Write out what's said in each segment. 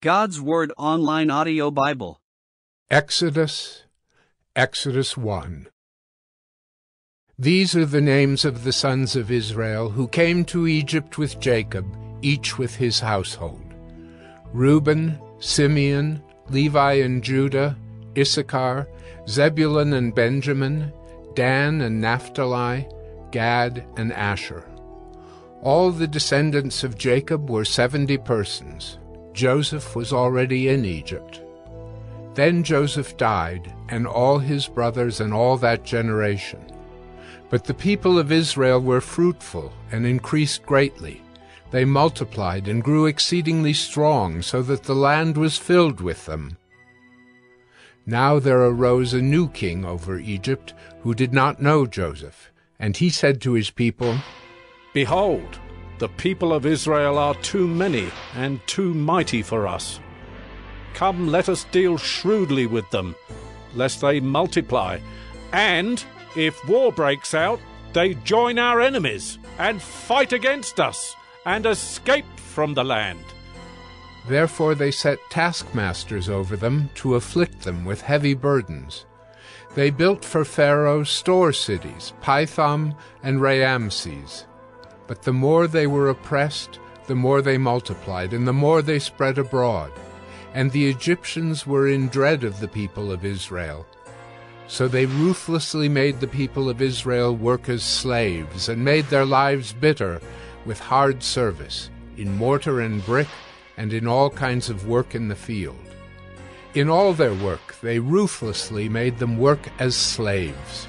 God's Word Online Audio Bible. Exodus 1. These are the names of the sons of Israel who came to Egypt with Jacob, each with his household: Reuben, Simeon, Levi and Judah, Issachar, Zebulun and Benjamin, Dan and Naphtali, Gad and Asher. All the descendants of Jacob were 70 persons. Joseph was already in Egypt. Then Joseph died, and all his brothers and all that generation. But the people of Israel were fruitful and increased greatly. They multiplied and grew exceedingly strong, so that the land was filled with them. Now there arose a new king over Egypt, who did not know Joseph. And he said to his people, "Behold, the people of Israel are too many and too mighty for us. Come, let us deal shrewdly with them, lest they multiply, and, if war breaks out, they join our enemies and fight against us, and escape from the land." Therefore they set taskmasters over them to afflict them with heavy burdens. They built for Pharaoh store cities, Pithom and Raamses. But the more they were oppressed, the more they multiplied, and the more they spread abroad. And the Egyptians were in dread of the people of Israel. So they ruthlessly made the people of Israel work as slaves, and made their lives bitter with hard service, in mortar and brick, and in all kinds of work in the field. In all their work they ruthlessly made them work as slaves.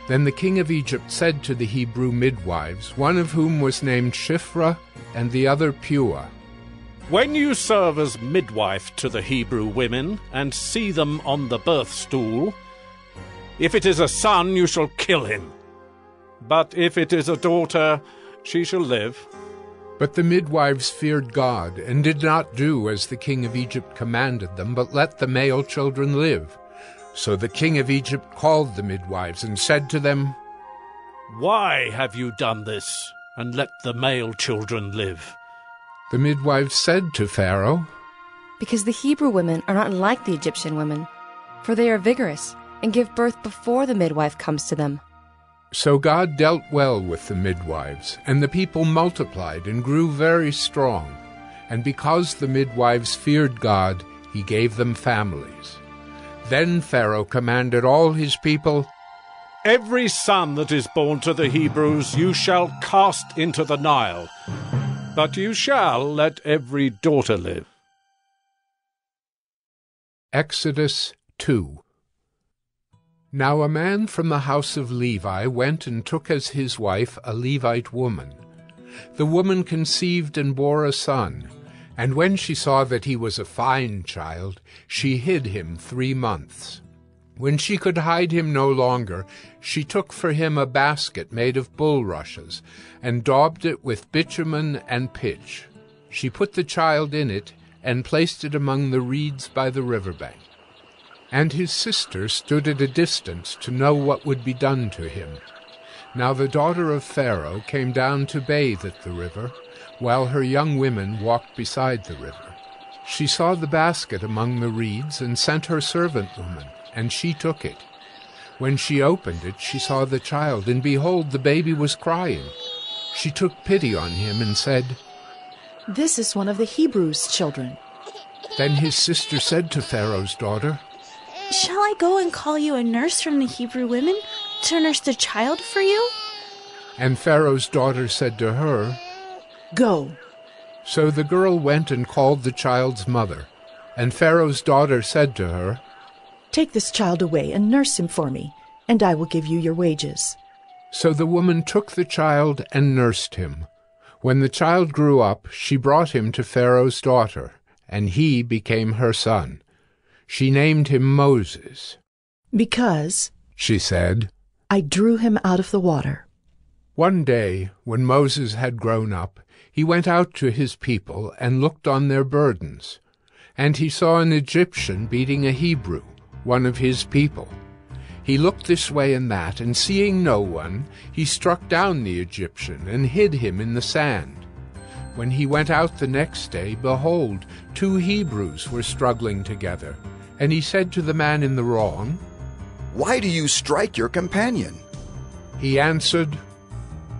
Then the king of Egypt said to the Hebrew midwives, one of whom was named Shiphrah and the other Puah, "When you serve as midwife to the Hebrew women, and see them on the birth stool, if it is a son, you shall kill him. But if it is a daughter, she shall live." But the midwives feared God, and did not do as the king of Egypt commanded them, but let the male children live. So the king of Egypt called the midwives, and said to them, "Why have you done this, and let the male children live?" The midwives said to Pharaoh, "Because the Hebrew women are not like the Egyptian women, for they are vigorous, and give birth before the midwife comes to them." So God dealt well with the midwives, and the people multiplied and grew very strong. And because the midwives feared God, he gave them families. Then Pharaoh commanded all his people, "Every son that is born to the Hebrews you shall cast into the Nile, but you shall let every daughter live." Exodus 2. Now a man from the house of Levi went and took as his wife a Levite woman. The woman conceived and bore a son, and when she saw that he was a fine child, she hid him 3 months. When she could hide him no longer, she took for him a basket made of bulrushes, and daubed it with bitumen and pitch. She put the child in it, and placed it among the reeds by the river bank. And his sister stood at a distance to know what would be done to him. Now the daughter of Pharaoh came down to bathe at the river, while her young women walked beside the river. She saw the basket among the reeds, and sent her servant woman, and she took it. When she opened it, she saw the child, and behold, the baby was crying. She took pity on him, and said, "This is one of the Hebrews' children." Then his sister said to Pharaoh's daughter, "Shall I go and call you a nurse from the Hebrew women to nurse the child for you?" And Pharaoh's daughter said to her, "Go." So the girl went and called the child's mother. And Pharaoh's daughter said to her, "Take this child away and nurse him for me, and I will give you your wages." So the woman took the child and nursed him. When the child grew up, she brought him to Pharaoh's daughter, and he became her son. She named him Moses. "Because," she said, "I drew him out of the water." One day, when Moses had grown up, he went out to his people and looked on their burdens. And he saw an Egyptian beating a Hebrew, one of his people. He looked this way and that, and seeing no one, he struck down the Egyptian and hid him in the sand. When he went out the next day, behold, 2 Hebrews were struggling together. And he said to the man in the wrong, "Why do you strike your companion?" He answered,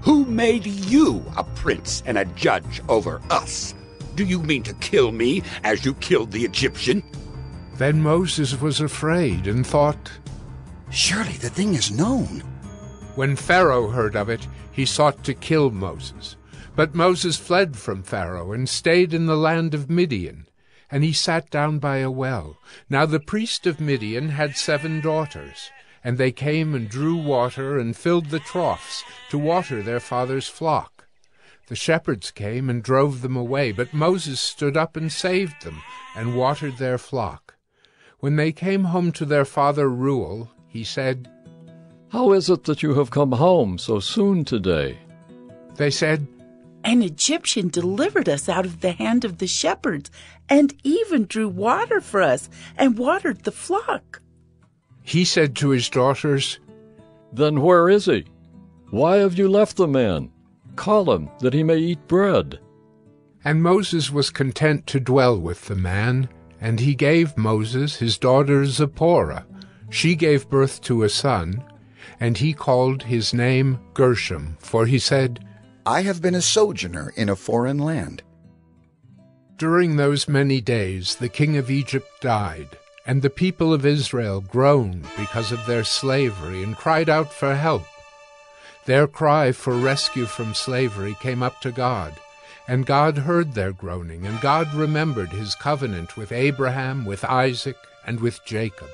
Who made you a prince and a judge over us? Do you mean to kill me as you killed the Egyptian? Then Moses was afraid and thought, Surely the thing is known. When Pharaoh heard of it, he sought to kill Moses. But Moses fled from Pharaoh and stayed in the land of Midian. And he sat down by a well. Now the priest of Midian had 7 daughters. And they came and drew water and filled the troughs to water their father's flock. The shepherds came and drove them away, but Moses stood up and saved them and watered their flock. When they came home to their father Reuel, he said, How is it that you have come home so soon today? They said, An Egyptian delivered us out of the hand of the shepherds, and even drew water for us, and watered the flock. He said to his daughters, Then where is he? Why have you left the man? Call him, that he may eat bread. And Moses was content to dwell with the man, and he gave Moses his daughter Zipporah. She gave birth to a son, and he called his name Gershom, for he said, I have been a sojourner in a foreign land. During those many days the king of Egypt died, and the people of Israel groaned because of their slavery and cried out for help. Their cry for rescue from slavery came up to God, and God heard their groaning, and God remembered his covenant with Abraham, with Isaac, and with Jacob.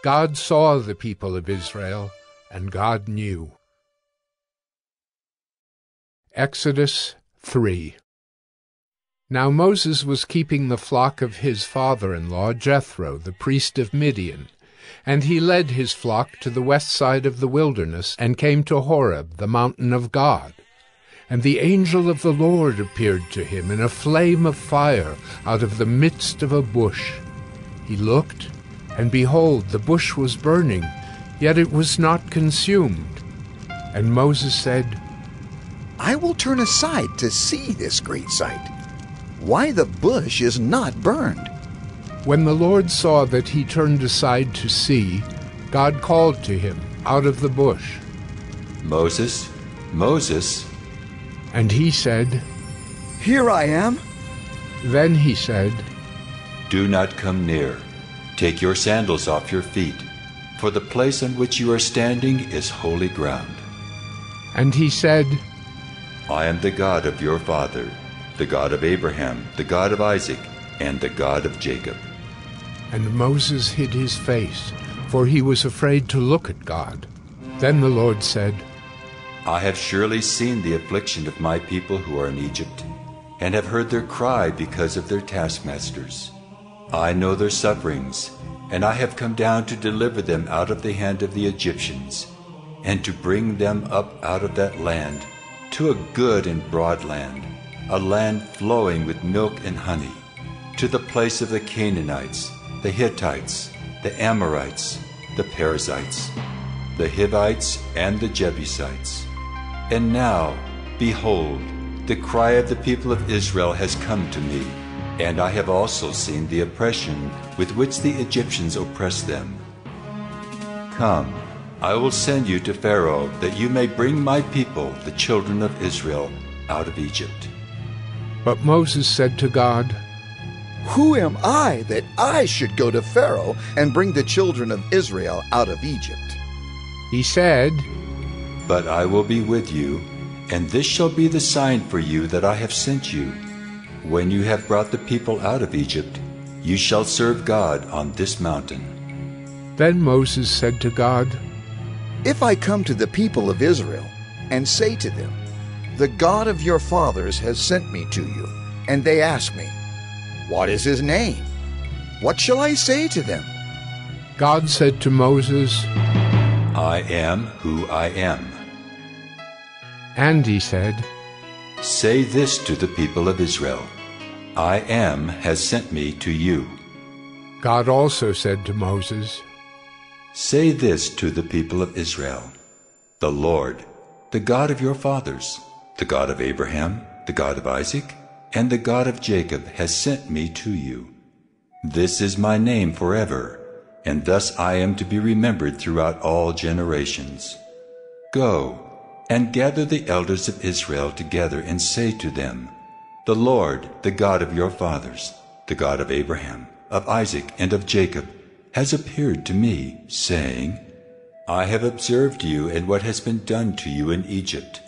God saw the people of Israel, and God knew. Exodus 3. Now Moses was keeping the flock of his father-in-law Jethro, the priest of Midian, and he led his flock to the west side of the wilderness and came to Horeb, the mountain of God. And the angel of the Lord appeared to him in a flame of fire out of the midst of a bush. He looked, and behold, the bush was burning, yet it was not consumed. And Moses said, I will turn aside to see this great sight, why the bush is not burned. When the Lord saw that he turned aside to see, God called to him out of the bush, Moses, Moses. And he said, Here I am. Then he said, Do not come near. Take your sandals off your feet, for the place on which you are standing is holy ground. And he said, I am the God of your father, the God of Abraham, the God of Isaac, and the God of Jacob. And Moses hid his face, for he was afraid to look at God. Then the Lord said, I have surely seen the affliction of my people who are in Egypt, and have heard their cry because of their taskmasters. I know their sufferings, and I have come down to deliver them out of the hand of the Egyptians, and to bring them up out of that land to a good and broad land, a land flowing with milk and honey, to the place of the Canaanites, the Hittites, the Amorites, the Perizzites, the Hivites, and the Jebusites. And now, behold, the cry of the people of Israel has come to me, and I have also seen the oppression with which the Egyptians oppress them. Come, I will send you to Pharaoh, that you may bring my people, the children of Israel, out of Egypt. But Moses said to God, Who am I that I should go to Pharaoh and bring the children of Israel out of Egypt? He said, But I will be with you, and this shall be the sign for you that I have sent you. When you have brought the people out of Egypt, you shall serve God on this mountain. Then Moses said to God, If I come to the people of Israel and say to them, The God of your fathers has sent me to you, and they ask me, What is his name? What shall I say to them? God said to Moses, I am who I am. And he said, Say this to the people of Israel, I am has sent me to you. God also said to Moses, Say this to the people of Israel, The Lord, the God of your fathers, the God of Abraham, the God of Isaac, and the God of Jacob has sent me to you. This is my name forever, and thus I am to be remembered throughout all generations. Go and gather the elders of Israel together and say to them, The Lord, the God of your fathers, the God of Abraham, of Isaac, and of Jacob, has appeared to me, saying, I have observed you and what has been done to you in Egypt,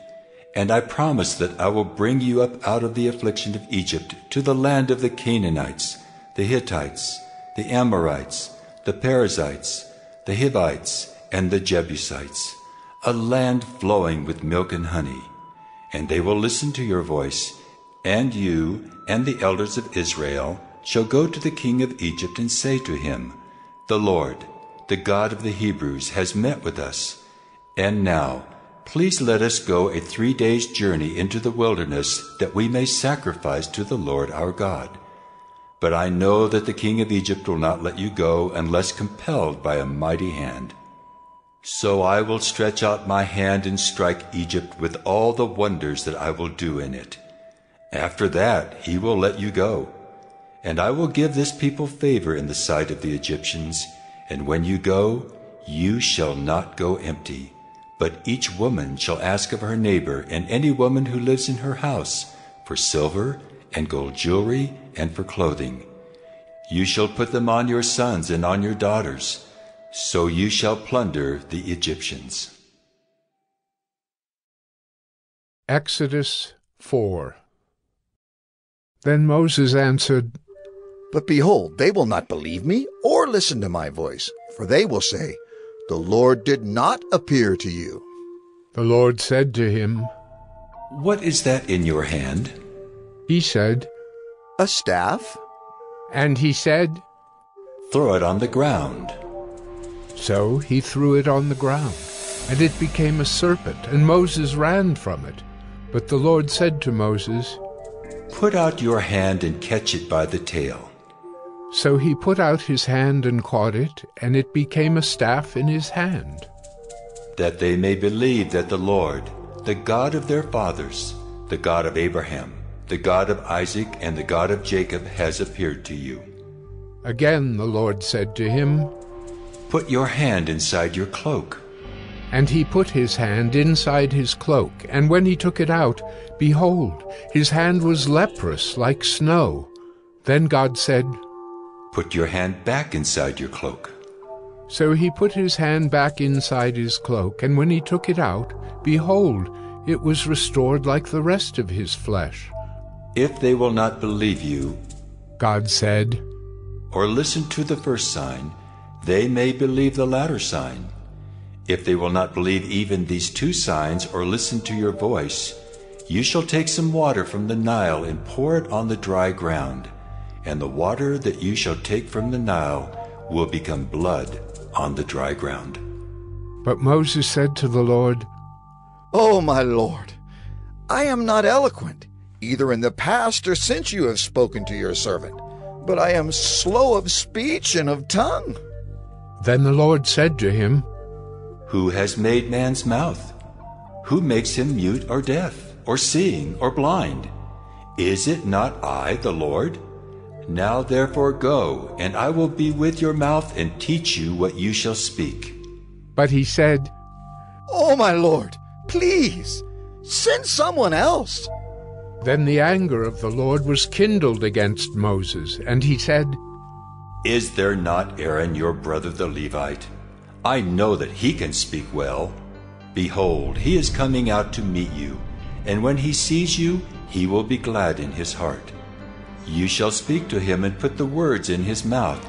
and I promise that I will bring you up out of the affliction of Egypt to the land of the Canaanites, the Hittites, the Amorites, the Perizzites, the Hivites, and the Jebusites, a land flowing with milk and honey. And they will listen to your voice, and you and the elders of Israel shall go to the king of Egypt and say to him, The Lord, the God of the Hebrews, has met with us. And now, please let us go a 3 days' journey into the wilderness, that we may sacrifice to the Lord our God. But I know that the king of Egypt will not let you go unless compelled by a mighty hand. So I will stretch out my hand and strike Egypt with all the wonders that I will do in it. After that he will let you go. And I will give this people favor in the sight of the Egyptians. And when you go, you shall not go empty. But each woman shall ask of her neighbor and any woman who lives in her house for silver and gold jewelry and for clothing. You shall put them on your sons and on your daughters. So you shall plunder the Egyptians. Exodus 4. Then Moses answered, But behold, they will not believe me or listen to my voice, for they will say, The Lord did not appear to you. The Lord said to him, What is that in your hand? He said, A staff. And he said, Throw it on the ground. So he threw it on the ground, and it became a serpent, and Moses ran from it. But the Lord said to Moses, Put out your hand and catch it by the tail. So he put out his hand and caught it, and it became a staff in his hand. That they may believe that the Lord, the God of their fathers, the God of Abraham, the God of Isaac, and the God of Jacob has appeared to you. Again the Lord said to him, Put your hand inside your cloak. And he put his hand inside his cloak, and when he took it out, behold, his hand was leprous like snow. Then God said, Put your hand back inside your cloak. So he put his hand back inside his cloak, and when he took it out, behold, it was restored like the rest of his flesh. If they will not believe you, God said, or listen to the first sign, they may believe the latter sign. If they will not believe even these 2 signs or listen to your voice, you shall take some water from the Nile and pour it on the dry ground, and the water that you shall take from the Nile will become blood on the dry ground. But Moses said to the Lord, Oh, my Lord, I am not eloquent, either in the past or since you have spoken to your servant, but I am slow of speech and of tongue. Then the Lord said to him, Who has made man's mouth? Who makes him mute or deaf, or seeing or blind? Is it not I, the Lord? Now therefore go, and I will be with your mouth and teach you what you shall speak. But he said, Oh, my Lord, please, send someone else. Then the anger of the Lord was kindled against Moses, and he said, Is there not Aaron your brother the Levite? I know that he can speak well. Behold, he is coming out to meet you, and when he sees you, he will be glad in his heart. You shall speak to him and put the words in his mouth,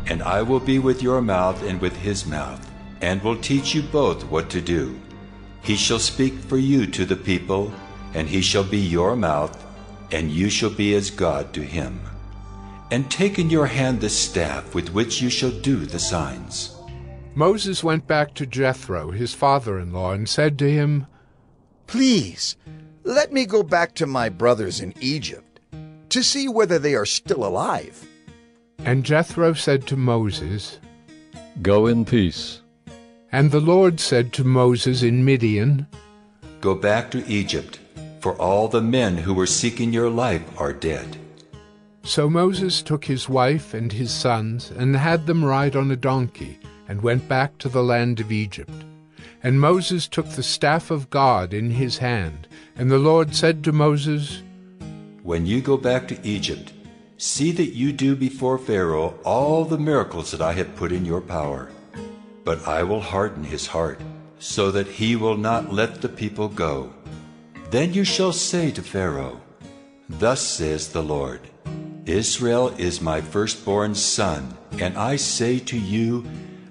and I will be with your mouth and with his mouth, and will teach you both what to do. He shall speak for you to the people, and he shall be your mouth, and you shall be as God to him. And take in your hand the staff with which you shall do the signs. Moses went back to Jethro, his father-in-law, and said to him, Please, let me go back to my brothers in Egypt, to see whether they are still alive. And Jethro said to Moses, Go in peace. And the Lord said to Moses in Midian, Go back to Egypt, for all the men who were seeking your life are dead." So Moses took his wife and his sons, and had them ride on a donkey, and went back to the land of Egypt. And Moses took the staff of God in his hand, and the Lord said to Moses, "When you go back to Egypt, see that you do before Pharaoh all the miracles that I have put in your power. But I will harden his heart, so that he will not let the people go. Then you shall say to Pharaoh, 'Thus says the Lord, Israel is my firstborn son, and I say to you,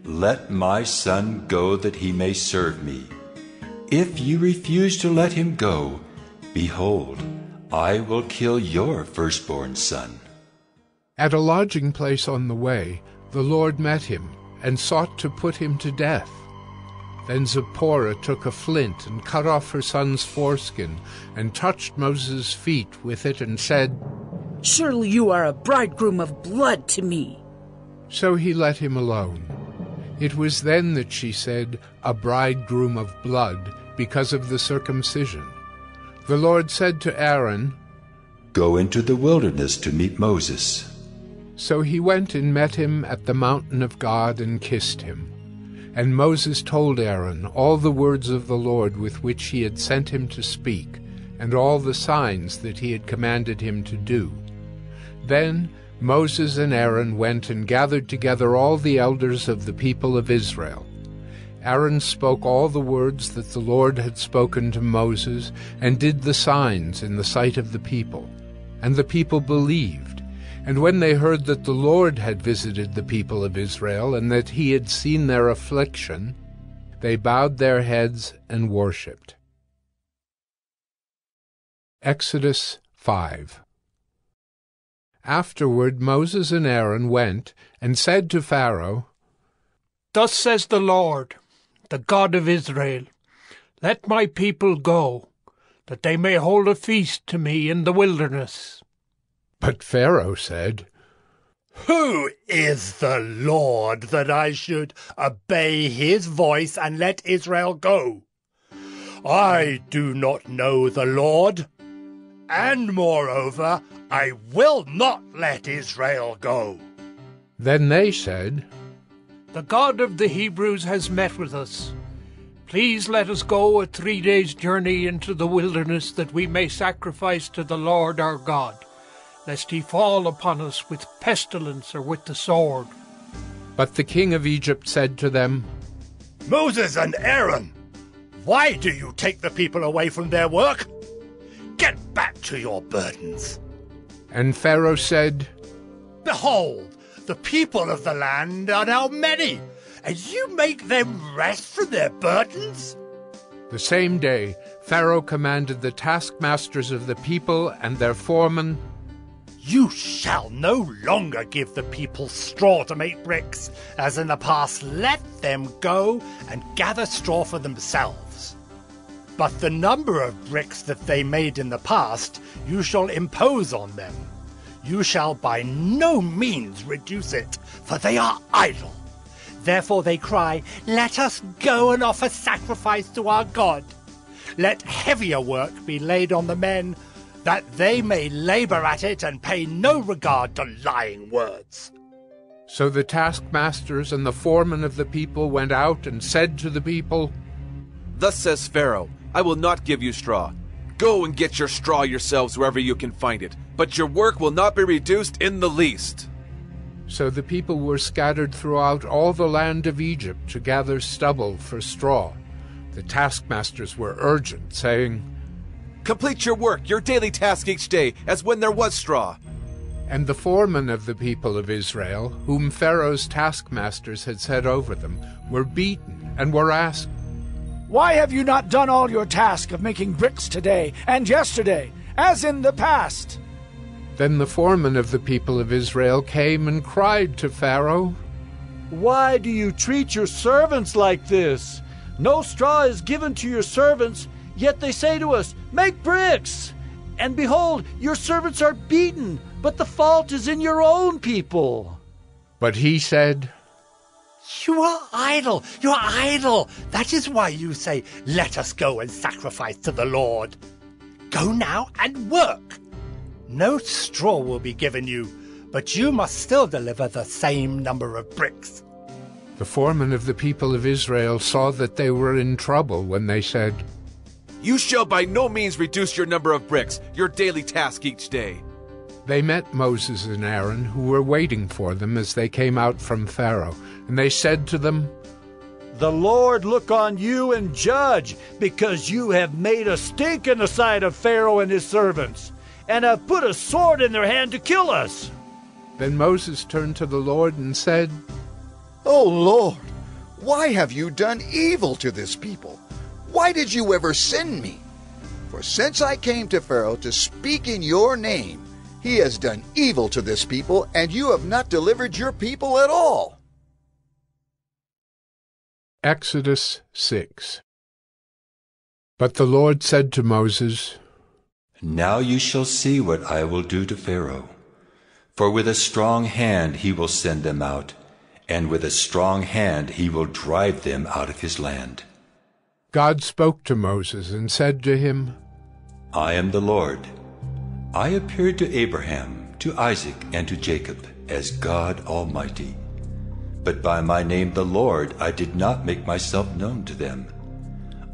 let my son go that he may serve me. If you refuse to let him go, behold, I will kill your firstborn son.'" At a lodging place on the way, the Lord met him, and sought to put him to death. Then Zipporah took a flint, and cut off her son's foreskin, and touched Moses' feet with it, and said, "Surely you are a bridegroom of blood to me." So he let him alone. It was then that she said, "a bridegroom of blood," because of the circumcision. The Lord said to Aaron, "Go into the wilderness to meet Moses." So he went and met him at the mountain of God, and kissed him. And Moses told Aaron all the words of the Lord with which he had sent him to speak, and all the signs that he had commanded him to do. Then Moses and Aaron went and gathered together all the elders of the people of Israel. Aaron spoke all the words that the Lord had spoken to Moses, and did the signs in the sight of the people. And the people believed. And when they heard that the Lord had visited the people of Israel, and that he had seen their affliction, they bowed their heads and worshipped. Exodus 5. Afterward Moses and Aaron went and said to Pharaoh, "Thus says the Lord, the God of Israel, let my people go, that they may hold a feast to me in the wilderness." But Pharaoh said, "Who is the Lord that I should obey his voice and let Israel go? I do not know the Lord, and moreover, I will not let Israel go." Then they said, "The God of the Hebrews has met with us. Please let us go a 3 days' journey into the wilderness, that we may sacrifice to the Lord our God, lest he fall upon us with pestilence or with the sword." But the king of Egypt said to them, "Moses and Aaron, why do you take the people away from their work? Get back to your burdens." And Pharaoh said, "Behold, the people of the land are now many, and you make them rest from their burdens?" The same day Pharaoh commanded the taskmasters of the people and their foremen, "You shall no longer give the people straw to make bricks, as in the past. Let them go and gather straw for themselves. But the number of bricks that they made in the past you shall impose on them. You shall by no means reduce it, for they are idle. Therefore they cry, 'Let us go and offer sacrifice to our God.' Let heavier work be laid on the men, that they may labor at it and pay no regard to lying words." So the taskmasters and the foremen of the people went out and said to the people, "Thus says Pharaoh, I will not give you straw. Go and get your straw yourselves wherever you can find it, but your work will not be reduced in the least." So the people were scattered throughout all the land of Egypt to gather stubble for straw. The taskmasters were urgent, saying, "Complete your work, your daily task each day, as when there was straw." And the foremen of the people of Israel, whom Pharaoh's taskmasters had set over them, were beaten and were asked, "Why have you not done all your task of making bricks today and yesterday, as in the past?" Then the foreman of the people of Israel came and cried to Pharaoh, "Why do you treat your servants like this? No straw is given to your servants, yet they say to us, 'Make bricks!' And behold, your servants are beaten, but the fault is in your own people." But he said, "You are idle, you are idle. That is why you say, 'Let us go and sacrifice to the Lord.' Go now and work. No straw will be given you, but you must still deliver the same number of bricks. The foremen of the people of Israel saw that they were in trouble when they said, You shall by no means reduce your number of bricks, your daily task each day. They met Moses and Aaron, who were waiting for them as they came out from Pharaoh, and they said to them, The Lord look on you and judge, because you have made a stink in the sight of Pharaoh and his servants, and have put a sword in their hand to kill us. Then Moses turned to the Lord and said, O Lord, why have you done evil to this people? Why did you ever send me? For since I came to Pharaoh to speak in your name, he has done evil to this people, and you have not delivered your people at all. Exodus 6. But the Lord said to Moses, Now you shall see what I will do to Pharaoh. For with a strong hand he will send them out, and with a strong hand he will drive them out of his land. God spoke to Moses and said to him, I am the Lord. I appeared to Abraham, to Isaac, and to Jacob as God Almighty. But by my name the Lord I did not make myself known to them.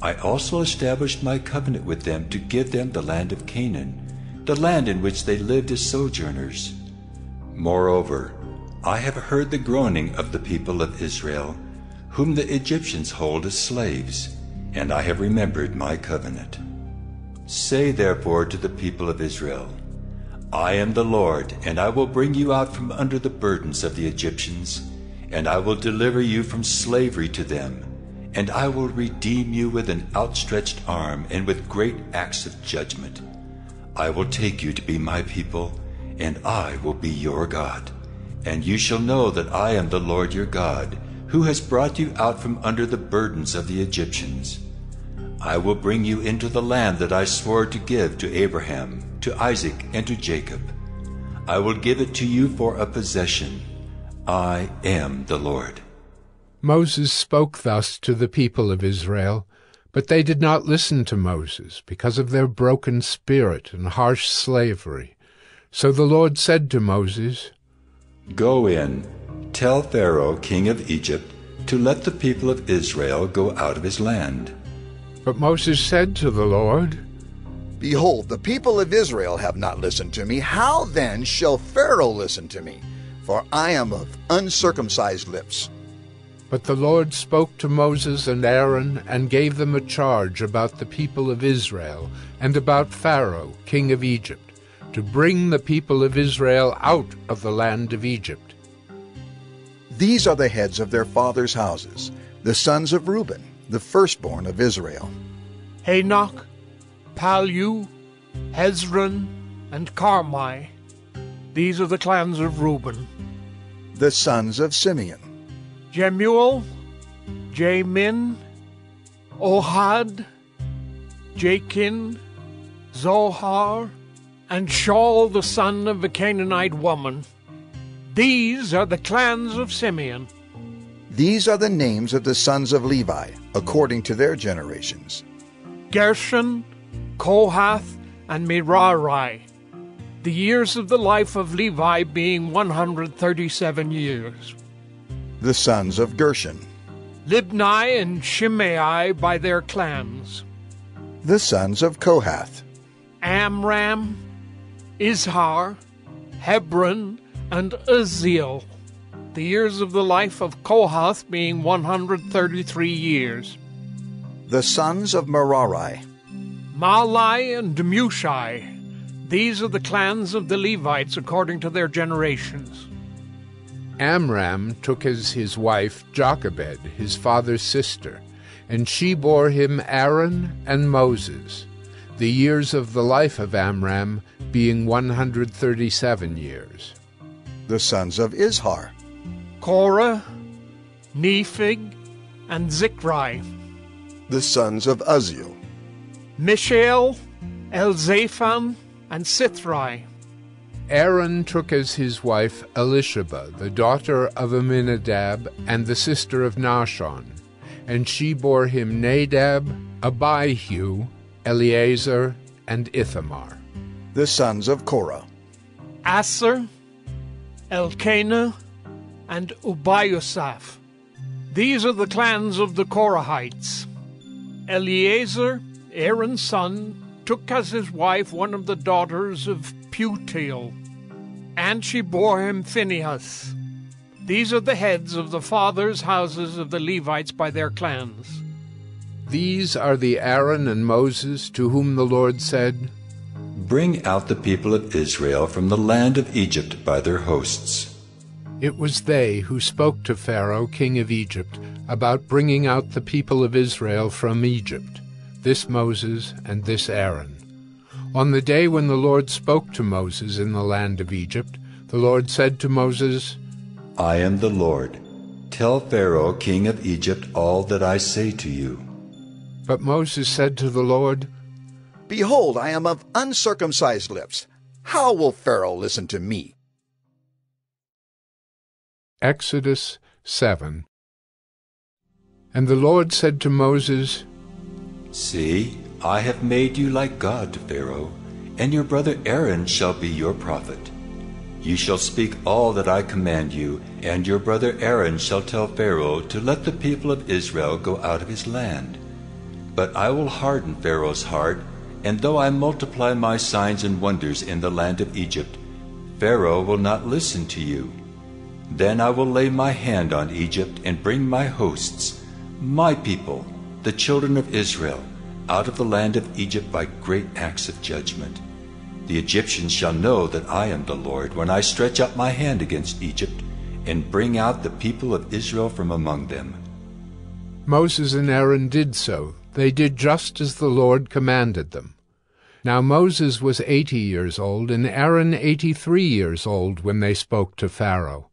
I also established my covenant with them to give them the land of Canaan, the land in which they lived as sojourners. Moreover, I have heard the groaning of the people of Israel, whom the Egyptians hold as slaves, and I have remembered my covenant. Say therefore to the people of Israel, I am the Lord, and I will bring you out from under the burdens of the Egyptians, and I will deliver you from slavery to them, and I will redeem you with an outstretched arm and with great acts of judgment. I will take you to be my people, and I will be your God. And you shall know that I am the Lord your God, who has brought you out from under the burdens of the Egyptians. I will bring you into the land that I swore to give to Abraham, to Isaac, and to Jacob. I will give it to you for a possession. I am the Lord. Moses spoke thus to the people of Israel, but they did not listen to Moses because of their broken spirit and harsh slavery. So the Lord said to Moses, Go in, tell Pharaoh, king of Egypt, to let the people of Israel go out of his land. But Moses said to the Lord, Behold, the people of Israel have not listened to me. How then shall Pharaoh listen to me? For I am of uncircumcised lips. But the Lord spoke to Moses and Aaron and gave them a charge about the people of Israel and about Pharaoh, king of Egypt, to bring the people of Israel out of the land of Egypt. These are the heads of their fathers' houses, the sons of Reuben, the firstborn of Israel. Enoch, Palu, Hezron, and Carmi. These are the clans of Reuben. The sons of Simeon. Jemuel, Jamin, Ohad, Jachin, Zohar, and Shaul the son of a Canaanite woman. These are the clans of Simeon. These are the names of the sons of Levi, according to their generations. Gershon, Kohath, and Merari. The years of the life of Levi being 137 years. The sons of Gershon. Libni and Shimei by their clans. The sons of Kohath. Amram, Izhar, Hebron, and Uzziel. The years of the life of Kohath being 133 years. The sons of Merari. Malai and Mushai. These are the clans of the Levites according to their generations. Amram took as his wife Jochebed, his father's sister, and she bore him Aaron and Moses, the years of the life of Amram being 137 years. The sons of Izhar. Korah, Nephig, and Zikri. The sons of Uzziel. Mishael, Elzaphan, and Sithri. Aaron took as his wife Elisheba, the daughter of Amminadab and the sister of Nahshon, and she bore him Nadab, Abihu, Eleazar, and Ithamar. The sons of Korah. Aser, Elkanah, and Ubiasaph. These are the clans of the Korahites. Eleazar, Aaron's son, took as his wife one of the daughters of Putiel, and she bore him Phinehas. These are the heads of the fathers' houses of the Levites by their clans. These are the Aaron and Moses to whom the Lord said, Bring out the people of Israel from the land of Egypt by their hosts. It was they who spoke to Pharaoh, king of Egypt, about bringing out the people of Israel from Egypt, this Moses and this Aaron. On the day when the Lord spoke to Moses in the land of Egypt, the Lord said to Moses, I am the Lord. Tell Pharaoh, king of Egypt, all that I say to you. But Moses said to the Lord, Behold, I am of uncircumcised lips. How will Pharaoh listen to me? Exodus 7. And the Lord said to Moses, See, I have made you like God to Pharaoh, and your brother Aaron shall be your prophet. You shall speak all that I command you, and your brother Aaron shall tell Pharaoh to let the people of Israel go out of his land. But I will harden Pharaoh's heart, and though I multiply my signs and wonders in the land of Egypt, Pharaoh will not listen to you. Then I will lay my hand on Egypt and bring my hosts, my people, the children of Israel, out of the land of Egypt by great acts of judgment. The Egyptians shall know that I am the Lord when I stretch out my hand against Egypt and bring out the people of Israel from among them. Moses and Aaron did so. They did just as the Lord commanded them. Now Moses was 80 years old, and Aaron 83 years old when they spoke to Pharaoh.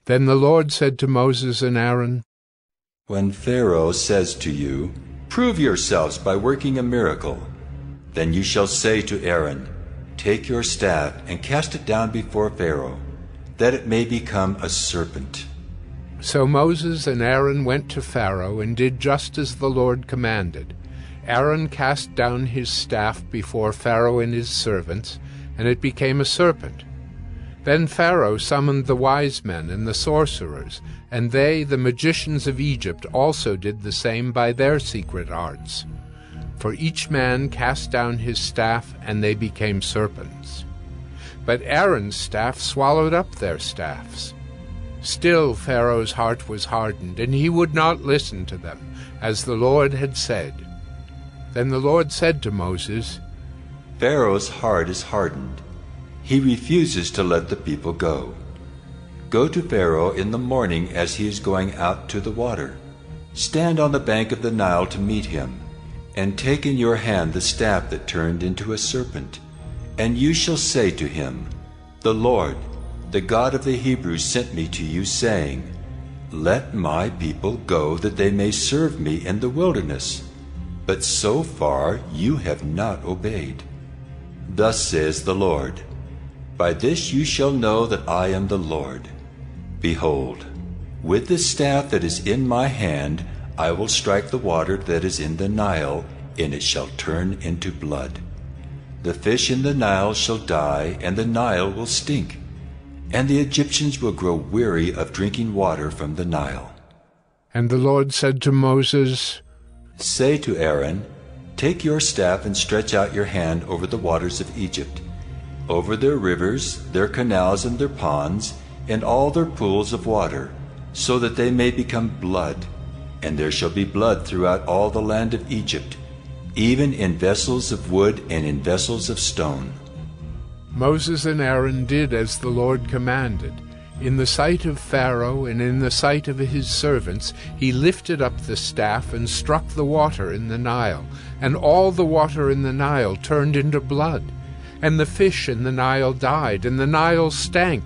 Then the Lord said to Moses and Aaron, When Pharaoh says to you, Prove yourselves by working a miracle, then you shall say to Aaron, Take your staff and cast it down before Pharaoh, that it may become a serpent. So Moses and Aaron went to Pharaoh and did just as the Lord commanded. Aaron cast down his staff before Pharaoh and his servants, and it became a serpent. Then Pharaoh summoned the wise men and the sorcerers, and they, the magicians of Egypt, also did the same by their secret arts. For each man cast down his staff, and they became serpents. But Aaron's staff swallowed up their staffs. Still Pharaoh's heart was hardened, and he would not listen to them, as the Lord had said. Then the Lord said to Moses, Pharaoh's heart is hardened. He refuses to let the people go. Go to Pharaoh in the morning as he is going out to the water. Stand on the bank of the Nile to meet him, and take in your hand the staff that turned into a serpent. And you shall say to him, The Lord, the God of the Hebrews, sent me to you, saying, Let my people go, that they may serve me in the wilderness. But so far you have not obeyed. Thus says the Lord, By this you shall know that I am the Lord. Behold, with the staff that is in my hand, I will strike the water that is in the Nile, and it shall turn into blood. The fish in the Nile shall die, and the Nile will stink, and the Egyptians will grow weary of drinking water from the Nile. And the Lord said to Moses, Say to Aaron, Take your staff and stretch out your hand over the waters of Egypt, over their rivers, their canals, and their ponds, and all their pools of water, so that they may become blood. And there shall be blood throughout all the land of Egypt, even in vessels of wood and in vessels of stone. Moses and Aaron did as the Lord commanded. In the sight of Pharaoh and in the sight of his servants, he lifted up the staff and struck the water in the Nile, and all the water in the Nile turned into blood. And the fish in the Nile died, and the Nile stank,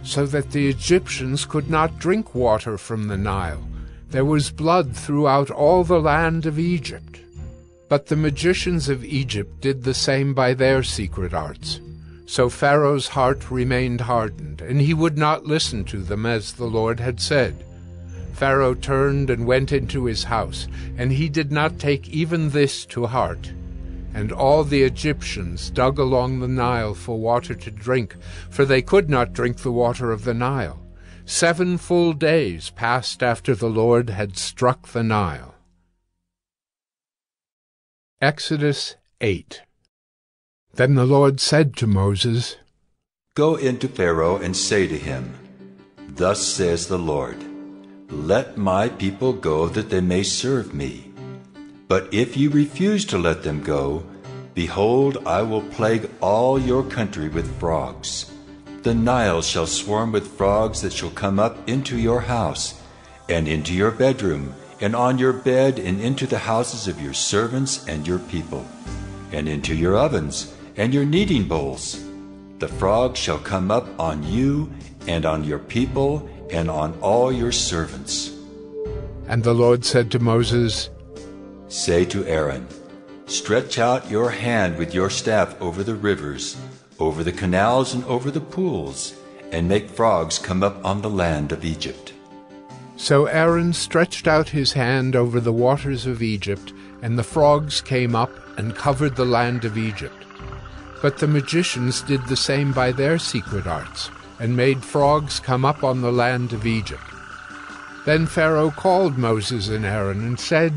so that the Egyptians could not drink water from the Nile. There was blood throughout all the land of Egypt. But the magicians of Egypt did the same by their secret arts. So Pharaoh's heart remained hardened, and he would not listen to them as the Lord had said. Pharaoh turned and went into his house, and he did not take even this to heart. And all the Egyptians dug along the Nile for water to drink, for they could not drink the water of the Nile. 7 full days passed after the Lord had struck the Nile. Exodus 8. Then the Lord said to Moses, Go into Pharaoh and say to him, Thus says the Lord, Let my people go that they may serve me. But if you refuse to let them go, behold, I will plague all your country with frogs. The Nile shall swarm with frogs that shall come up into your house, and into your bedroom, and on your bed, and into the houses of your servants and your people, and into your ovens and your kneading bowls. The frogs shall come up on you, and on your people, and on all your servants. And the Lord said to Moses, Say to Aaron, Stretch out your hand with your staff over the rivers, over the canals and over the pools, and make frogs come up on the land of Egypt. So Aaron stretched out his hand over the waters of Egypt, and the frogs came up and covered the land of Egypt. But the magicians did the same by their secret arts, and made frogs come up on the land of Egypt. Then Pharaoh called Moses and Aaron and said,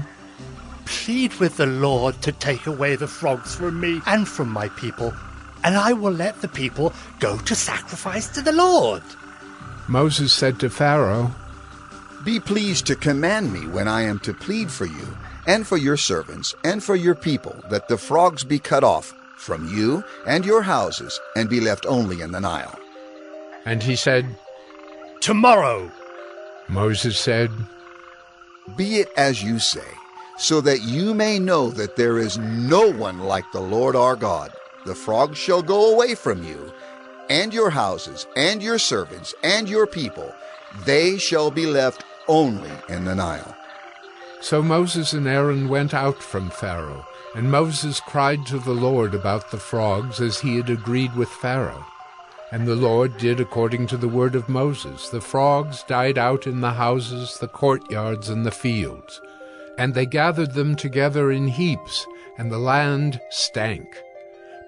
Plead with the Lord to take away the frogs from me and from my people, and I will let the people go to sacrifice to the Lord. Moses said to Pharaoh, Be pleased to command me when I am to plead for you, and for your servants, and for your people, that the frogs be cut off from you and your houses, and be left only in the Nile. And he said, Tomorrow. Moses said, Be it as you say, so that you may know that there is no one like the Lord our God. The frogs shall go away from you, and your houses, and your servants, and your people. They shall be left only in the Nile. So Moses and Aaron went out from Pharaoh, and Moses cried to the Lord about the frogs, as he had agreed with Pharaoh. And the Lord did according to the word of Moses. The frogs died out in the houses, the courtyards, and the fields. And they gathered them together in heaps, and the land stank.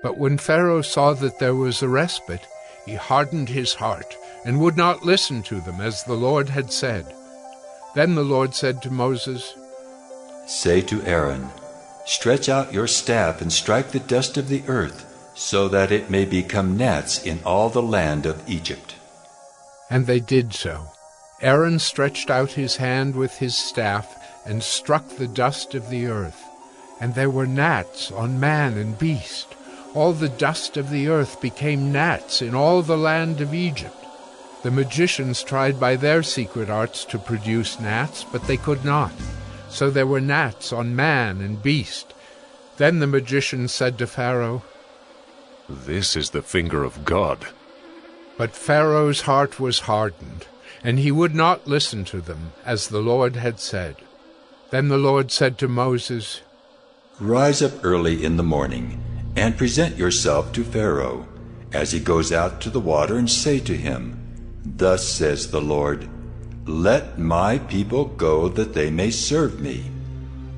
But when Pharaoh saw that there was a respite, he hardened his heart, and would not listen to them, as the Lord had said. Then the Lord said to Moses, Say to Aaron, Stretch out your staff and strike the dust of the earth, so that it may become gnats in all the land of Egypt. And they did so. Aaron stretched out his hand with his staff, and struck the dust of the earth. And there were gnats on man and beast. All the dust of the earth became gnats in all the land of Egypt. The magicians tried by their secret arts to produce gnats, but they could not. So there were gnats on man and beast. Then the magicians said to Pharaoh, This is the finger of God. But Pharaoh's heart was hardened, and he would not listen to them, as the Lord had said. Then the Lord said to Moses, Rise up early in the morning, and present yourself to Pharaoh, as he goes out to the water, and say to him, Thus says the Lord, Let my people go, that they may serve me.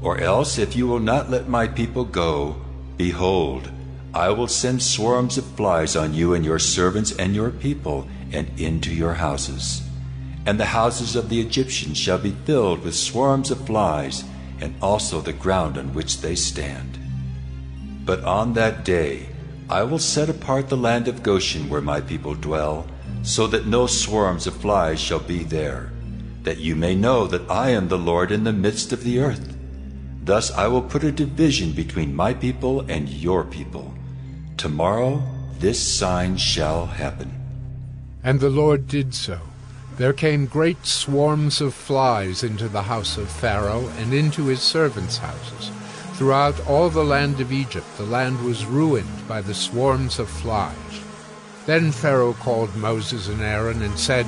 Or else, if you will not let my people go, behold, I will send swarms of flies on you and your servants and your people, and into your houses. And the houses of the Egyptians shall be filled with swarms of flies, and also the ground on which they stand. But on that day I will set apart the land of Goshen, where my people dwell, so that no swarms of flies shall be there, that you may know that I am the Lord in the midst of the earth. Thus I will put a division between my people and your people. Tomorrow this sign shall happen. And the Lord did so. There came great swarms of flies into the house of Pharaoh and into his servants' houses. Throughout all the land of Egypt the land was ruined by the swarms of flies. Then Pharaoh called Moses and Aaron and said,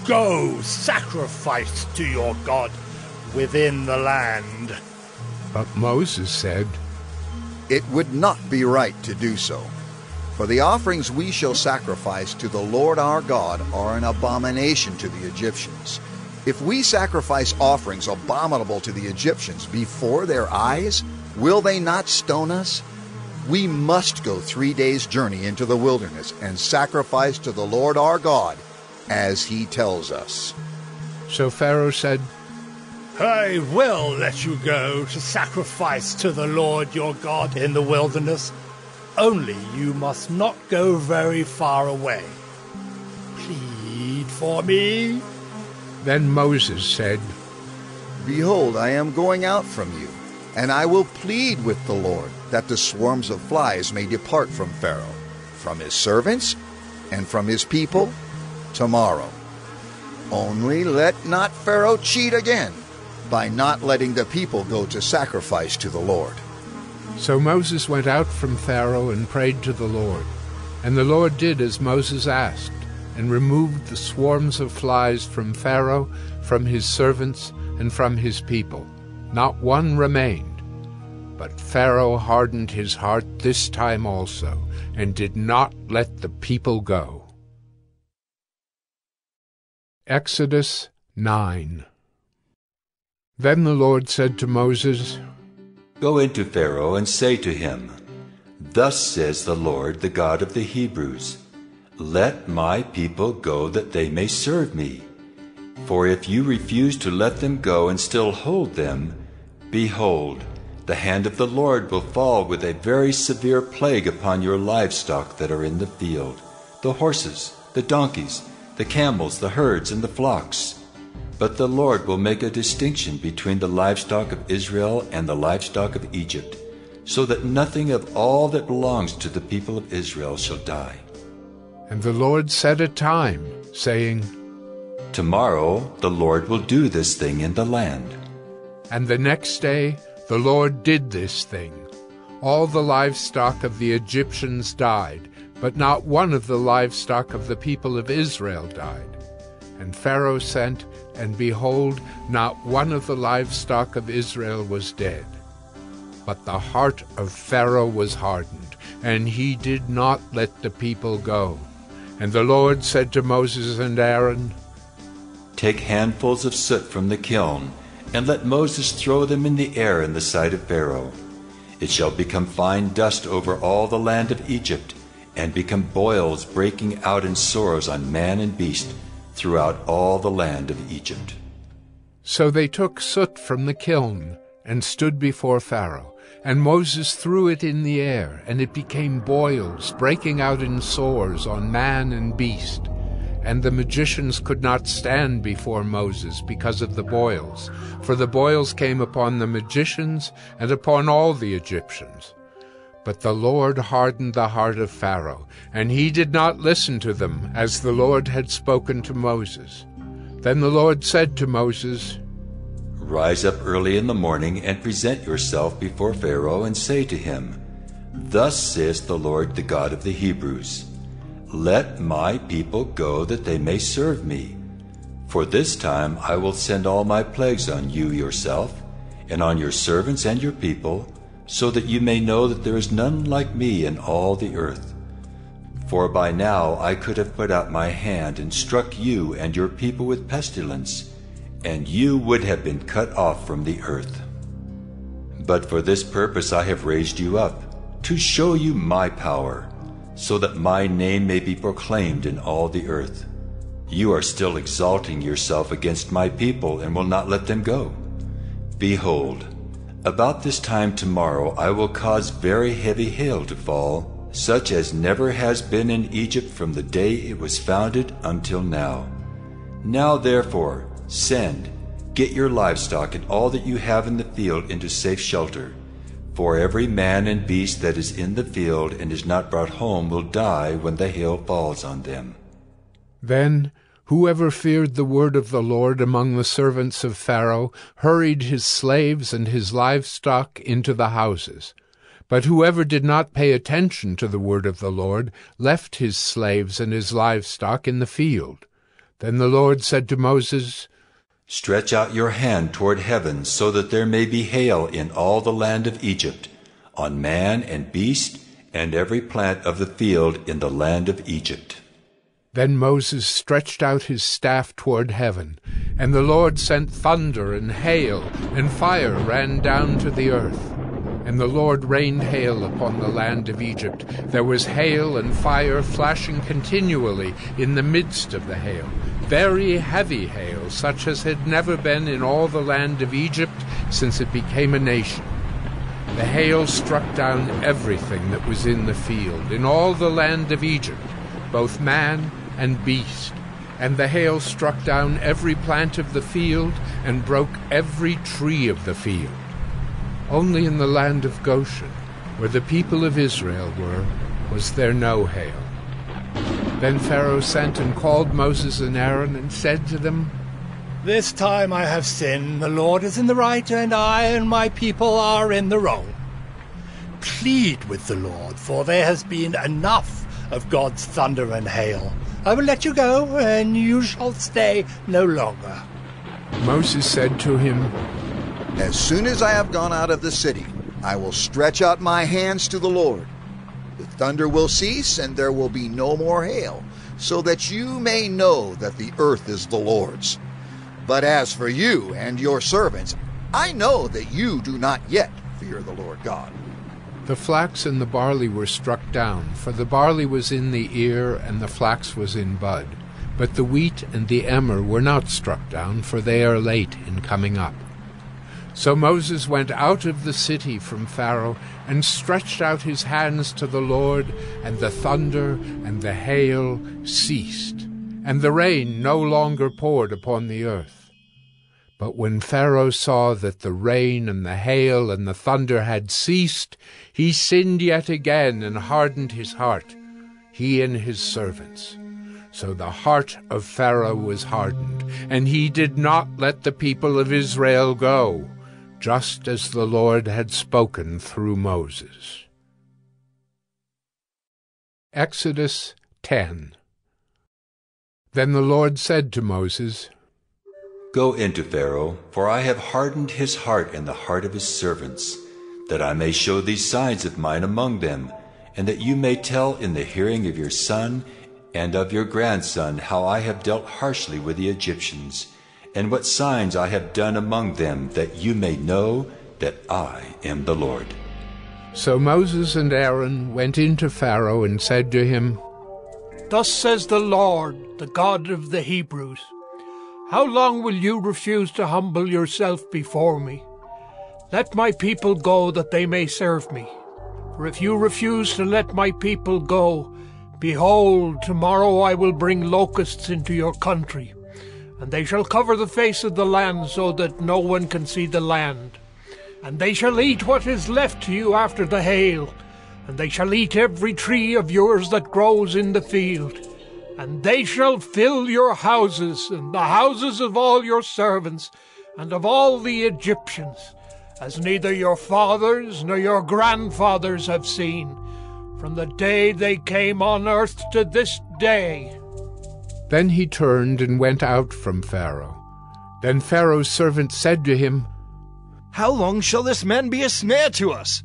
Go, sacrifice to your God within the land. But Moses said, It would not be right to do so. For the offerings we shall sacrifice to the Lord our God are an abomination to the Egyptians. If we sacrifice offerings abominable to the Egyptians before their eyes, Will they not stone us? We must go 3 days' journey into the wilderness and sacrifice to the Lord our God, as he tells us." So Pharaoh said, "I will let you go to sacrifice to the Lord your God in the wilderness. Only you must not go very far away. Plead for me." Then Moses said, "Behold, I am going out from you, and I will plead with the Lord, that the swarms of flies may depart from Pharaoh, from his servants, and from his people tomorrow. Only let not Pharaoh cheat again by not letting the people go to sacrifice to the Lord." So Moses went out from Pharaoh and prayed to the Lord. And the Lord did as Moses asked, and removed the swarms of flies from Pharaoh, from his servants, and from his people. Not one remained. But Pharaoh hardened his heart this time also, and did not let the people go. Exodus 9. Then the Lord said to Moses, "Go into Pharaoh and say to him, 'Thus says the Lord, the God of the Hebrews, Let my people go that they may serve me. For if you refuse to let them go and still hold them, behold, the hand of the Lord will fall with a very severe plague upon your livestock that are in the field, the horses, the donkeys, the camels, the herds, and the flocks. But the Lord will make a distinction between the livestock of Israel and the livestock of Egypt, so that nothing of all that belongs to the people of Israel shall die.'" And the Lord set a time, saying, "Tomorrow the Lord will do this thing in the land." And the next day the Lord did this thing. All the livestock of the Egyptians died, but not one of the livestock of the people of Israel died. And Pharaoh sent, and behold, not one of the livestock of Israel was dead. But the heart of Pharaoh was hardened, and he did not let the people go. And the Lord said to Moses and Aaron, "Take handfuls of soot from the kiln, and let Moses throw them in the air in the sight of Pharaoh. It shall become fine dust over all the land of Egypt, and become boils breaking out in sores on man and beast throughout all the land of Egypt." So they took soot from the kiln, and stood before Pharaoh. And Moses threw it in the air, and it became boils, breaking out in sores on man and beast. And the magicians could not stand before Moses because of the boils, for the boils came upon the magicians and upon all the Egyptians. But the Lord hardened the heart of Pharaoh, and he did not listen to them, as the Lord had spoken to Moses. Then the Lord said to Moses, "Rise up early in the morning and present yourself before Pharaoh and say to him, 'Thus says the Lord, the God of the Hebrews, Let my people go that they may serve me. For this time I will send all my plagues on you yourself, and on your servants and your people, so that you may know that there is none like me in all the earth. For by now I could have put out my hand and struck you and your people with pestilence, and you would have been cut off from the earth. But for this purpose I have raised you up, to show you my power, so that my name may be proclaimed in all the earth. You are still exalting yourself against my people and will not let them go. Behold, about this time tomorrow I will cause very heavy hail to fall, such as never has been in Egypt from the day it was founded until now. Now therefore, send, get your livestock and all that you have in the field into safe shelter. For every man and beast that is in the field and is not brought home will die when the hail falls on them." Then whoever feared the word of the Lord among the servants of Pharaoh hurried his slaves and his livestock into the houses. But whoever did not pay attention to the word of the Lord left his slaves and his livestock in the field. Then the Lord said to Moses, "Stretch out your hand toward heaven, so that there may be hail in all the land of Egypt, on man and beast, and every plant of the field in the land of Egypt." Then Moses stretched out his staff toward heaven, and the Lord sent thunder and hail, and fire ran down to the earth. And the Lord rained hail upon the land of Egypt. There was hail and fire flashing continually in the midst of the hail, very heavy hail, such as had never been in all the land of Egypt since it became a nation. The hail struck down everything that was in the field, in all the land of Egypt, both man and beast. And the hail struck down every plant of the field and broke every tree of the field. Only in the land of Goshen, where the people of Israel were, was there no hail. Then Pharaoh sent and called Moses and Aaron and said to them, This time I have sinned. The Lord is in the right, and I and my people are in the wrong. Plead with the Lord, for there has been enough of God's thunder and hail. I will let you go, and you shall stay no longer. Moses said to him, As soon as I have gone out of the city, I will stretch out my hands to the Lord. The thunder will cease, and there will be no more hail, so that you may know that the earth is the Lord's. But as for you and your servants, I know that you do not yet fear the Lord God. The flax and the barley were struck down, for the barley was in the ear and the flax was in bud. But the wheat and the emmer were not struck down, for they are late in coming up. So Moses went out of the city from Pharaoh and stretched out his hands to the Lord, and the thunder and the hail ceased, and the rain no longer poured upon the earth. But when Pharaoh saw that the rain and the hail and the thunder had ceased, he sinned yet again and hardened his heart, he and his servants. So the heart of Pharaoh was hardened, and he did not let the people of Israel go, just as the Lord had spoken through Moses. Exodus 10. Then the Lord said to Moses, Go into Pharaoh, for I have hardened his heart and the heart of his servants, that I may show these signs of mine among them, and that you may tell in the hearing of your son and of your grandson how I have dealt harshly with the Egyptians, and what signs I have done among them, that you may know that I am the Lord. So Moses and Aaron went into Pharaoh and said to him, Thus says the Lord, the God of the Hebrews, How long will you refuse to humble yourself before me? Let my people go, that they may serve me. For if you refuse to let my people go, behold, tomorrow I will bring locusts into your country, and they shall cover the face of the land, so that no one can see the land. And they shall eat what is left to you after the hail, and they shall eat every tree of yours that grows in the field. And they shall fill your houses, and the houses of all your servants, and of all the Egyptians, as neither your fathers nor your grandfathers have seen, from the day they came on earth to this day. Then he turned and went out from Pharaoh. Then Pharaoh's servant said to him, How long shall this man be a snare to us?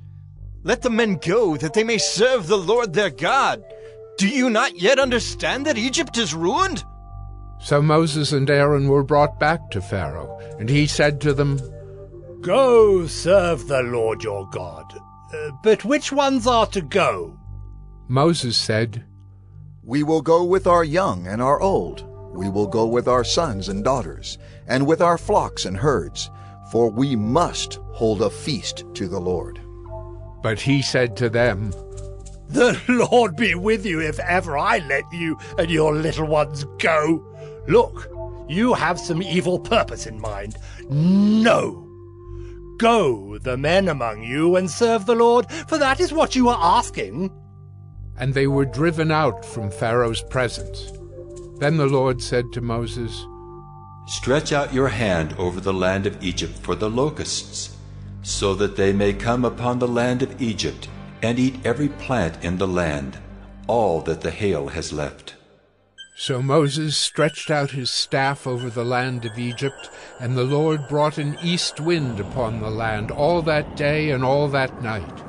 Let the men go, that they may serve the Lord their God. Do you not yet understand that Egypt is ruined? So Moses and Aaron were brought back to Pharaoh, and he said to them, Go serve the Lord your God. But which ones are to go? Moses said, We will go with our young and our old. We will go with our sons and daughters, and with our flocks and herds, for we must hold a feast to the Lord. But he said to them, The Lord be with you if ever I let you and your little ones go. Look, you have some evil purpose in mind. No. Go, the men among you, and serve the Lord, for that is what you are asking. And they were driven out from Pharaoh's presence. Then the Lord said to Moses, Stretch out your hand over the land of Egypt for the locusts, so that they may come upon the land of Egypt, and eat every plant in the land, all that the hail has left. So Moses stretched out his staff over the land of Egypt, and the Lord brought an east wind upon the land all that day and all that night.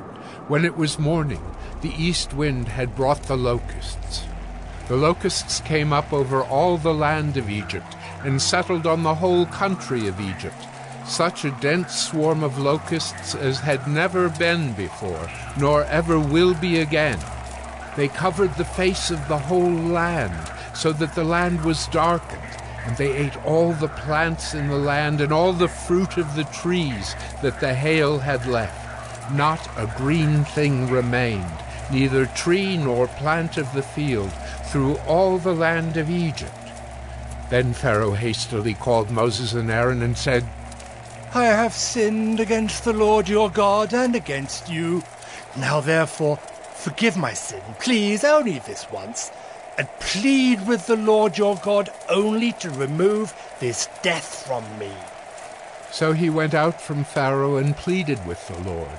When it was morning, the east wind had brought the locusts. The locusts came up over all the land of Egypt, and settled on the whole country of Egypt, such a dense swarm of locusts as had never been before, nor ever will be again. They covered the face of the whole land, so that the land was darkened, and they ate all the plants in the land and all the fruit of the trees that the hail had left. Not a green thing remained, neither tree nor plant of the field, through all the land of Egypt. Then Pharaoh hastily called Moses and Aaron and said, I have sinned against the Lord your God and against you. Now therefore, forgive my sin, please, only this once, and plead with the Lord your God only to remove this death from me. So he went out from Pharaoh and pleaded with the Lord.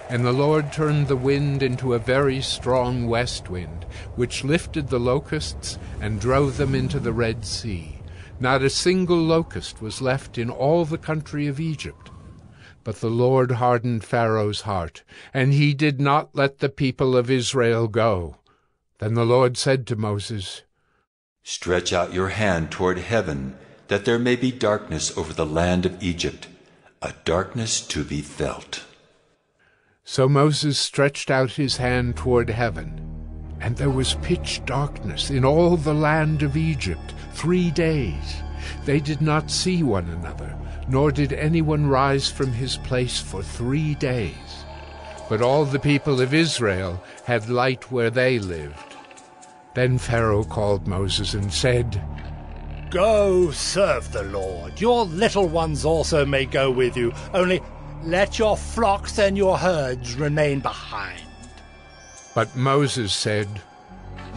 And the Lord turned the wind into a very strong west wind, which lifted the locusts and drove them into the Red Sea. Not a single locust was left in all the country of Egypt. But the Lord hardened Pharaoh's heart, and he did not let the people of Israel go. Then the Lord said to Moses, Stretch out your hand toward heaven, that there may be darkness over the land of Egypt, a darkness to be felt. So Moses stretched out his hand toward heaven, and there was pitch darkness in all the land of Egypt 3 days. They did not see one another, nor did anyone rise from his place for 3 days. But all the people of Israel had light where they lived. Then Pharaoh called Moses and said, Go serve the Lord. Your little ones also may go with you, only let your flocks and your herds remain behind. But Moses said,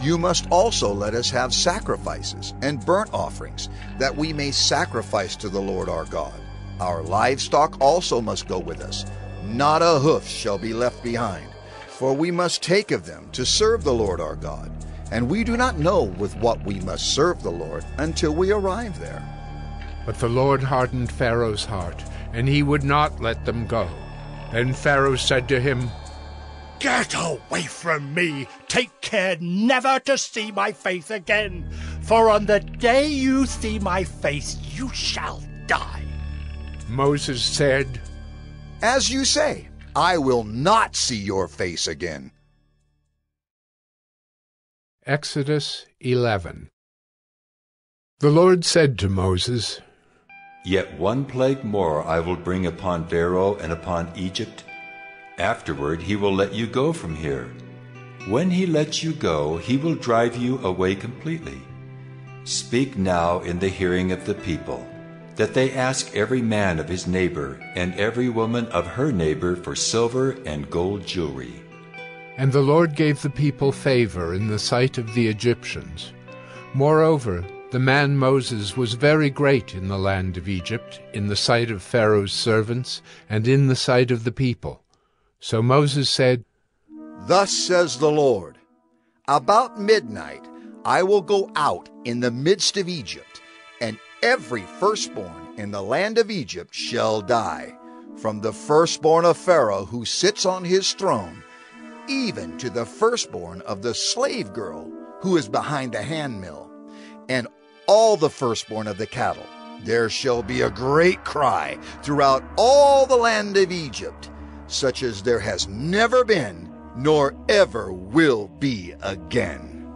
You must also let us have sacrifices and burnt offerings, that we may sacrifice to the Lord our God. Our livestock also must go with us. Not a hoof shall be left behind, for we must take of them to serve the Lord our God. And we do not know with what we must serve the Lord until we arrive there. But the Lord hardened Pharaoh's heart, and he would not let them go. Then Pharaoh said to him, Get away from me! Take care never to see my face again, for on the day you see my face you shall die. Moses said, As you say, I will not see your face again. Exodus 11. The Lord said to Moses, Yet one plague more I will bring upon Pharaoh and upon Egypt. Afterward he will let you go from here. When he lets you go, he will drive you away completely. Speak now in the hearing of the people, that they ask every man of his neighbor and every woman of her neighbor for silver and gold jewelry. And the Lord gave the people favor in the sight of the Egyptians. Moreover, the man Moses was very great in the land of Egypt, in the sight of Pharaoh's servants, and in the sight of the people. So Moses said, Thus says the Lord, About midnight I will go out in the midst of Egypt, and every firstborn in the land of Egypt shall die, from the firstborn of Pharaoh who sits on his throne, even to the firstborn of the slave girl who is behind the handmill, and all the firstborn of the cattle. There shall be a great cry throughout all the land of Egypt, such as there has never been, nor ever will be again.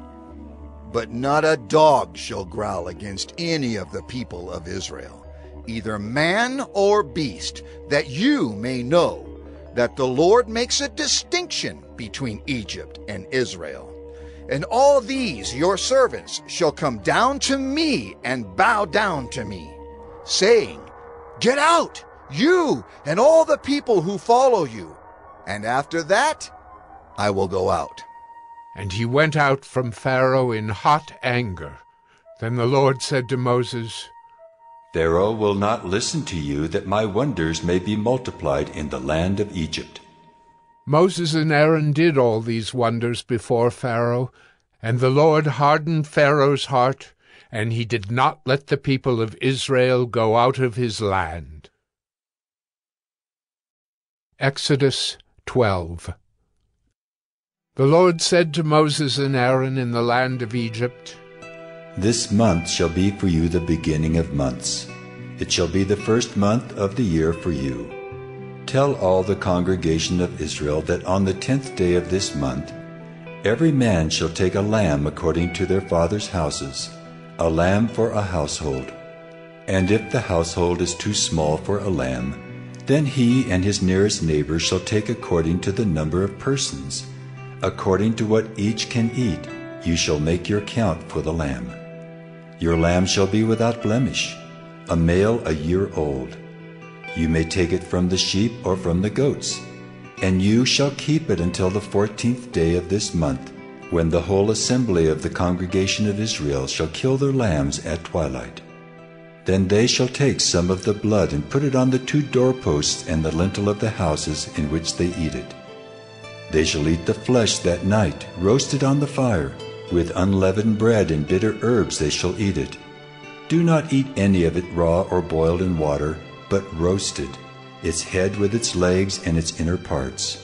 But not a dog shall growl against any of the people of Israel, either man or beast, that you may know that the Lord makes a distinction between Egypt and Israel. And all these your servants shall come down to me and bow down to me, saying, Get out, you and all the people who follow you. And after that I will go out. And he went out from Pharaoh in hot anger. Then the Lord said to Moses, Pharaoh will not listen to you, that my wonders may be multiplied in the land of Egypt. Moses and Aaron did all these wonders before Pharaoh, and the Lord hardened Pharaoh's heart, and he did not let the people of Israel go out of his land. Exodus 12. The Lord said to Moses and Aaron in the land of Egypt, This month shall be for you the beginning of months. It shall be the first month of the year for you. Tell all the congregation of Israel that on the 10th day of this month, every man shall take a lamb according to their fathers' houses, a lamb for a household. And if the household is too small for a lamb, then he and his nearest neighbor shall take according to the number of persons. According to what each can eat, you shall make your count for the lamb. Your lamb shall be without blemish, a male a year old. You may take it from the sheep or from the goats, and you shall keep it until the 14th day of this month, when the whole assembly of the congregation of Israel shall kill their lambs at twilight. Then they shall take some of the blood and put it on the 2 doorposts and the lintel of the houses in which they eat it. They shall eat the flesh that night, roasted on the fire. With unleavened bread and bitter herbs they shall eat it. Do not eat any of it raw or boiled in water, but roasted, its head with its legs and its inner parts.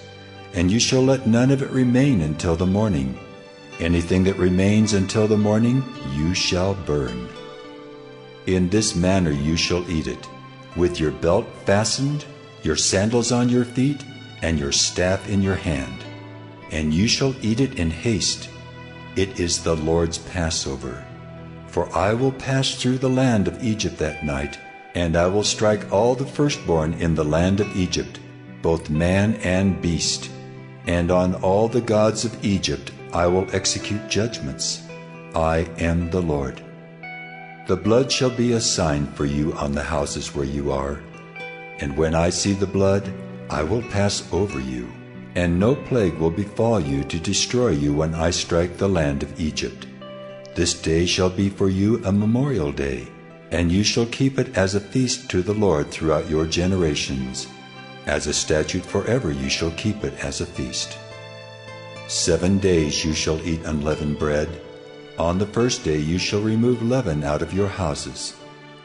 And you shall let none of it remain until the morning. Anything that remains until the morning you shall burn. In this manner you shall eat it, with your belt fastened, your sandals on your feet, and your staff in your hand. And you shall eat it in haste. It is the Lord's Passover. For I will pass through the land of Egypt that night, and I will strike all the firstborn in the land of Egypt, both man and beast. And on all the gods of Egypt I will execute judgments. I am the Lord. The blood shall be a sign for you on the houses where you are. And when I see the blood, I will pass over you, and no plague will befall you to destroy you when I strike the land of Egypt. This day shall be for you a memorial day, and you shall keep it as a feast to the Lord throughout your generations. As a statute forever you shall keep it as a feast. 7 days you shall eat unleavened bread. On the first day you shall remove leaven out of your houses.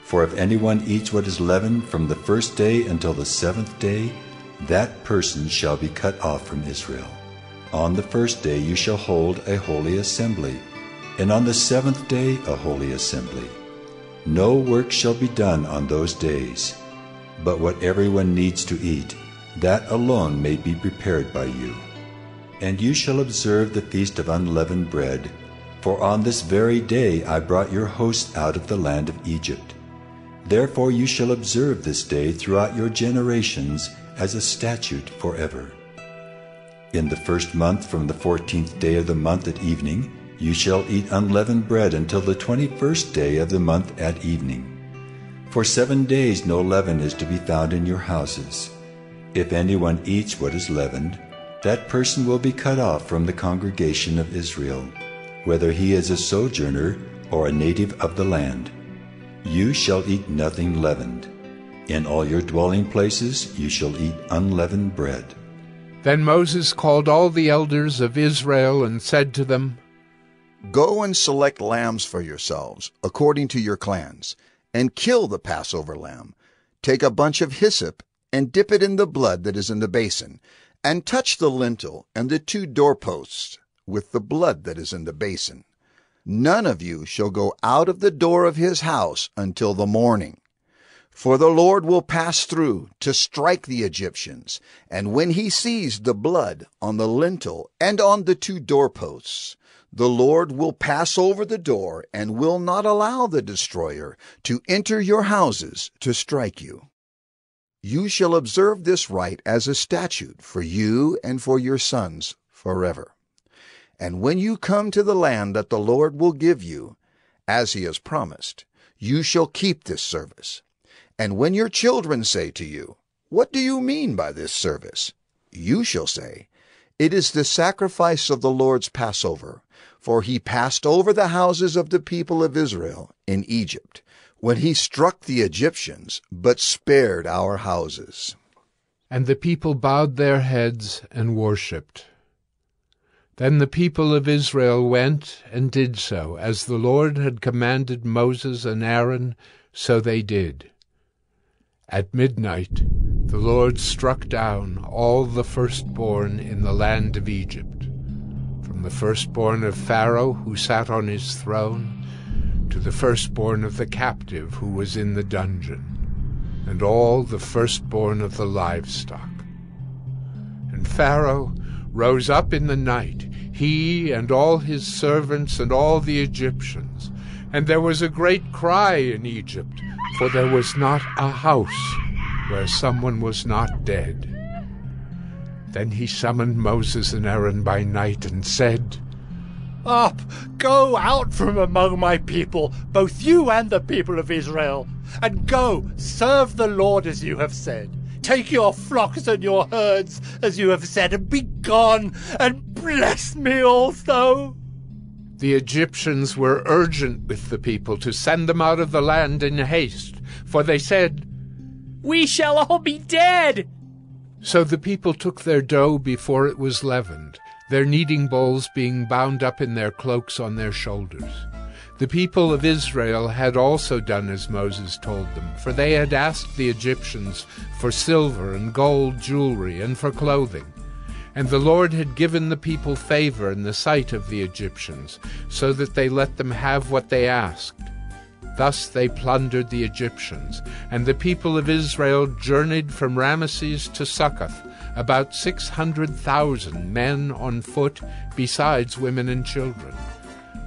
For if anyone eats what is leavened from the first day until the 7th day, that person shall be cut off from Israel. On the first day you shall hold a holy assembly, and on the 7th day a holy assembly. No work shall be done on those days, but what everyone needs to eat, that alone may be prepared by you. And you shall observe the feast of unleavened bread, for on this very day I brought your host out of the land of Egypt. Therefore you shall observe this day throughout your generations as a statute forever. In the first month from the 14th day of the month at evening, you shall eat unleavened bread until the 21st day of the month at evening. For 7 days no leaven is to be found in your houses. If anyone eats what is leavened, that person will be cut off from the congregation of Israel, whether he is a sojourner or a native of the land. You shall eat nothing leavened. In all your dwelling places you shall eat unleavened bread. Then Moses called all the elders of Israel and said to them, Go and select lambs for yourselves, according to your clans, and kill the Passover lamb. Take a bunch of hyssop and dip it in the blood that is in the basin, and touch the lintel and the 2 doorposts with the blood that is in the basin. None of you shall go out of the door of his house until the morning. For the Lord will pass through to strike the Egyptians, and when he sees the blood on the lintel and on the 2 doorposts, the Lord will pass over the door and will not allow the destroyer to enter your houses to strike you. You shall observe this rite as a statute for you and for your sons forever. And when you come to the land that the Lord will give you, as he has promised, you shall keep this service. And when your children say to you, What do you mean by this service? You shall say, It is the sacrifice of the Lord's Passover, for he passed over the houses of the people of Israel in Egypt, when he struck the Egyptians, but spared our houses. And the people bowed their heads and worshipped. Then the people of Israel went and did so, as the Lord had commanded Moses and Aaron, so they did. At midnight the Lord struck down all the firstborn in the land of Egypt, from the firstborn of Pharaoh who sat on his throne, to the firstborn of the captive who was in the dungeon. and all the firstborn of the livestock. And Pharaoh rose up in the night, he and all his servants and all the Egyptians, and there was a great cry in Egypt, for there was not a house where someone was not dead. Then he summoned Moses and Aaron by night and said, Up, go out from among my people, both you and the people of Israel, and go, serve the Lord as you have said. Take your flocks and your herds, as you have said, and be gone, and bless me also. The Egyptians were urgent with the people to send them out of the land in haste, for they said, We shall all be dead. So the people took their dough before it was leavened, their kneading bowls being bound up in their cloaks on their shoulders. The people of Israel had also done as Moses told them, for they had asked the Egyptians for silver and gold jewelry and for clothing. And the Lord had given the people favor in the sight of the Egyptians, so that they let them have what they asked. Thus they plundered the Egyptians, and the people of Israel journeyed from Ramesses to Succoth, about 600,000 men on foot, besides women and children.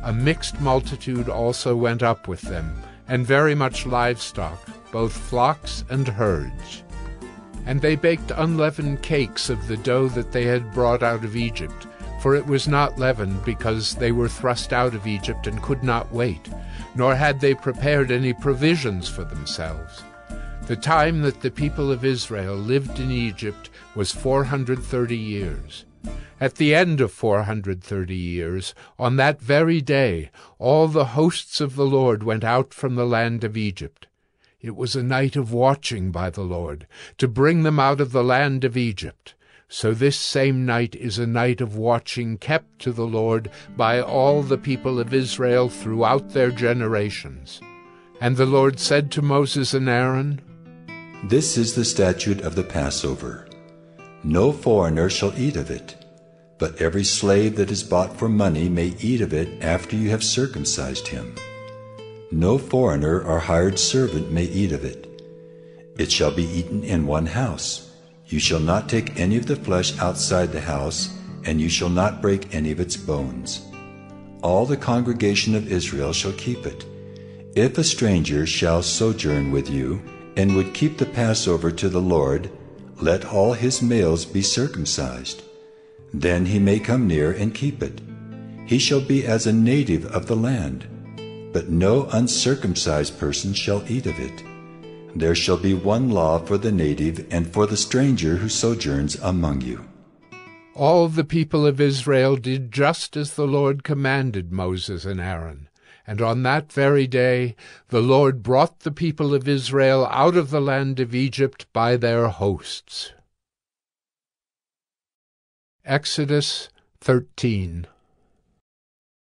A mixed multitude also went up with them, and very much livestock, both flocks and herds. And they baked unleavened cakes of the dough that they had brought out of Egypt, for it was not leavened, because they were thrust out of Egypt and could not wait, nor had they prepared any provisions for themselves. The time that the people of Israel lived in Egypt was 430 years. At the end of 430 years, on that very day, all the hosts of the Lord went out from the land of Egypt. It was a night of watching by the Lord, to bring them out of the land of Egypt. So this same night is a night of watching kept to the Lord by all the people of Israel throughout their generations. And the Lord said to Moses and Aaron, This is the statute of the Passover. No foreigner shall eat of it, but every slave that is bought for money may eat of it after you have circumcised him. No foreigner or hired servant may eat of it. It shall be eaten in one house. You shall not take any of the flesh outside the house, and you shall not break any of its bones. All the congregation of Israel shall keep it. If a stranger shall sojourn with you, and would keep the Passover to the Lord, let all his males be circumcised. Then he may come near and keep it. He shall be as a native of the land, but no uncircumcised person shall eat of it. There shall be one law for the native and for the stranger who sojourns among you. All the people of Israel did just as the Lord commanded Moses and Aaron. And on that very day the Lord brought the people of Israel out of the land of Egypt by their hosts. Exodus 13.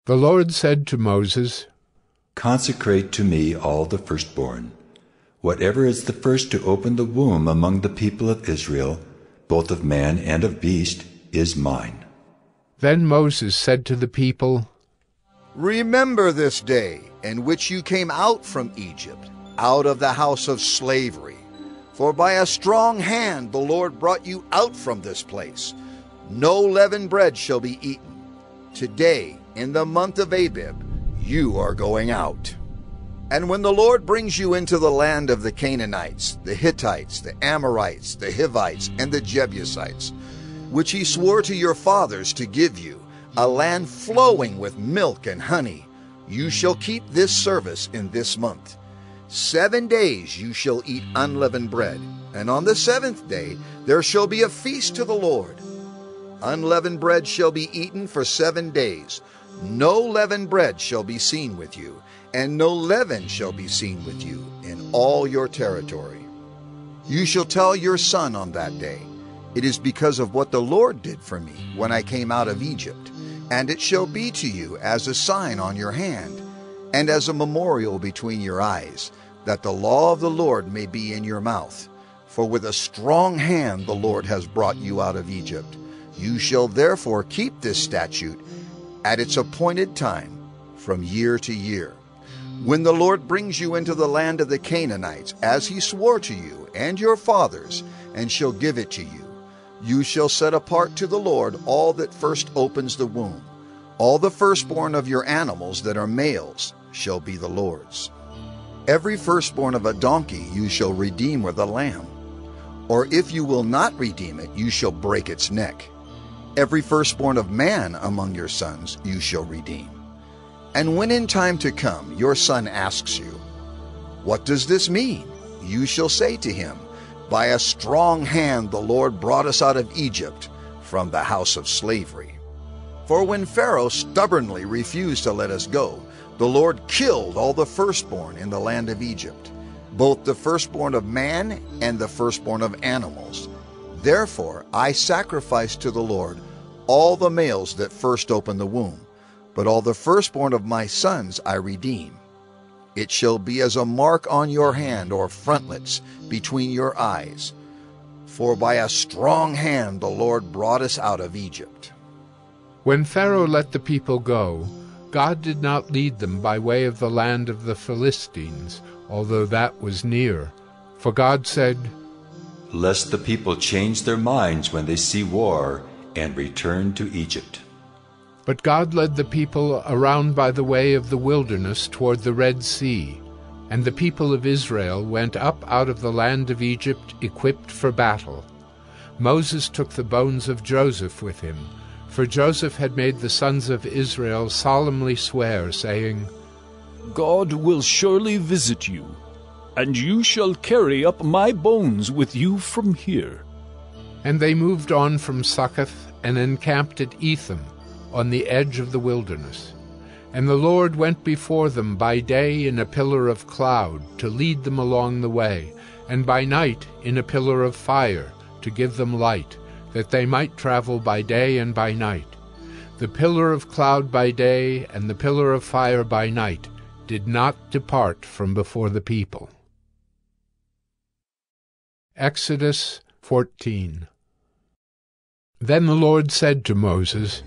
The Lord said to Moses, Consecrate to me all the firstborn. Whatever is the first to open the womb among the people of Israel, both of man and of beast, is mine. Then Moses said to the people, Remember this day in which you came out from Egypt, out of the house of slavery. For by a strong hand the Lord brought you out from this place. No leavened bread shall be eaten. Today, in the month of Abib, you are going out. And when the Lord brings you into the land of the Canaanites, the Hittites, the Amorites, the Hivites, and the Jebusites, which he swore to your fathers to give you, a land flowing with milk and honey, you shall keep this service in this month. 7 days you shall eat unleavened bread, and on the 7th day there shall be a feast to the Lord. Unleavened bread shall be eaten for 7 days. No leavened bread shall be seen with you, and no leaven shall be seen with you in all your territory. You shall tell your son on that day, It is because of what the Lord did for me when I came out of Egypt. And it shall be to you as a sign on your hand, and as a memorial between your eyes, that the law of the Lord may be in your mouth. For with a strong hand the Lord has brought you out of Egypt. You shall therefore keep this statute at its appointed time, from year to year. When the Lord brings you into the land of the Canaanites, as he swore to you and your fathers, and shall give it to you, you shall set apart to the Lord all that first opens the womb. All the firstborn of your animals that are males shall be the Lord's. Every firstborn of a donkey you shall redeem with a lamb. Or if you will not redeem it, you shall break its neck. Every firstborn of man among your sons you shall redeem. And when in time to come your son asks you, "What does this mean?" you shall say to him, "By a strong hand the Lord brought us out of Egypt, from the house of slavery." For when Pharaoh stubbornly refused to let us go, the Lord killed all the firstborn in the land of Egypt, both the firstborn of man and the firstborn of animals. Therefore I sacrifice to the Lord all the males that first open the womb, but all the firstborn of my sons I redeem. It shall be as a mark on your hand or frontlets between your eyes. For by a strong hand the Lord brought us out of Egypt. When Pharaoh let the people go, God did not lead them by way of the land of the Philistines, although that was near. For God said, "Lest the people change their minds when they see war, and return to Egypt." But God led the people around by the way of the wilderness toward the Red Sea, and the people of Israel went up out of the land of Egypt equipped for battle. Moses took the bones of Joseph with him, for Joseph had made the sons of Israel solemnly swear, saying, "God will surely visit you, and you shall carry up my bones with you from here." And they moved on from Succoth and encamped at Etham, on the edge of the wilderness. And the Lord went before them by day in a pillar of cloud to lead them along the way, and by night in a pillar of fire to give them light, that they might travel by day and by night. The pillar of cloud by day and the pillar of fire by night did not depart from before the people. Exodus 14. Then the Lord said to Moses,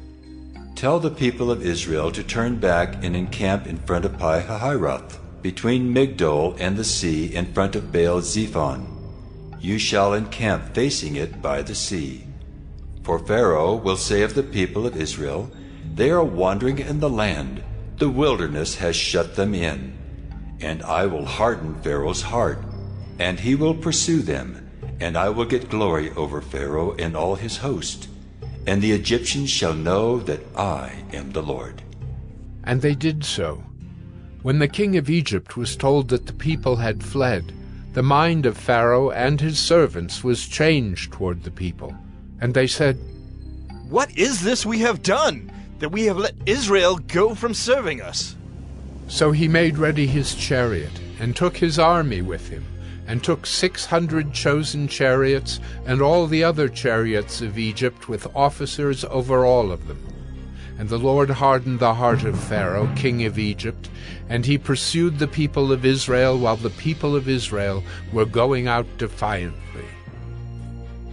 "Tell the people of Israel to turn back and encamp in front of Pi-hahiroth, between Migdol and the sea, in front of Baal-zephon. You shall encamp facing it by the sea. For Pharaoh will say of the people of Israel, 'They are wandering in the land, the wilderness has shut them in.' And I will harden Pharaoh's heart, and he will pursue them, and I will get glory over Pharaoh and all his host. And the Egyptians shall know that I am the Lord." And they did so. When the king of Egypt was told that the people had fled, the mind of Pharaoh and his servants was changed toward the people. And they said, "What is this we have done, that we have let Israel go from serving us?" So he made ready his chariot, and took his army with him, and took 600 chosen chariots, and all the other chariots of Egypt, with officers over all of them. And the Lord hardened the heart of Pharaoh, king of Egypt, and he pursued the people of Israel, while the people of Israel were going out defiantly.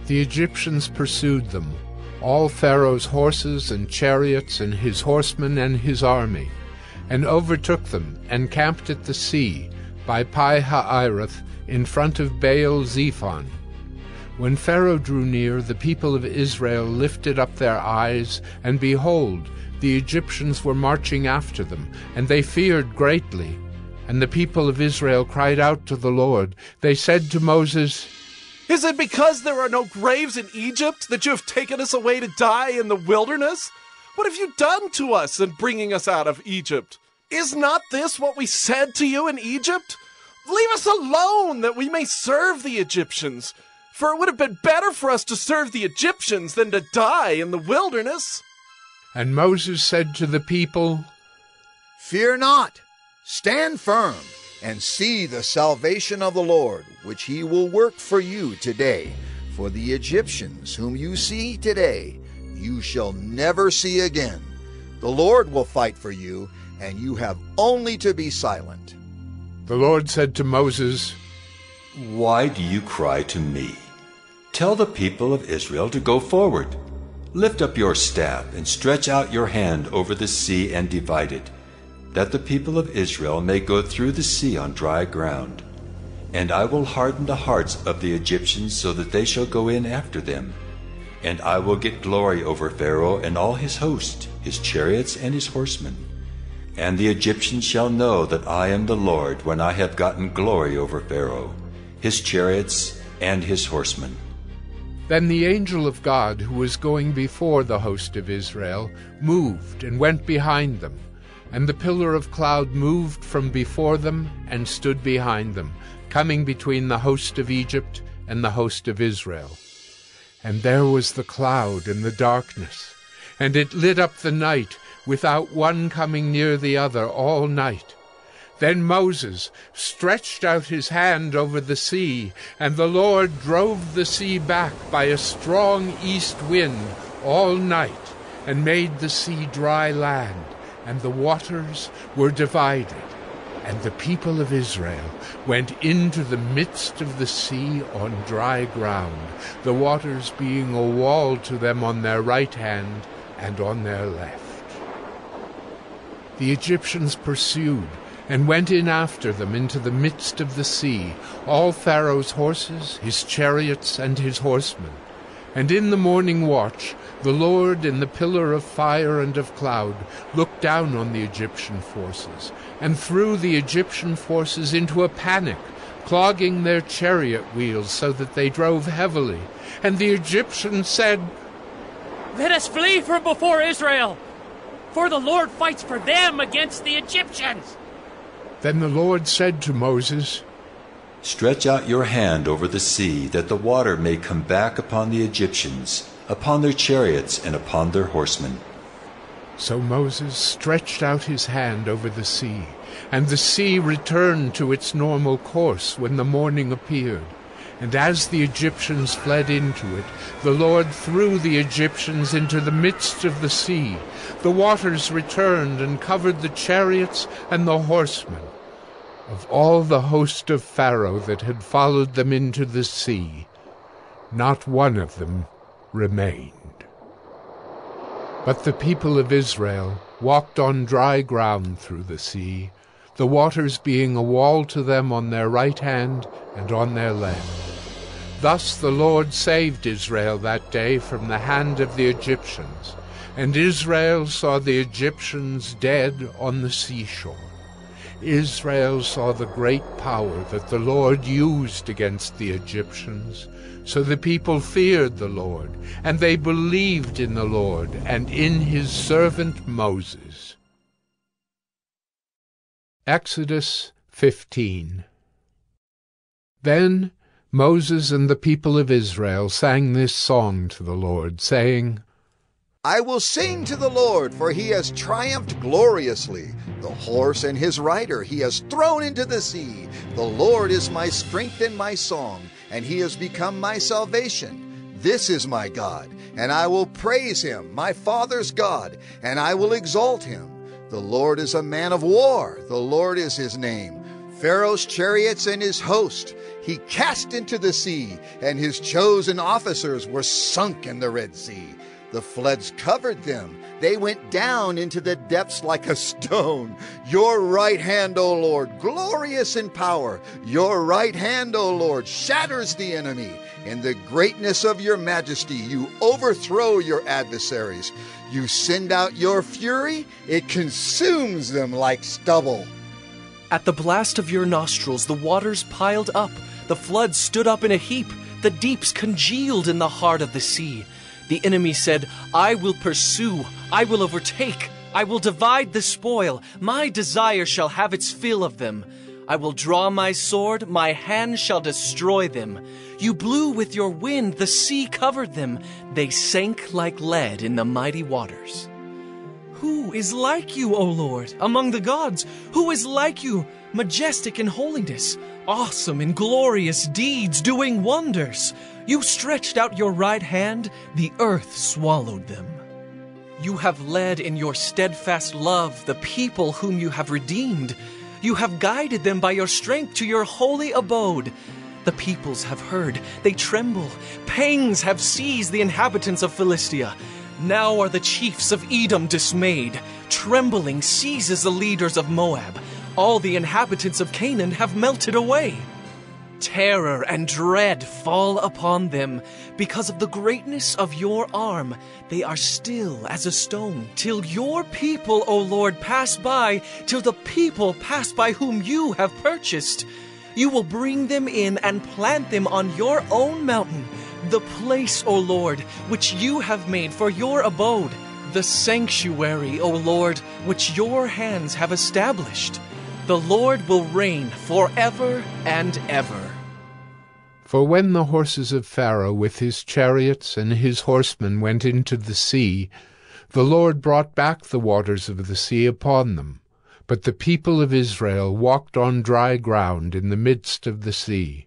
The Egyptians pursued them, all Pharaoh's horses and chariots, and his horsemen and his army, and overtook them, and camped at the sea, by Pi-hahiroth, in front of Baal-zephon. When Pharaoh drew near, the people of Israel lifted up their eyes, and behold, the Egyptians were marching after them, and they feared greatly. And the people of Israel cried out to the Lord. They said to Moses, "Is it because there are no graves in Egypt that you have taken us away to die in the wilderness? What have you done to us in bringing us out of Egypt? Is not this what we said to you in Egypt? Leave us alone, that we may serve the Egyptians. For it would have been better for us to serve the Egyptians than to die in the wilderness." And Moses said to the people, "Fear not, stand firm, and see the salvation of the Lord, which he will work for you today. For the Egyptians whom you see today, you shall never see again. The Lord will fight for you, and you have only to be silent." The Lord said to Moses, "Why do you cry to me? Tell the people of Israel to go forward. Lift up your staff and stretch out your hand over the sea and divide it, that the people of Israel may go through the sea on dry ground. And I will harden the hearts of the Egyptians so that they shall go in after them. And I will get glory over Pharaoh and all his host, his chariots and his horsemen. And the Egyptians shall know that I am the Lord when I have gotten glory over Pharaoh, his chariots and his horsemen. Then the angel of God, who was going before the host of Israel, moved and went behind them. And the pillar of cloud moved from before them and stood behind them, coming between the host of Egypt and the host of Israel. And there was the cloud and the darkness, and it lit up the night, without one coming near the other all night. Then Moses stretched out his hand over the sea, and the Lord drove the sea back by a strong east wind all night, and made the sea dry land, and the waters were divided. And the people of Israel went into the midst of the sea on dry ground, the waters being a wall to them on their right hand and on their left. The Egyptians pursued, and went in after them into the midst of the sea, all Pharaoh's horses, his chariots, and his horsemen. And in the morning watch the Lord in the pillar of fire and of cloud looked down on the Egyptian forces, and threw the Egyptian forces into a panic, clogging their chariot wheels so that they drove heavily. And the Egyptians said, "Let us flee from before Israel, for the Lord fights for them against the Egyptians." Then the Lord said to Moses, Stretch out your hand over the sea, that the water may come back upon the Egyptians, upon their chariots and upon their horsemen. So Moses stretched out his hand over the sea, and the sea returned to its normal course when the morning appeared. And as the Egyptians fled into it, the Lord threw the Egyptians into the midst of the sea. The waters returned and covered the chariots and the horsemen. Of all the host of Pharaoh that had followed them into the sea, not one of them remained. But the people of Israel walked on dry ground through the sea, the waters being a wall to them on their right hand and on their left. Thus the Lord saved Israel that day from the hand of the Egyptians, and Israel saw the Egyptians dead on the seashore. Israel saw the great power that the Lord used against the Egyptians. So the people feared the Lord, and they believed in the Lord and in his servant Moses. Exodus 15. Then Moses and the people of Israel sang this song to the Lord, saying, I will sing to the Lord, for he has triumphed gloriously. The horse and his rider he has thrown into the sea. The Lord is my strength and my song, and he has become my salvation. This is my God, and I will praise him, my father's God, and I will exalt him. The Lord is a man of war. The Lord is his name. Pharaoh's chariots and his host he cast into the sea, and his chosen officers were sunk in the Red Sea. The floods covered them. They went down into the depths like a stone. Your right hand, O Lord, glorious in power. Your right hand, O Lord, shatters the enemy. In the greatness of your majesty, you overthrow your adversaries. You send out your fury. It consumes them like stubble. At the blast of your nostrils, the waters piled up. The floods stood up in a heap. The deeps congealed in the heart of the sea. The enemy said, I will pursue, I will overtake, I will divide the spoil. My desire shall have its fill of them. I will draw my sword, my hand shall destroy them. You blew with your wind, the sea covered them. They sank like lead in the mighty waters. Who is like you, O Lord, among the gods? Who is like you, majestic in holiness, awesome in glorious deeds, doing wonders? You stretched out your right hand, the earth swallowed them. You have led in your steadfast love the people whom you have redeemed. You have guided them by your strength to your holy abode. The peoples have heard, they tremble. Pangs have seized the inhabitants of Philistia. Now are the chiefs of Edom dismayed. Trembling seizes the leaders of Moab. All the inhabitants of Canaan have melted away. Terror and dread fall upon them. Because of the greatness of your arm, they are still as a stone. Till your people, O Lord, pass by, till the people pass by whom you have purchased. You will bring them in and plant them on your own mountain, the place, O Lord, which you have made for your abode, the sanctuary, O Lord, which your hands have established. The Lord will reign forever and ever. For when the horses of Pharaoh with his chariots and his horsemen went into the sea, the Lord brought back the waters of the sea upon them. But the people of Israel walked on dry ground in the midst of the sea.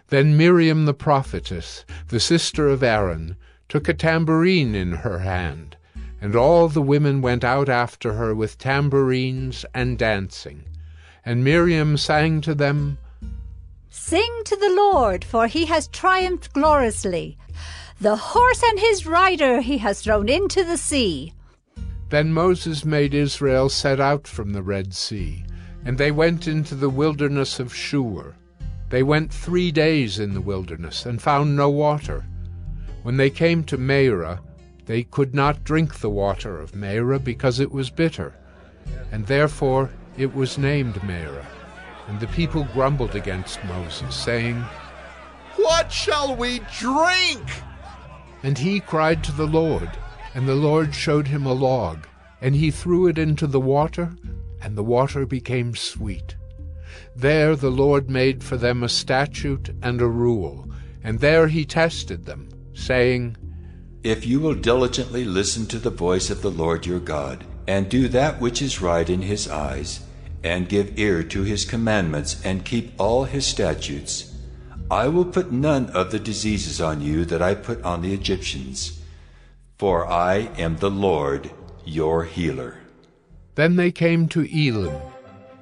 Then Miriam the prophetess, the sister of Aaron, took a tambourine in her hand, and all the women went out after her with tambourines and dancing. And Miriam sang to them, "Sing to the Lord, for he has triumphed gloriously. The horse and his rider he has thrown into the sea." Then Moses made Israel set out from the Red Sea, and they went into the wilderness of Shur. They went 3 days in the wilderness, and found no water. When they came to Marah, they could not drink the water of Marah, because it was bitter, and therefore it was named Marah. And the people grumbled against Moses, saying, "What shall we drink?" And he cried to the Lord, and the Lord showed him a log, and he threw it into the water, and the water became sweet. There the Lord made for them a statute and a rule, and there he tested them, saying, If you will diligently listen to the voice of the Lord your God, and do that which is right in his eyes, and give ear to his commandments, and keep all his statutes, I will put none of the diseases on you that I put on the Egyptians, for I am the Lord your healer. Then they came to Elim,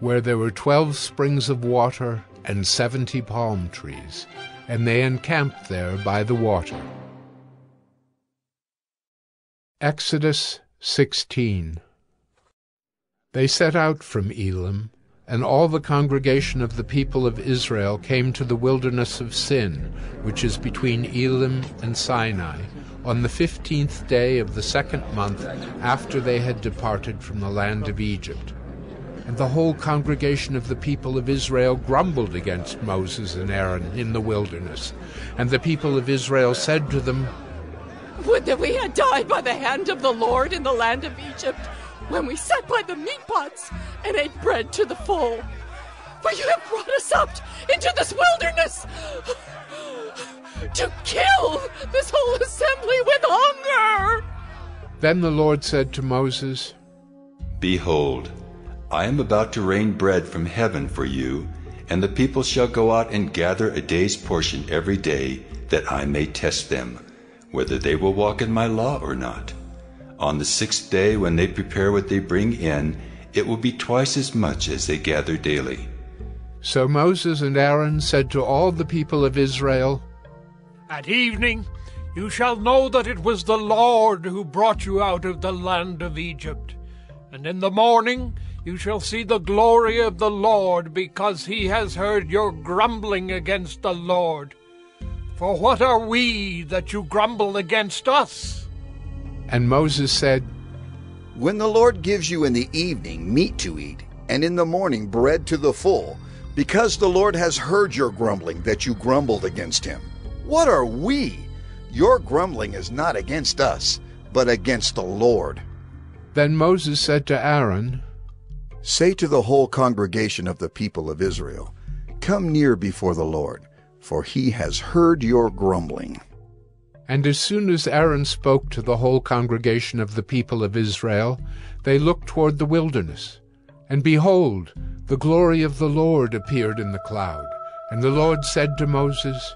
where there were 12 springs of water and 70 palm trees, and they encamped there by the water. Exodus 16. They set out from Elim, and all the congregation of the people of Israel came to the wilderness of Sin, which is between Elim and Sinai, on the 15th day of the 2nd month after they had departed from the land of Egypt. And the whole congregation of the people of Israel grumbled against Moses and Aaron in the wilderness. And the people of Israel said to them, Would that we had died by the hand of the Lord in the land of Egypt, when we sat by the meat pots and ate bread to the full. For you have brought us up into this wilderness to kill this whole assembly with hunger. Then the Lord said to Moses, Behold, I am about to rain bread from heaven for you, and the people shall go out and gather a day's portion every day, that I may test them, whether they will walk in my law or not. On the 6th day, when they prepare what they bring in, it will be twice as much as they gather daily. So Moses and Aaron said to all the people of Israel, At evening you shall know that it was the Lord who brought you out of the land of Egypt. And in the morning you shall see the glory of the Lord, because he has heard your grumbling against the Lord. For what are we that you grumble against us? And Moses said, When the Lord gives you in the evening meat to eat, and in the morning bread to the full, because the Lord has heard your grumbling that you grumbled against him, what are we? Your grumbling is not against us, but against the Lord. Then Moses said to Aaron, Say to the whole congregation of the people of Israel, Come near before the Lord, for he has heard your grumbling. And as soon as Aaron spoke to the whole congregation of the people of Israel, they looked toward the wilderness. And behold, the glory of the Lord appeared in the cloud. And the Lord said to Moses,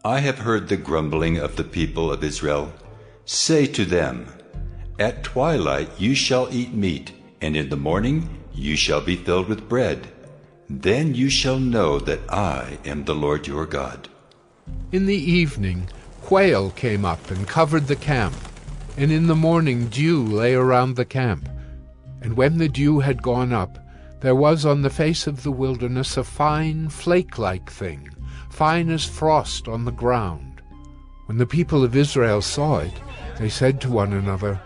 I have heard the grumbling of the people of Israel. Say to them, At twilight you shall eat meat, and in the morning you shall be filled with bread. Then you shall know that I am the Lord your God. In the evening quail came up and covered the camp, and in the morning dew lay around the camp. And when the dew had gone up, there was on the face of the wilderness a fine flake-like thing, fine as frost on the ground. When the people of Israel saw it, they said to one another,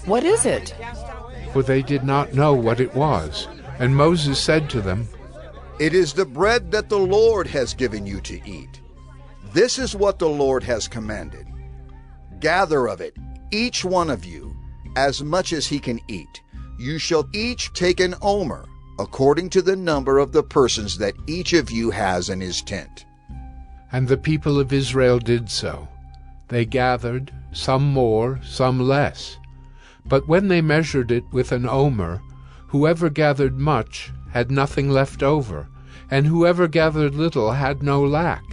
"What is it?" For they did not know what it was. And Moses said to them, "It is the bread that the Lord has given you to eat. This is what the Lord has commanded. Gather of it, each one of you, as much as he can eat. You shall each take an omer, according to the number of the persons that each of you has in his tent." And the people of Israel did so. They gathered, some more, some less. But when they measured it with an omer, whoever gathered much had nothing left over, and whoever gathered little had no lack.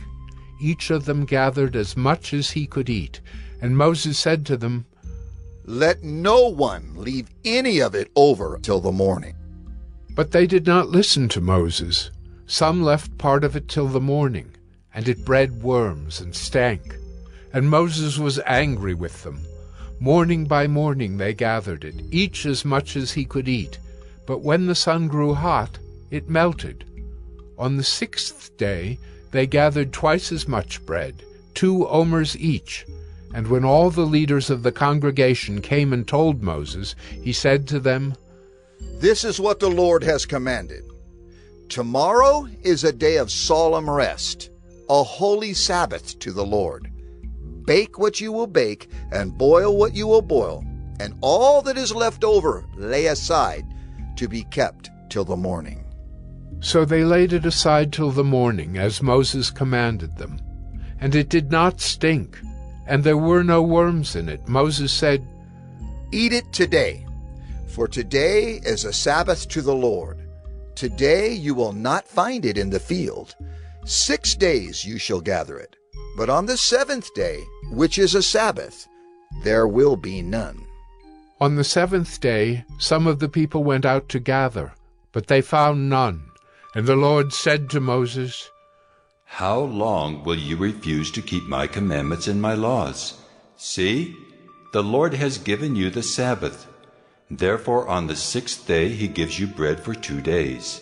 Each of them gathered as much as he could eat. And Moses said to them, "Let no one leave any of it over till the morning." But they did not listen to Moses. Some left part of it till the morning, and it bred worms and stank. And Moses was angry with them. Morning by morning they gathered it, each as much as he could eat. But when the sun grew hot, it melted. On the 6th day they gathered twice as much bread, 2 omers each. And when all the leaders of the congregation came and told Moses, he said to them, "This is what the Lord has commanded. Tomorrow is a day of solemn rest, a holy Sabbath to the Lord. Bake what you will bake, and boil what you will boil, and all that is left over lay aside to be kept till the morning." So they laid it aside till the morning, as Moses commanded them. And it did not stink, and there were no worms in it. Moses said, "Eat it today, for today is a Sabbath to the Lord. Today you will not find it in the field. 6 days you shall gather it, but on the 7th day, which is a Sabbath, there will be none." On the 7th day some of the people went out to gather, but they found none. And the Lord said to Moses, "How long will you refuse to keep my commandments and my laws? See, the Lord has given you the Sabbath. Therefore on the 6th day he gives you bread for 2 days.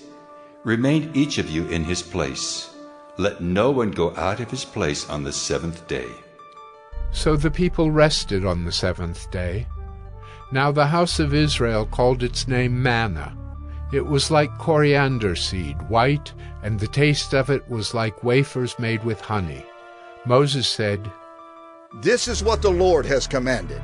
Remain each of you in his place. Let no one go out of his place on the 7th day." So the people rested on the 7th day. Now the house of Israel called its name manna. It was like coriander seed, white, and the taste of it was like wafers made with honey. Moses said, "This is what the Lord has commanded.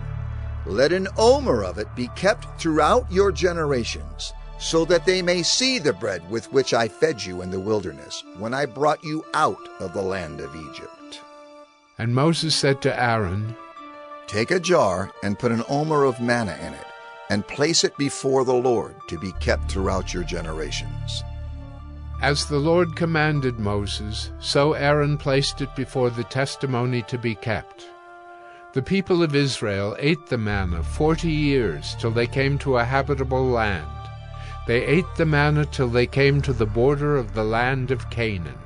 Let an omer of it be kept throughout your generations, so that they may see the bread with which I fed you in the wilderness, when I brought you out of the land of Egypt." And Moses said to Aaron, "Take a jar and put an omer of manna in it, and place it before the Lord to be kept throughout your generations." As the Lord commanded Moses, so Aaron placed it before the testimony to be kept. The people of Israel ate the manna 40 years, till they came to a habitable land. They ate the manna till they came to the border of the land of Canaan.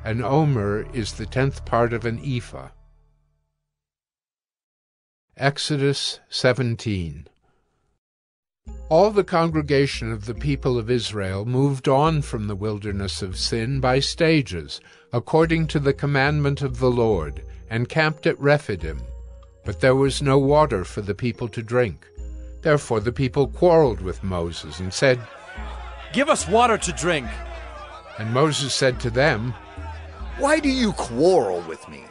An omer is the 10th part of an ephah. Exodus 17. All the congregation of the people of Israel moved on from the wilderness of Sin by stages, according to the commandment of the Lord, and camped at Rephidim. But there was no water for the people to drink. Therefore the people quarreled with Moses and said, "Give us water to drink." And Moses said to them, "Why do you quarrel with me?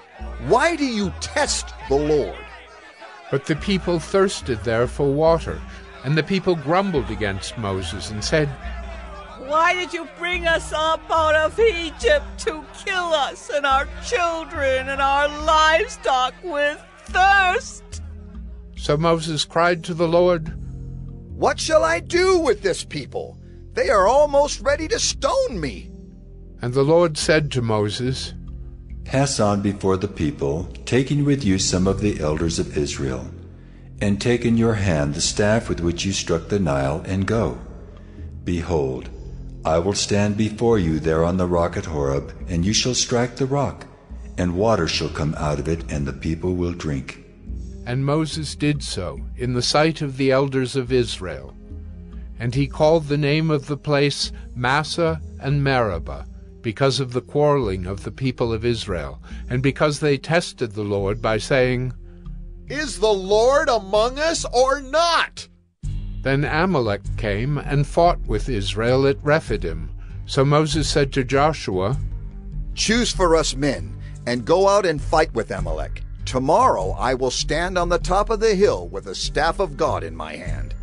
Why do you test the Lord?" But the people thirsted there for water, and the people grumbled against Moses and said, "Why did you bring us up out of Egypt to kill us and our children and our livestock with thirst?" So Moses cried to the Lord, "What shall I do with this people? They are almost ready to stone me." And the Lord said to Moses, "Pass on before the people, taking with you some of the elders of Israel, and take in your hand the staff with which you struck the Nile, and go. Behold, I will stand before you there on the rock at Horeb, and you shall strike the rock, and water shall come out of it, and the people will drink." And Moses did so in the sight of the elders of Israel. And he called the name of the place Massah and Meribah, because of the quarreling of the people of Israel, and because they tested the Lord by saying, Is the Lord among us or not? Then Amalek came and fought with Israel at Rephidim. So Moses said to Joshua, Choose for us men, and go out and fight with Amalek. Tomorrow I will stand on the top of the hill with the staff of God in my hand.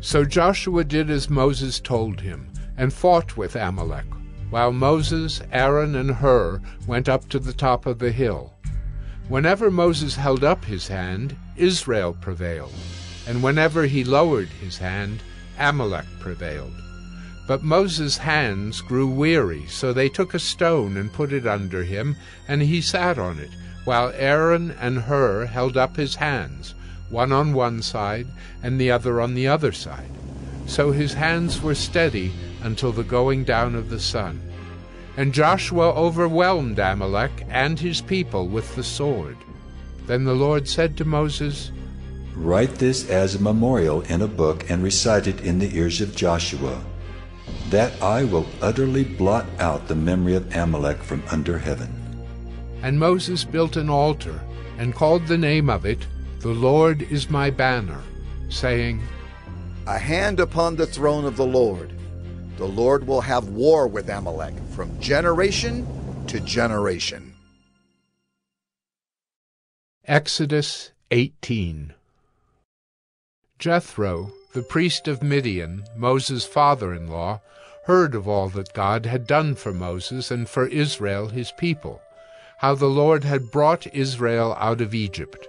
So Joshua did as Moses told him, and fought with Amalek, while Moses, Aaron, and Hur went up to the top of the hill. Whenever Moses held up his hand, Israel prevailed, and whenever he lowered his hand, Amalek prevailed. But Moses' hands grew weary, so they took a stone and put it under him, and he sat on it, while Aaron and Hur held up his hands, one on one side and the other on the other side. So his hands were steady until the going down of the sun. And Joshua overwhelmed Amalek and his people with the sword. Then the Lord said to Moses, Write this as a memorial in a book and recite it in the ears of Joshua, that I will utterly blot out the memory of Amalek from under heaven. And Moses built an altar, and called the name of it, The Lord is my banner, saying, A hand upon the throne of the Lord. The Lord will have war with Amalek from generation to generation. Exodus 18. Jethro, the priest of Midian, Moses' father-in-law, heard of all that God had done for Moses and for Israel his people, how the Lord had brought Israel out of Egypt.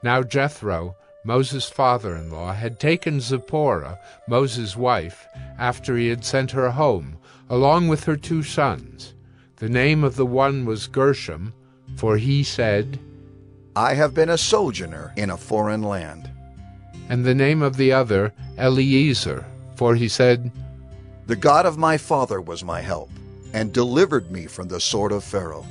Now Jethro, Moses' father-in-law, had taken Zipporah, Moses' wife, after he had sent her home, along with her 2 sons. The name of the one was Gershom, for he said, I have been a sojourner in a foreign land. And the name of the other, Eliezer, for he said, The God of my father was my help, and delivered me from the sword of Pharaoh.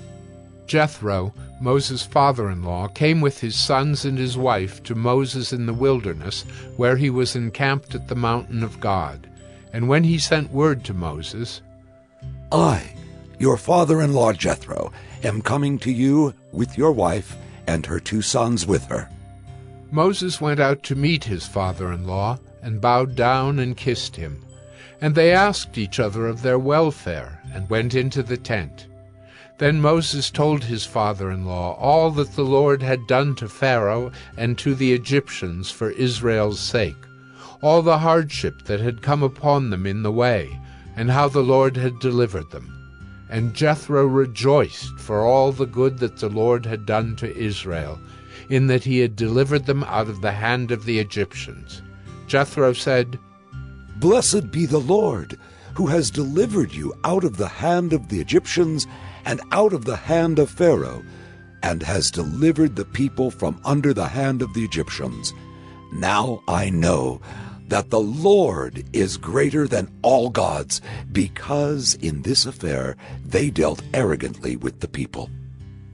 Jethro, Moses' father-in-law, came with his sons and his wife to Moses in the wilderness, where he was encamped at the mountain of God. And when he sent word to Moses, I, your father-in-law Jethro, am coming to you with your wife and her 2 sons with her. Moses went out to meet his father-in-law, and bowed down and kissed him. And they asked each other of their welfare, and went into the tent. Then Moses told his father-in-law all that the Lord had done to Pharaoh and to the Egyptians for Israel's sake, all the hardship that had come upon them in the way, and how the Lord had delivered them. And Jethro rejoiced for all the good that the Lord had done to Israel, in that he had delivered them out of the hand of the Egyptians. Jethro said, Blessed be the Lord, who has delivered you out of the hand of the Egyptians and out of the hand of Pharaoh, and has delivered the people from under the hand of the Egyptians. Now I know that the Lord is greater than all gods, because in this affair they dealt arrogantly with the people.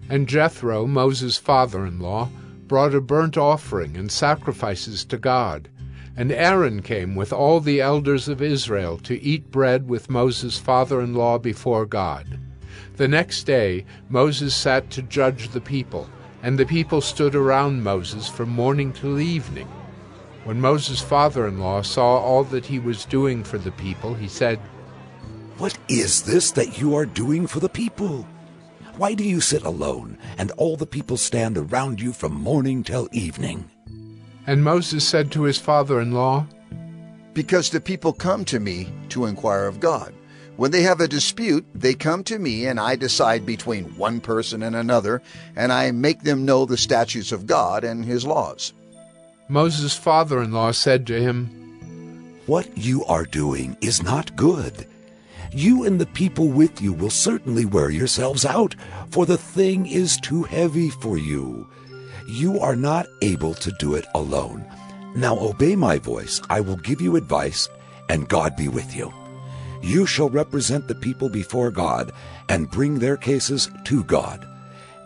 And Jethro, Moses' father-in-law, brought a burnt offering and sacrifices to God. And Aaron came with all the elders of Israel to eat bread with Moses' father-in-law before God. The next day Moses sat to judge the people, and the people stood around Moses from morning till evening. When Moses' father-in-law saw all that he was doing for the people, he said, What is this that you are doing for the people? Why do you sit alone, and all the people stand around you from morning till evening? And Moses said to his father-in-law, Because the people come to me to inquire of God. When they have a dispute, they come to me, and I decide between one person and another, and I make them know the statutes of God and his laws. Moses' father-in-law said to him, What you are doing is not good. You and the people with you will certainly wear yourselves out, for the thing is too heavy for you. You are not able to do it alone. Now obey my voice. I will give you advice, and God be with you. You shall represent the people before God, and bring their cases to God.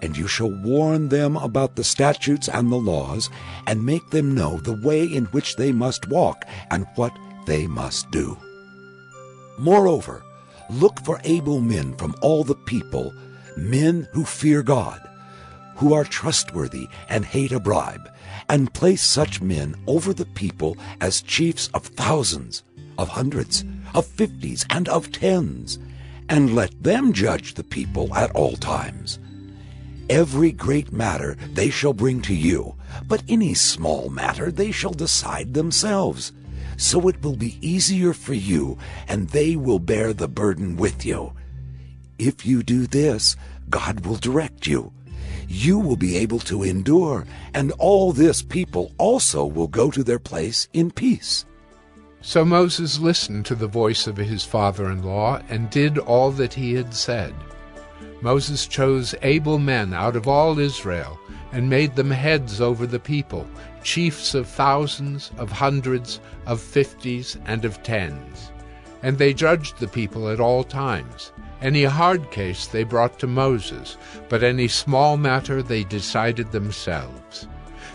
And you shall warn them about the statutes and the laws, and make them know the way in which they must walk, and what they must do. Moreover, look for able men from all the people, men who fear God, who are trustworthy and hate a bribe, and place such men over the people as chiefs of thousands, of hundreds, of fifties, and of tens, and let them judge the people at all times. Every great matter they shall bring to you, but any small matter they shall decide themselves. So it will be easier for you, and they will bear the burden with you. If you do this, God will direct you. You will be able to endure, and all this people also will go to their place in peace. So Moses listened to the voice of his father-in-law and did all that he had said. Moses chose able men out of all Israel and made them heads over the people, chiefs of thousands, of hundreds, of fifties, and of tens. And they judged the people at all times. Any hard case they brought to Moses, but any small matter they decided themselves.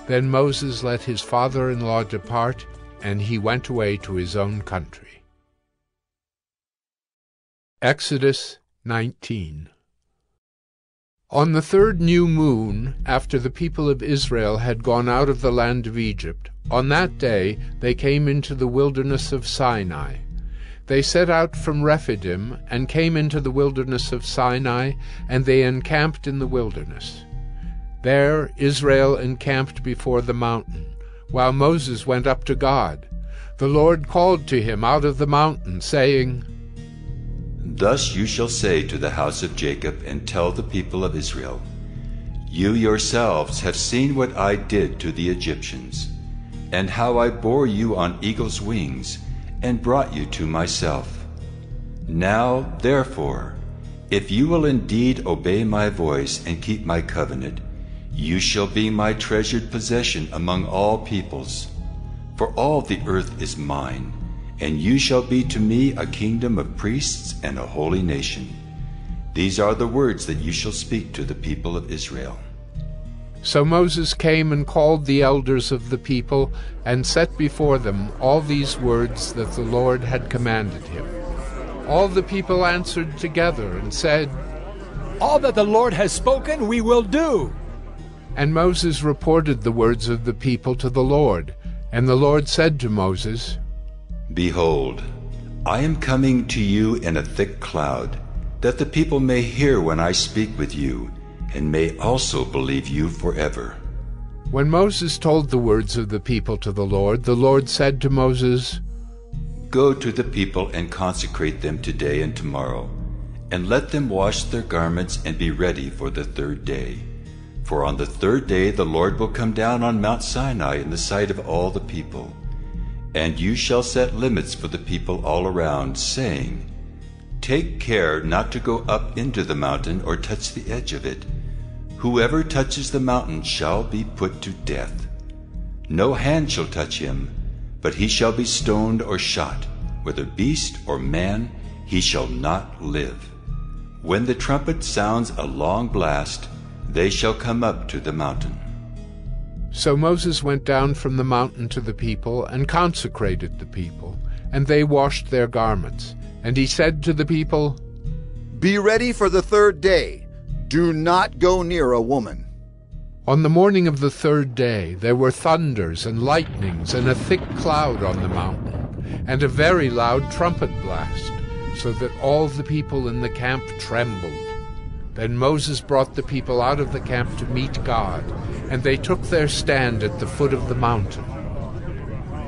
Then Moses let his father-in-law depart, and he went away to his own country. Exodus 19. On the 3rd new moon, after the people of Israel had gone out of the land of Egypt, on that day they came into the wilderness of Sinai. They set out from Rephidim and came into the wilderness of Sinai, and they encamped in the wilderness. There Israel encamped before the mountain, while Moses went up to God. The Lord called to him out of the mountain, saying, Thus you shall say to the house of Jacob, and tell the people of Israel, You yourselves have seen what I did to the Egyptians, and how I bore you on eagle's wings, and brought you to myself. Now, therefore, if you will indeed obey my voice and keep my covenant, you shall be my treasured possession among all peoples. For all the earth is mine, and you shall be to me a kingdom of priests and a holy nation. These are the words that you shall speak to the people of Israel. So Moses came and called the elders of the people, and set before them all these words that the Lord had commanded him. All the people answered together and said, All that the Lord has spoken we will do. And Moses reported the words of the people to the Lord. And the Lord said to Moses, Behold, I am coming to you in a thick cloud, that the people may hear when I speak with you, and may also believe you forever. When Moses told the words of the people to the Lord said to Moses, Go to the people and consecrate them today and tomorrow, and let them wash their garments and be ready for the 3rd day. For on the 3rd day the Lord will come down on Mount Sinai in the sight of all the people. And you shall set limits for the people all around, saying, Take care not to go up into the mountain or touch the edge of it. Whoever touches the mountain shall be put to death. No hand shall touch him, but he shall be stoned or shot. Whether beast or man, he shall not live. When the trumpet sounds a long blast, they shall come up to the mountain. So Moses went down from the mountain to the people, and consecrated the people, and they washed their garments. And he said to the people, Be ready for the 3rd day. Do not go near a woman. On the morning of the 3rd day there were thunders and lightnings, and a thick cloud on the mountain, and a very loud trumpet blast, so that all the people in the camp trembled. Then Moses brought the people out of the camp to meet God, and they took their stand at the foot of the mountain.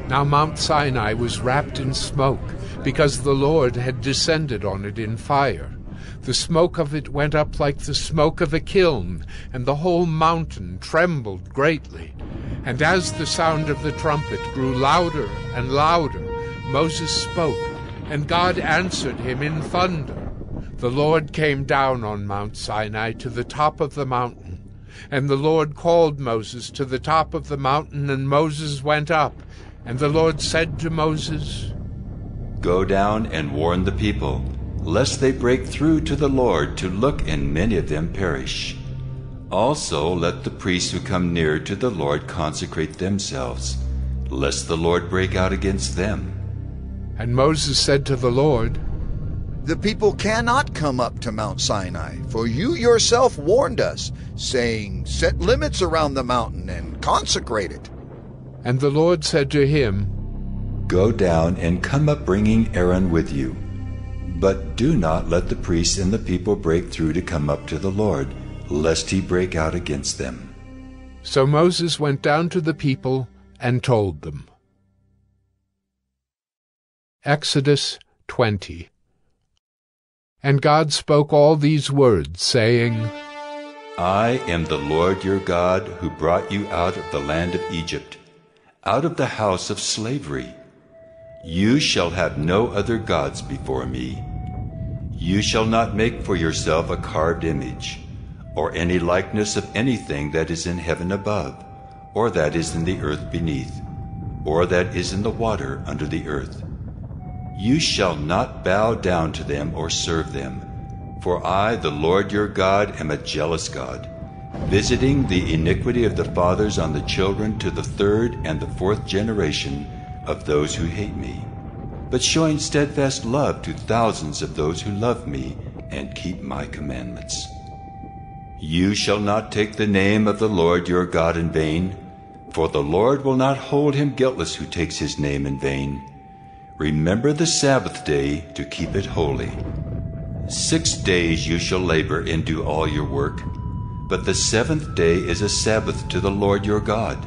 Now Mount Sinai was wrapped in smoke, because the Lord had descended on it in fire. The smoke of it went up like the smoke of a kiln, and the whole mountain trembled greatly. And as the sound of the trumpet grew louder and louder, Moses spoke, and God answered him in thunder. The Lord came down on Mount Sinai to the top of the mountain. And the Lord called Moses to the top of the mountain, and Moses went up. And the Lord said to Moses, Go down and warn the people, lest they break through to the Lord to look, and many of them perish. Also let the priests who come near to the Lord consecrate themselves, lest the Lord break out against them. And Moses said to the Lord, The people cannot come up to Mount Sinai, for you yourself warned us, saying, Set limits around the mountain and consecrate it. And the Lord said to him, Go down and come up bringing Aaron with you. But do not let the priests and the people break through to come up to the Lord, lest he break out against them. So Moses went down to the people and told them. Exodus 20. And God spoke all these words, saying, I am the Lord your God, who brought you out of the land of Egypt, out of the house of slavery. You shall have no other gods before me. You shall not make for yourself a carved image, or any likeness of anything that is in heaven above, or that is in the earth beneath, or that is in the water under the earth. You shall not bow down to them or serve them, for I, the Lord your God, am a jealous God, visiting the iniquity of the fathers on the children to the third and the fourth generation of those who hate me, but showing steadfast love to thousands of those who love me and keep my commandments. You shall not take the name of the Lord your God in vain, for the Lord will not hold him guiltless who takes his name in vain. Remember the Sabbath day to keep it holy. 6 days you shall labor and do all your work, but the seventh day is a Sabbath to the Lord your God.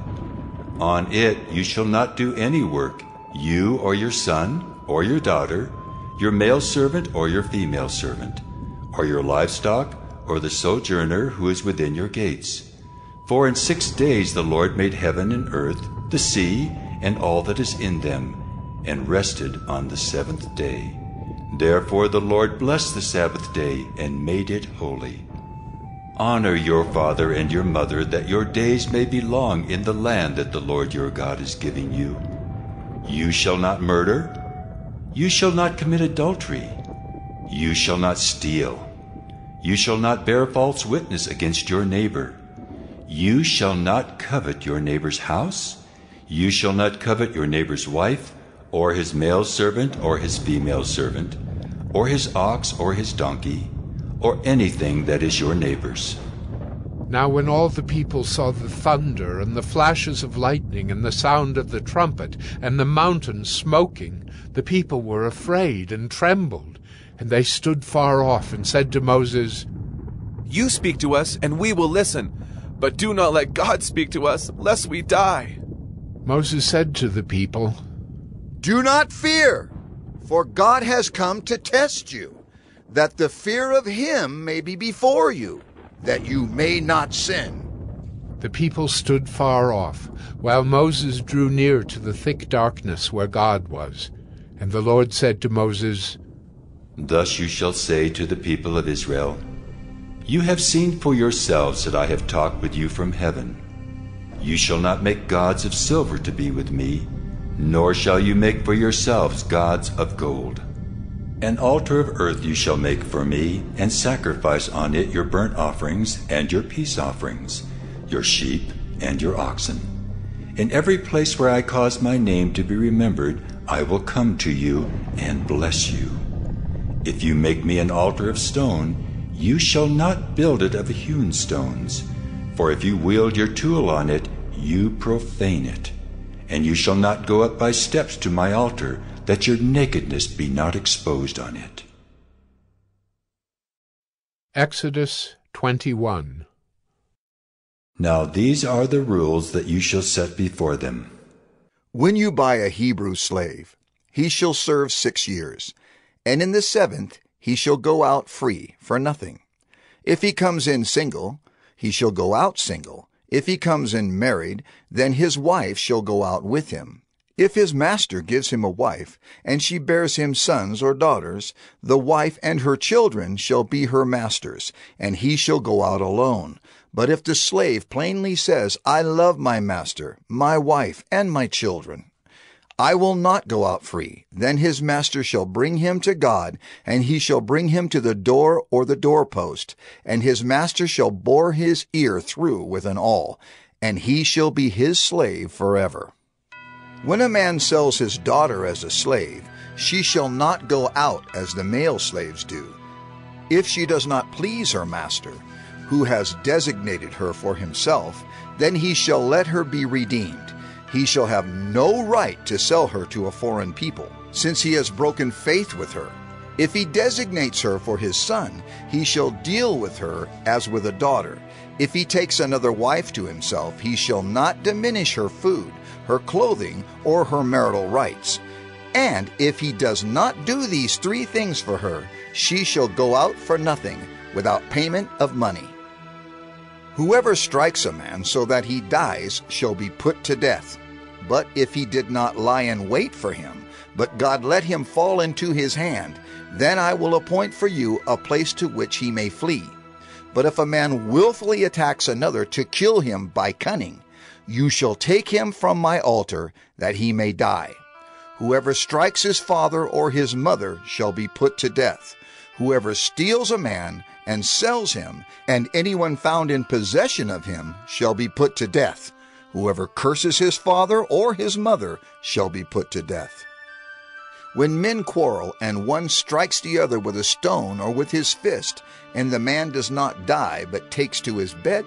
On it you shall not do any work, you or your son or your daughter, your male servant or your female servant, or your livestock, or the sojourner who is within your gates. For in 6 days the Lord made heaven and earth, the sea, and all that is in them, and rested on the seventh day. Therefore the Lord blessed the Sabbath day and made it holy. Honor your father and your mother, that your days may be long in the land that the Lord your God is giving you. You shall not murder. You shall not commit adultery. You shall not steal. You shall not bear false witness against your neighbor. You shall not covet your neighbor's house. You shall not covet your neighbor's wife, or his male servant, or his female servant, or his ox, or his donkey, or anything that is your neighbor's. Now when all the people saw the thunder, and the flashes of lightning, and the sound of the trumpet, and the mountain smoking, the people were afraid and trembled. And they stood far off and said to Moses, You speak to us, and we will listen, but do not let God speak to us, lest we die. Moses said to the people, Do not fear, for God has come to test you, that the fear of him may be before you, that you may not sin. The people stood far off, while Moses drew near to the thick darkness where God was. And the Lord said to Moses, Thus you shall say to the people of Israel, You have seen for yourselves that I have talked with you from heaven. You shall not make gods of silver to be with me, nor shall you make for yourselves gods of gold. An altar of earth you shall make for me, and sacrifice on it your burnt offerings and your peace offerings, your sheep and your oxen. In every place where I cause my name to be remembered, I will come to you and bless you. If you make me an altar of stone, you shall not build it of hewn stones. For if you wield your tool on it, you profane it. And you shall not go up by steps to my altar, that your nakedness be not exposed on it. Exodus 21. Now these are the rules that you shall set before them. When you buy a Hebrew slave, he shall serve 6 years, and in the 7th he shall go out free for nothing. If he comes in single, he shall go out single. If he comes in married, then his wife shall go out with him. If his master gives him a wife, and she bears him sons or daughters, the wife and her children shall be her master's, and he shall go out alone. But if the slave plainly says, I love my master, my wife, and my children, I will not go out free, then his master shall bring him to God, and he shall bring him to the door or the doorpost, and his master shall bore his ear through with an awl, and he shall be his slave forever. When a man sells his daughter as a slave, she shall not go out as the male slaves do. If she does not please her master, who has designated her for himself, then he shall let her be redeemed. He shall have no right to sell her to a foreign people, since he has broken faith with her. If he designates her for his son, he shall deal with her as with a daughter. If he takes another wife to himself, he shall not diminish her food, her clothing, or her marital rights. And if he does not do these 3 things for her, she shall go out for nothing, without payment of money. Whoever strikes a man so that he dies shall be put to death. But if he did not lie in wait for him, but God let him fall into his hand, then I will appoint for you a place to which he may flee. But if a man willfully attacks another to kill him by cunning, you shall take him from my altar, that he may die. Whoever strikes his father or his mother shall be put to death. Whoever steals a man and sells him, and anyone found in possession of him, shall be put to death. Whoever curses his father or his mother shall be put to death. When men quarrel, and one strikes the other with a stone or with his fist, and the man does not die but takes to his bed,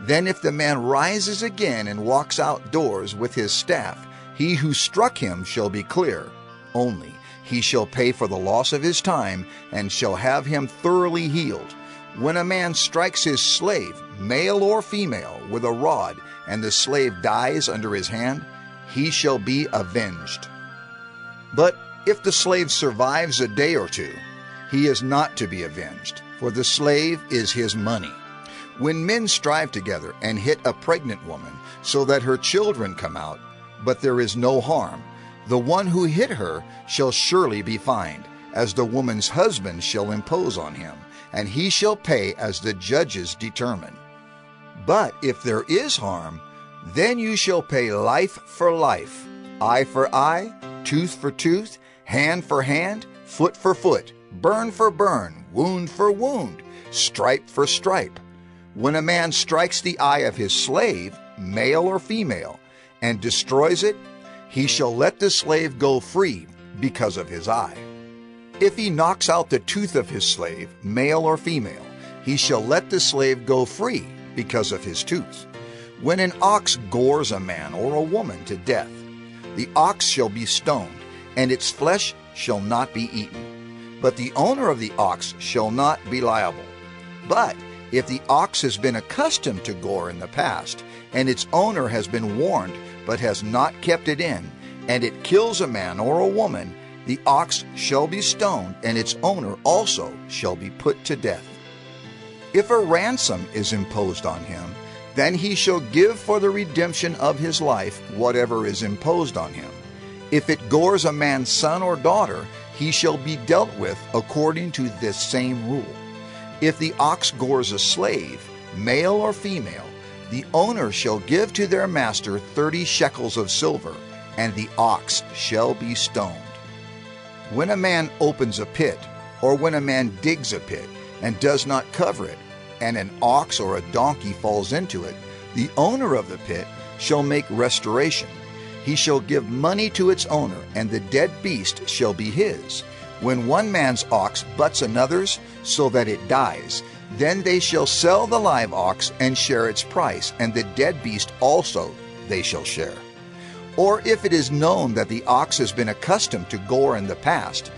then if the man rises again and walks outdoors with his staff, he who struck him shall be clear. Only he shall pay for the loss of his time, and shall have him thoroughly healed. When a man strikes his slave, male or female, with a rod, and the slave dies under his hand, he shall be avenged. But if the slave survives a day or 2, he is not to be avenged, for the slave is his money. When men strive together and hit a pregnant woman, so that her children come out, but there is no harm, the one who hit her shall surely be fined, as the woman's husband shall impose on him, and he shall pay as the judges determine. But if there is harm, then you shall pay life for life, eye for eye, tooth for tooth, hand for hand, foot for foot, burn for burn, wound for wound, stripe for stripe. When a man strikes the eye of his slave, male or female, and destroys it, he shall let the slave go free because of his eye. If he knocks out the tooth of his slave, male or female, he shall let the slave go free because of his tooth. When an ox gores a man or a woman to death, the ox shall be stoned, and its flesh shall not be eaten. But the owner of the ox shall not be liable. But if the ox has been accustomed to gore in the past, and its owner has been warned but has not kept it in, and it kills a man or a woman, the ox shall be stoned, and its owner also shall be put to death. If a ransom is imposed on him, then he shall give for the redemption of his life whatever is imposed on him. If it gores a man's son or daughter, he shall be dealt with according to this same rule. If the ox gores a slave, male or female, the owner shall give to their master 30 shekels of silver, and the ox shall be stoned. When a man opens a pit, or when a man digs a pit, and does not cover it, and an ox or a donkey falls into it, the owner of the pit shall make restoration. He shall give money to its owner, and the dead beast shall be his. When one man's ox butts another's, so that it dies, then they shall sell the live ox and share its price, and the dead beast also they shall share. Or if it is known that the ox has been accustomed to gore in the past,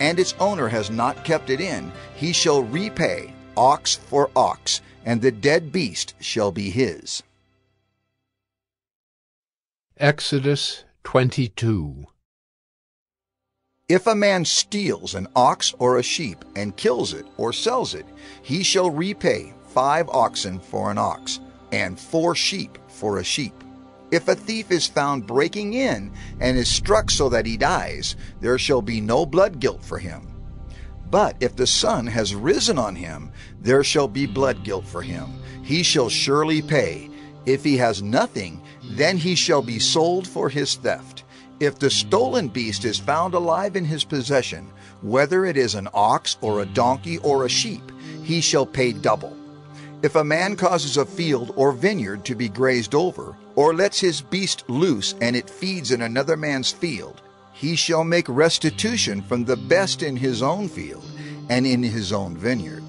and its owner has not kept it in, he shall repay ox for ox, and the dead beast shall be his. Exodus 22. If a man steals an ox or a sheep and kills it or sells it, he shall repay 5 oxen for an ox, and 4 sheep for a sheep. If a thief is found breaking in and is struck so that he dies, there shall be no blood guilt for him. But if the sun has risen on him, there shall be blood guilt for him. He shall surely pay. If he has nothing, then he shall be sold for his theft. If the stolen beast is found alive in his possession, whether it is an ox or a donkey or a sheep, he shall pay double. If a man causes a field or vineyard to be grazed over, or lets his beast loose and it feeds in another man's field, he shall make restitution from the best in his own field and in his own vineyard.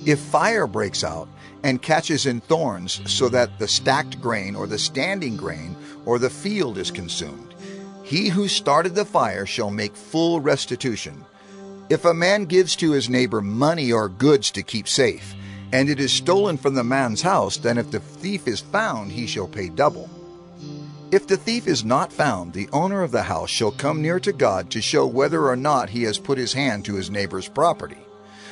If fire breaks out and catches in thorns, so that the stacked grain or the standing grain or the field is consumed, he who started the fire shall make full restitution. If a man gives to his neighbor money or goods to keep safe, and it is stolen from the man's house, then if the thief is found, he shall pay double. If the thief is not found, the owner of the house shall come near to God to show whether or not he has put his hand to his neighbor's property.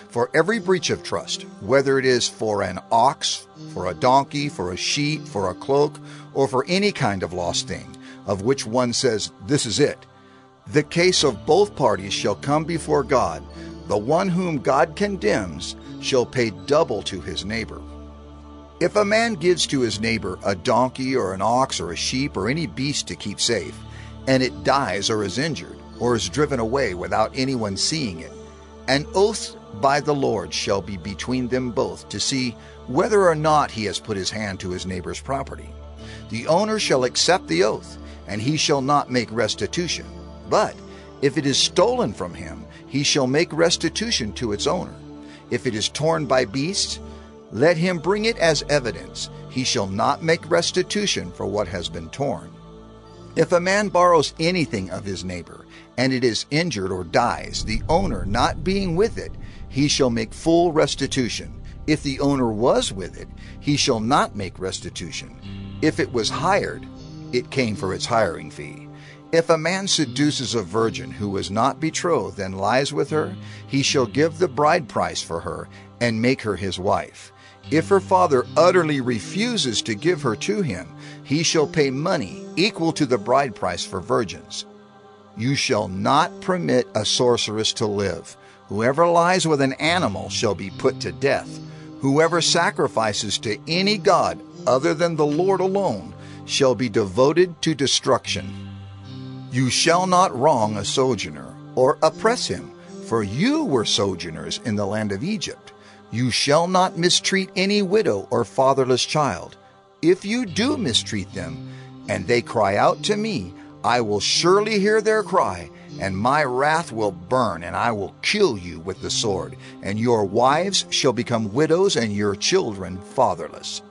For every breach of trust, whether it is for an ox, for a donkey, for a sheep, for a cloak, or for any kind of lost thing, of which one says, "This is it," the case of both parties shall come before God. The one whom God condemns shall pay double to his neighbor. If a man gives to his neighbor a donkey or an ox or a sheep or any beast to keep safe, and it dies or is injured, or is driven away without anyone seeing it, an oath by the Lord shall be between them both, to see whether or not he has put his hand to his neighbor's property. The owner shall accept the oath, and he shall not make restitution. But if it is stolen from him, he shall make restitution to its owner. If it is torn by beasts, let him bring it as evidence. He shall not make restitution for what has been torn. If a man borrows anything of his neighbor, and it is injured or dies, the owner not being with it, he shall make full restitution. If the owner was with it, he shall not make restitution. If it was hired, it came for its hiring fee. If a man seduces a virgin who was not betrothed and lies with her, he shall give the bride price for her and make her his wife. If her father utterly refuses to give her to him, he shall pay money equal to the bride price for virgins. You shall not permit a sorceress to live. Whoever lies with an animal shall be put to death. Whoever sacrifices to any god other than the Lord alone shall be devoted to destruction. You shall not wrong a sojourner or oppress him, for you were sojourners in the land of Egypt. You shall not mistreat any widow or fatherless child. If you do mistreat them, and they cry out to me, I will surely hear their cry, and my wrath will burn, and I will kill you with the sword, and your wives shall become widows, and your children fatherless.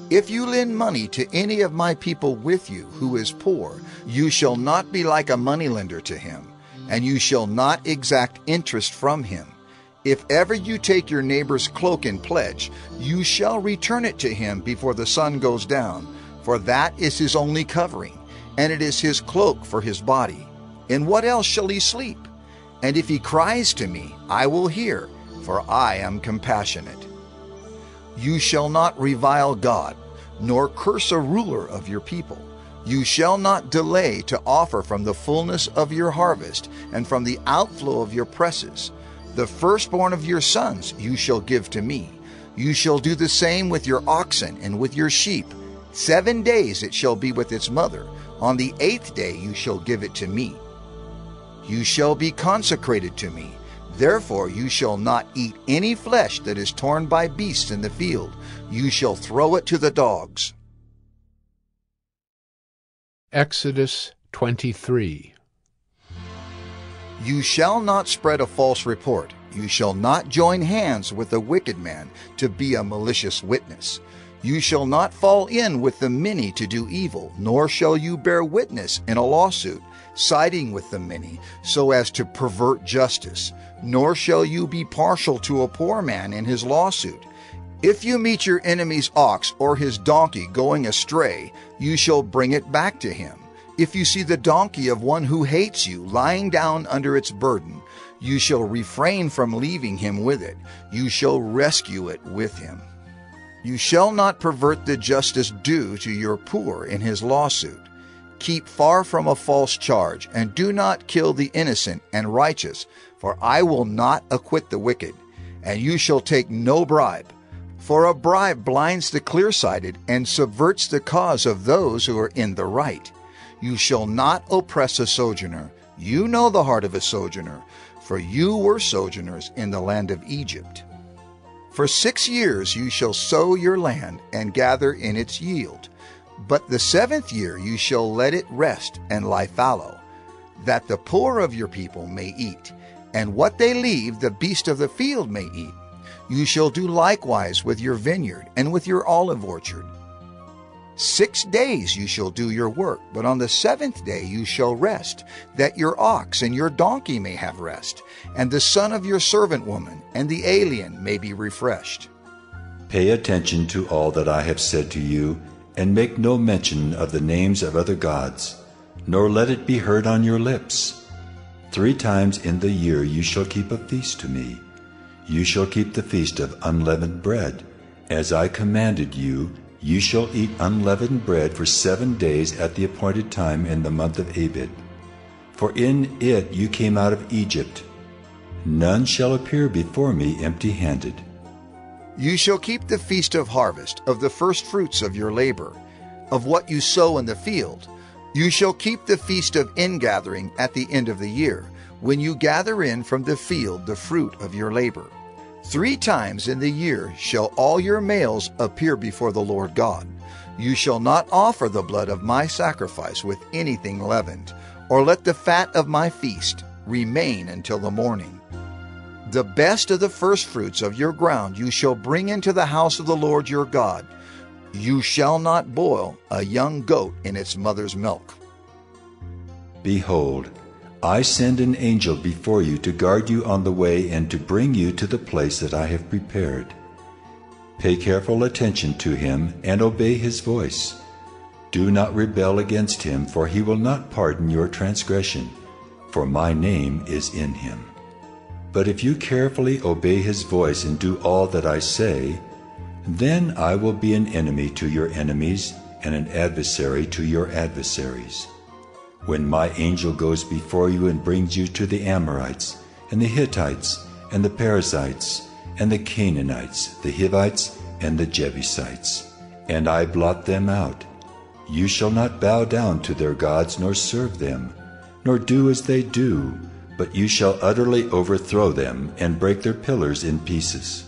If you lend money to any of my people with you who is poor, you shall not be like a moneylender to him, and you shall not exact interest from him. If ever you take your neighbor's cloak in pledge, you shall return it to him before the sun goes down, for that is his only covering, and it is his cloak for his body. In what else shall he sleep? And if he cries to me, I will hear, for I am compassionate. You shall not revile God, nor curse a ruler of your people. You shall not delay to offer from the fullness of your harvest, and from the outflow of your presses. The firstborn of your sons you shall give to me. You shall do the same with your oxen and with your sheep. 7 days it shall be with its mother. On the 8th day you shall give it to me. You shall be consecrated to me. Therefore you shall not eat any flesh that is torn by beasts in the field. You shall throw it to the dogs. Exodus 23. You shall not spread a false report. You shall not join hands with a wicked man to be a malicious witness. You shall not fall in with the many to do evil, nor shall you bear witness in a lawsuit, siding with the many, so as to pervert justice. Nor shall you be partial to a poor man in his lawsuit. If you meet your enemy's ox or his donkey going astray, you shall bring it back to him. If you see the donkey of one who hates you lying down under its burden, you shall refrain from leaving him with it. You shall rescue it with him. You shall not pervert the justice due to your poor in his lawsuit. Keep far from a false charge, and do not kill the innocent and righteous, for I will not acquit the wicked. And you shall take no bribe, for a bribe blinds the clear-sighted and subverts the cause of those who are in the right. You shall not oppress a sojourner. You know the heart of a sojourner, for you were sojourners in the land of Egypt. For 6 years you shall sow your land and gather in its yield. But the 7th year you shall let it rest and lie fallow. that the poor of your people may eat, and what they leave the beast of the field may eat. You shall do likewise with your vineyard and with your olive orchard. 6 days you shall do your work, but on the 7th day you shall rest, that your ox and your donkey may have rest, and the son of your servant woman and the alien may be refreshed. Pay attention to all that I have said to you, and make no mention of the names of other gods, nor let it be heard on your lips. 3 times in the year you shall keep a feast to me. You shall keep the feast of unleavened bread. As I commanded you, you shall eat unleavened bread for 7 days at the appointed time in the month of Abib. For in it you came out of Egypt. None shall appear before me empty-handed. You shall keep the feast of harvest, of the first fruits of your labor, of what you sow in the field. You shall keep the feast of ingathering at the end of the year, when you gather in from the field the fruit of your labor. 3 times in the year shall all your males appear before the Lord God. You shall not offer the blood of my sacrifice with anything leavened, or let the fat of my feast remain until the morning. The best of the firstfruits of your ground you shall bring into the house of the Lord your God. You shall not boil a young goat in its mother's milk. Behold, I send an angel before you to guard you on the way and to bring you to the place that I have prepared. Pay careful attention to him and obey his voice. Do not rebel against him, for he will not pardon your transgression, for my name is in him. But if you carefully obey his voice and do all that I say, then I will be an enemy to your enemies and an adversary to your adversaries. When my angel goes before you and brings you to the Amorites, and the Hittites, and the Perizzites, and the Canaanites, the Hivites, and the Jebusites, and I blot them out, you shall not bow down to their gods nor serve them, nor do as they do, but you shall utterly overthrow them and break their pillars in pieces.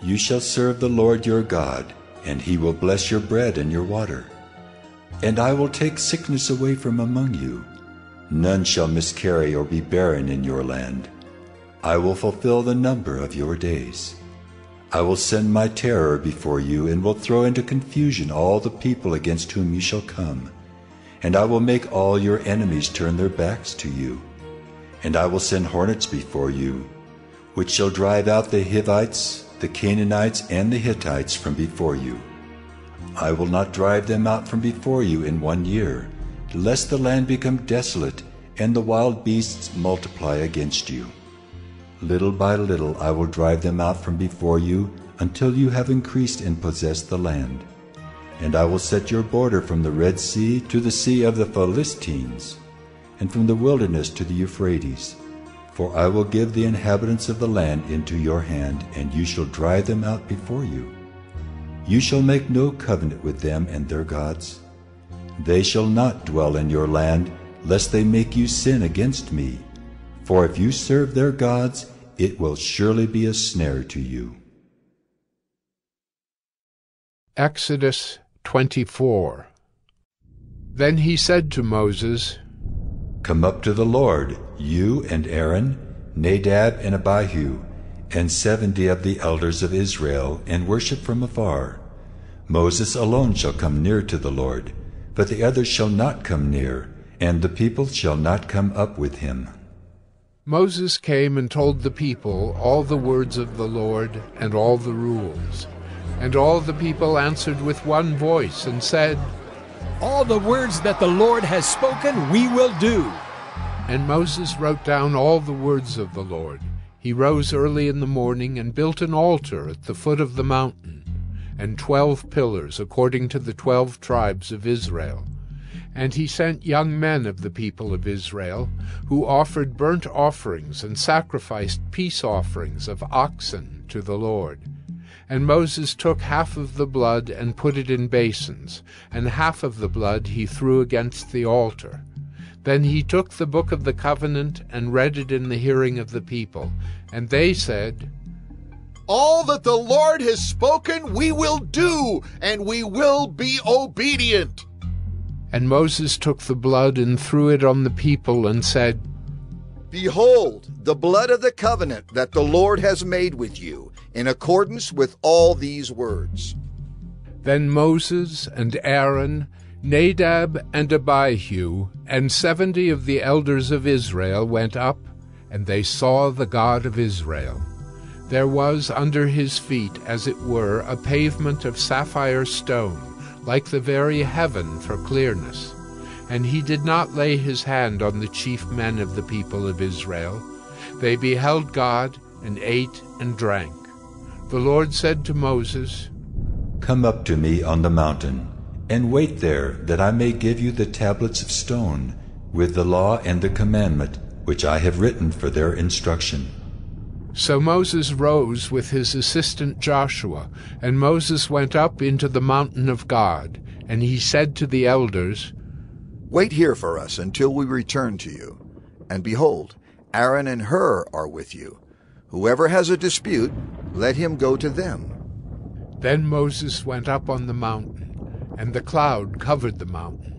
You shall serve the Lord your God, and he will bless your bread and your water. And I will take sickness away from among you. None shall miscarry or be barren in your land. I will fulfill the number of your days. I will send my terror before you, and will throw into confusion all the people against whom you shall come. And I will make all your enemies turn their backs to you. And I will send hornets before you, which shall drive out the Hivites, the Canaanites, and the Hittites from before you. I will not drive them out from before you in 1 year, lest the land become desolate, and the wild beasts multiply against you. Little by little I will drive them out from before you, until you have increased and possessed the land. And I will set your border from the Red Sea to the Sea of the Philistines, and from the wilderness to the Euphrates. For I will give the inhabitants of the land into your hand, and you shall drive them out before you. You shall make no covenant with them and their gods. They shall not dwell in your land, lest they make you sin against me. For if you serve their gods, it will surely be a snare to you. Exodus 24. Then he said to Moses, Come up to the Lord, you and Aaron, Nadab and Abihu, and 70 of the elders of Israel, and worship from afar. Moses alone shall come near to the Lord, but the others shall not come near, and the people shall not come up with him. Moses came and told the people all the words of the Lord and all the rules. And all the people answered with one voice and said, All the words that the Lord has spoken we will do. And Moses wrote down all the words of the Lord. He rose early in the morning and built an altar at the foot of the mountain, and 12 pillars according to the 12 tribes of Israel. And he sent young men of the people of Israel, who offered burnt offerings and sacrificed peace offerings of oxen to the Lord. And Moses took half of the blood and put it in basins, and half of the blood he threw against the altar. Then he took the book of the covenant and read it in the hearing of the people. And they said, All that the Lord has spoken we will do, and we will be obedient. And Moses took the blood and threw it on the people and said, Behold, the blood of the covenant that the Lord has made with you, in accordance with all these words. Then Moses and Aaron, Nadab and Abihu, and 70 of the elders of Israel went up, and they saw the God of Israel. There was under his feet, as it were, a pavement of sapphire stone, like the very heaven for clearness. And he did not lay his hand on the chief men of the people of Israel. They beheld God, and ate and drank. The Lord said to Moses, Come up to me on the mountain, and wait there, that I may give you the tablets of stone, with the law and the commandment, which I have written for their instruction. So Moses rose with his assistant Joshua, and Moses went up into the mountain of God. And he said to the elders, Wait here for us until we return to you. And behold, Aaron and Hur are with you. Whoever has a dispute, let him go to them. Then Moses went up on the mountain, and the cloud covered the mountain.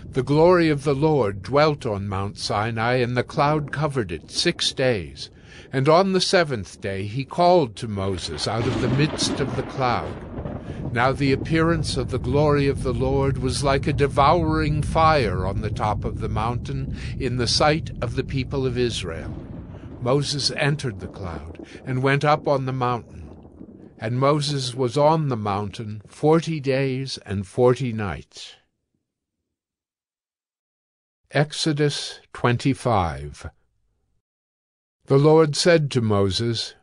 The glory of the Lord dwelt on Mount Sinai, and the cloud covered it 6 days. And on the 7th day he called to Moses out of the midst of the cloud. Now the appearance of the glory of the Lord was like a devouring fire on the top of the mountain in the sight of the people of Israel. Moses entered the cloud and went up on the mountain. And Moses was on the mountain 40 days and 40 nights. Exodus 25. The Lord said to Moses,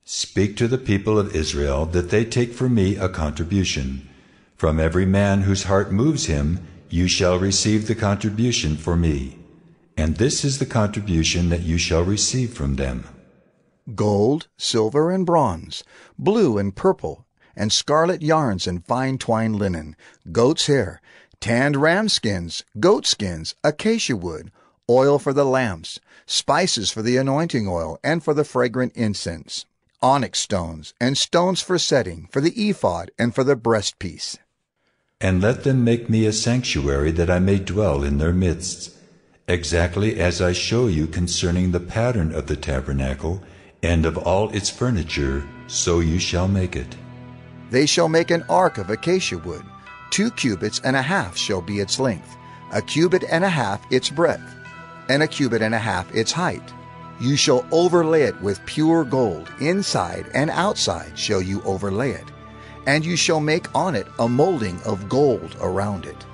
Speak to the people of Israel that they take for me a contribution. From every man whose heart moves him, you shall receive the contribution for me. And this is the contribution that you shall receive from them: gold, silver, and bronze, blue and purple, and scarlet yarns and fine twined linen, goat's hair, tanned ram skins, goat skins, acacia wood, oil for the lamps, spices for the anointing oil and for the fragrant incense, onyx stones, and stones for setting, for the ephod and for the breastpiece. And let them make me a sanctuary that I may dwell in their midst, exactly as I show you concerning the pattern of the tabernacle, and of all its furniture, so you shall make it. They shall make an ark of acacia wood. 2 cubits and a half shall be its length, 1 cubit and a half its breadth, and 1 cubit and a half its height. You shall overlay it with pure gold, inside and outside shall you overlay it, and you shall make on it a molding of gold around it.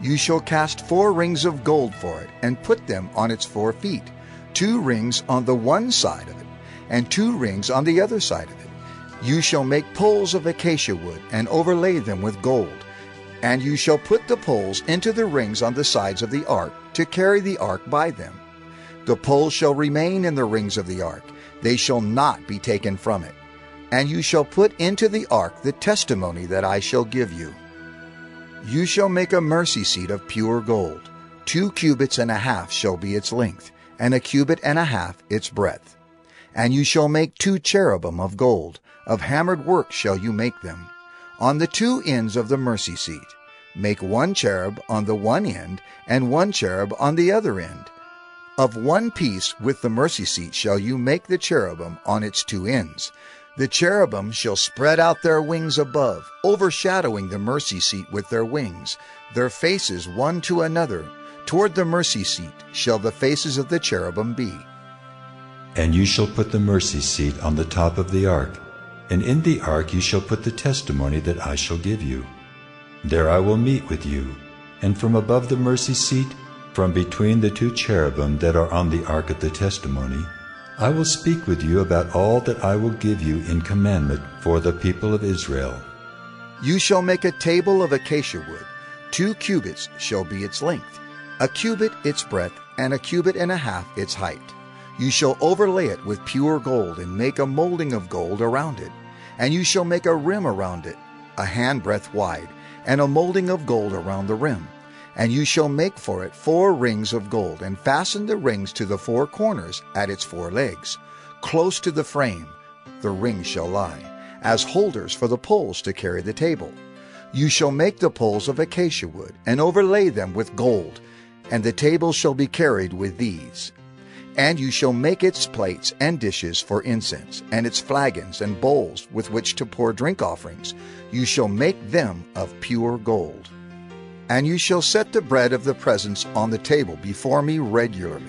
You shall cast 4 rings of gold for it, and put them on its 4 feet, 2 rings on the one side of it, and 2 rings on the other side of it. You shall make poles of acacia wood, and overlay them with gold. And you shall put the poles into the rings on the sides of the ark, to carry the ark by them. The poles shall remain in the rings of the ark, they shall not be taken from it. And you shall put into the ark the testimony that I shall give you. You shall make a mercy seat of pure gold. 2 cubits and a half shall be its length, and 1 cubit and a half its breadth. And you shall make 2 cherubim of gold, of hammered work shall you make them. On the 2 ends of the mercy seat, make 1 cherub on the one end, and 1 cherub on the other end. Of one piece with the mercy seat shall you make the cherubim on its 2 ends. The cherubim shall spread out their wings above, overshadowing the mercy seat with their wings, their faces one to another. Toward the mercy seat shall the faces of the cherubim be. And you shall put the mercy seat on the top of the ark, and in the ark you shall put the testimony that I shall give you. There I will meet with you, and from above the mercy seat, from between the 2 cherubim that are on the ark of the testimony, I will speak with you about all that I will give you in commandment for the people of Israel. You shall make a table of acacia wood. 2 cubits shall be its length, 1 cubit its breadth, and 1 cubit and a half its height. You shall overlay it with pure gold, and make a molding of gold around it. And you shall make a rim around it, a handbreadth wide, and a molding of gold around the rim. And you shall make for it 4 rings of gold, and fasten the rings to the 4 corners at its 4 legs. Close to the frame the rings shall lie, as holders for the poles to carry the table. You shall make the poles of acacia wood, and overlay them with gold, and the table shall be carried with these. And you shall make its plates and dishes for incense, and its flagons and bowls with which to pour drink offerings. You shall make them of pure gold. And you shall set the bread of the presence on the table before me regularly.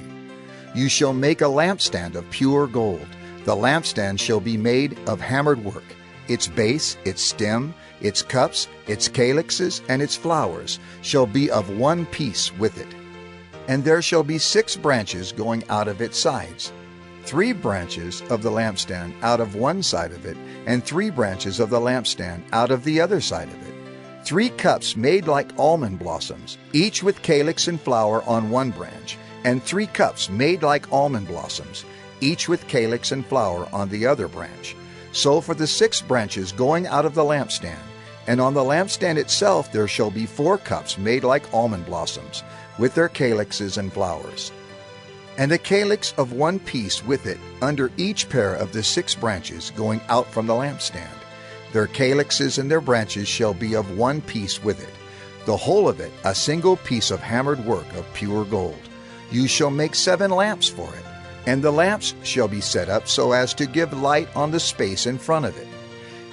You shall make a lampstand of pure gold. The lampstand shall be made of hammered work. Its base, its stem, its cups, its calyxes, and its flowers shall be of one piece with it. And there shall be 6 branches going out of its sides, 3 branches of the lampstand out of one side of it, and 3 branches of the lampstand out of the other side of it. 3 cups made like almond blossoms, each with calyx and flower on one branch, and 3 cups made like almond blossoms, each with calyx and flower on the other branch. So for the 6 branches going out of the lampstand, and on the lampstand itself there shall be 4 cups made like almond blossoms, with their calyxes and flowers. And a calyx of one piece with it under each pair of the 6 branches going out from the lampstand. Their calyxes and their branches shall be of one piece with it, the whole of it a single piece of hammered work of pure gold. You shall make 7 lamps for it, and the lamps shall be set up so as to give light on the space in front of it.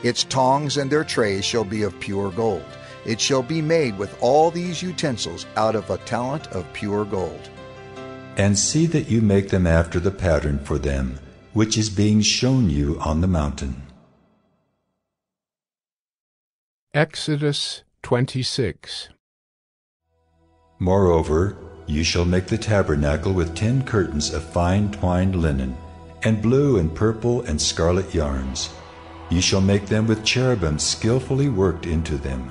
Its tongs and their trays shall be of pure gold. It shall be made with all these utensils out of a talent of pure gold. And see that you make them after the pattern for them, which is being shown you on the mountain. Exodus 26. Moreover, you shall make the tabernacle with 10 curtains of fine twined linen, and blue and purple and scarlet yarns. You shall make them with cherubim skillfully worked into them.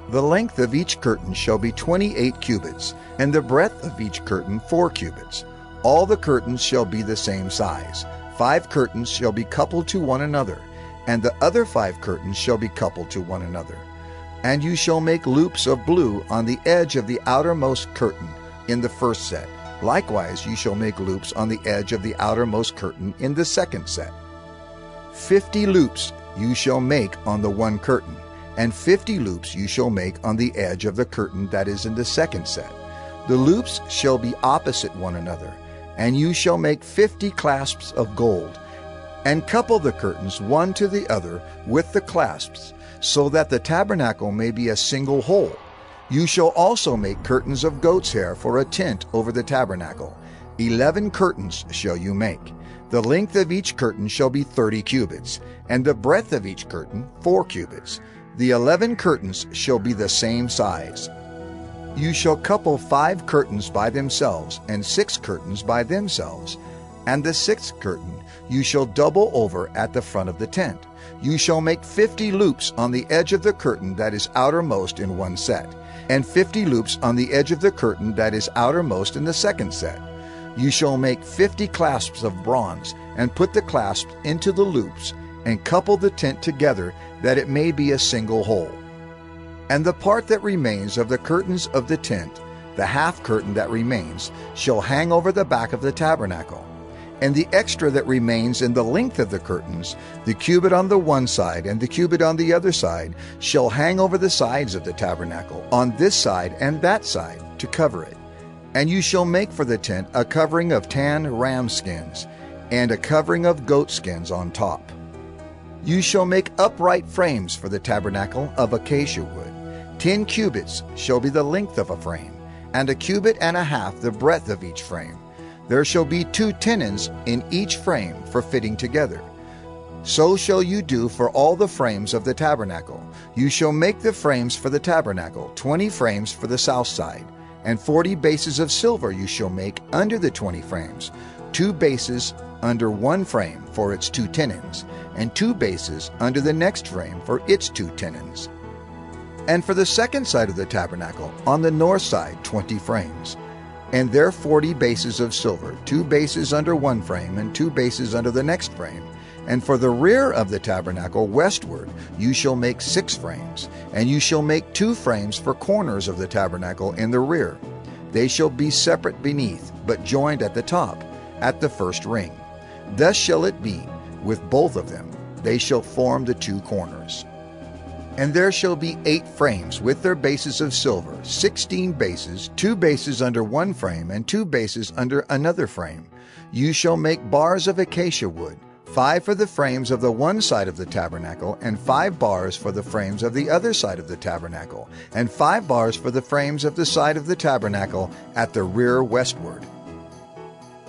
The length of each curtain shall be 28 cubits, and the breadth of each curtain 4 cubits. All the curtains shall be the same size. 5 curtains shall be coupled to one another, and the other 5 curtains shall be coupled to one another. And you shall make loops of blue on the edge of the outermost curtain in the first set. Likewise you shall make loops on the edge of the outermost curtain in the second set. 50 loops you shall make on the one curtain, and 50 loops you shall make on the edge of the curtain that is in the second set. The loops shall be opposite one another, and you shall make 50 clasps of gold, and couple the curtains one to the other with the clasps, so that the tabernacle may be a single whole. You shall also make curtains of goat's hair for a tent over the tabernacle. 11 curtains shall you make. The length of each curtain shall be 30 cubits, and the breadth of each curtain 4 cubits. The 11 curtains shall be the same size. You shall couple 5 curtains by themselves, and 6 curtains by themselves. And the 6th curtain you shall double over at the front of the tent. You shall make 50 loops on the edge of the curtain that is outermost in one set, and 50 loops on the edge of the curtain that is outermost in the second set. You shall make 50 clasps of bronze, and put the clasps into the loops, and couple the tent together, that it may be a single whole. And the part that remains of the curtains of the tent, the half curtain that remains, shall hang over the back of the tabernacle. And the extra that remains in the length of the curtains, the cubit on the one side and the cubit on the other side, shall hang over the sides of the tabernacle, on this side and that side, to cover it. And you shall make for the tent a covering of tan ram skins, and a covering of goat skins on top. You shall make upright frames for the tabernacle of acacia wood. 10 cubits shall be the length of a frame, and a cubit and a half the breadth of each frame. There shall be 2 tenons in each frame for fitting together. So shall you do for all the frames of the tabernacle. You shall make the frames for the tabernacle, 20 frames for the south side, and 40 bases of silver you shall make under the 20 frames, 2 bases under one frame for its 2 tenons, and 2 bases under the next frame for its 2 tenons. And for the second side of the tabernacle, on the north side, 20 frames, and there 40 bases of silver, 2 bases under one frame and 2 bases under the next frame. And for the rear of the tabernacle westward you shall make 6 frames, and you shall make 2 frames for corners of the tabernacle in the rear. They shall be separate beneath, but joined at the top, at the first ring. Thus shall it be with both of them. They shall form the 2 corners. And there shall be 8 frames with their bases of silver, 16 bases, 2 bases under one frame, and 2 bases under another frame. You shall make bars of acacia wood, 5 for the frames of the one side of the tabernacle, and 5 bars for the frames of the other side of the tabernacle, and 5 bars for the frames of the side of the tabernacle at the rear westward.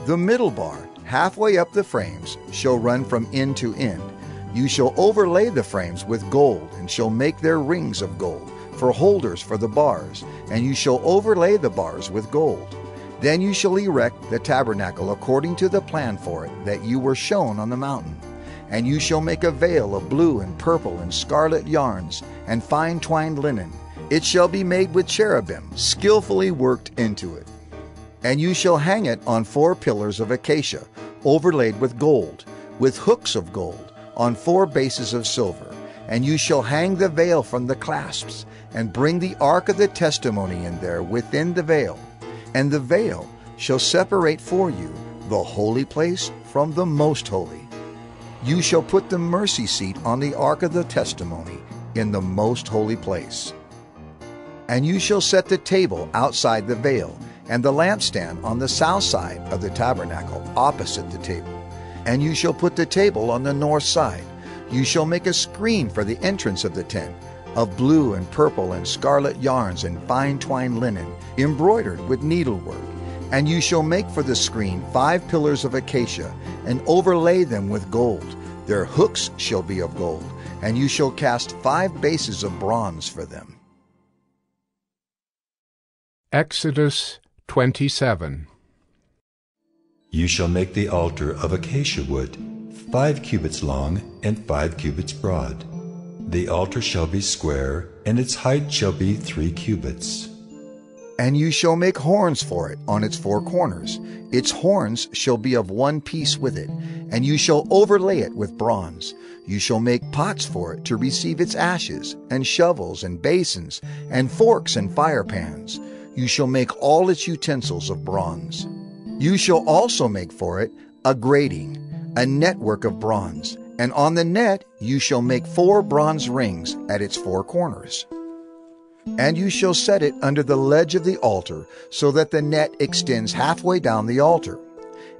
The middle bar, halfway up the frames, shall run from end to end. You shall overlay the frames with gold, and shall make their rings of gold, for holders for the bars, and you shall overlay the bars with gold. Then you shall erect the tabernacle according to the plan for it that you were shown on the mountain. And you shall make a veil of blue and purple and scarlet yarns, and fine twined linen. It shall be made with cherubim, skillfully worked into it. And you shall hang it on 4 pillars of acacia, overlaid with gold, with hooks of gold, on 4 bases of silver. And you shall hang the veil from the clasps, and bring the ark of the testimony in there within the veil. And the veil shall separate for you the holy place from the most holy. You shall put the mercy seat on the ark of the testimony in the most holy place. And you shall set the table outside the veil, and the lampstand on the south side of the tabernacle opposite the table. And you shall put the table on the north side. You shall make a screen for the entrance of the tent, of blue and purple and scarlet yarns and fine twined linen, embroidered with needlework. And you shall make for the screen 5 pillars of acacia, and overlay them with gold. Their hooks shall be of gold, and you shall cast 5 bases of bronze for them. Exodus 27. You shall make the altar of acacia wood, 5 cubits long and 5 cubits broad. The altar shall be square, and its height shall be 3 cubits. And you shall make horns for it on its 4 corners. Its horns shall be of one piece with it, and you shall overlay it with bronze. You shall make pots for it to receive its ashes, and shovels and basins, and forks and fire pans. You shall make all its utensils of bronze. You shall also make for it a grating, a network of bronze, and on the net you shall make 4 bronze rings at its 4 corners. And you shall set it under the ledge of the altar, so that the net extends halfway down the altar.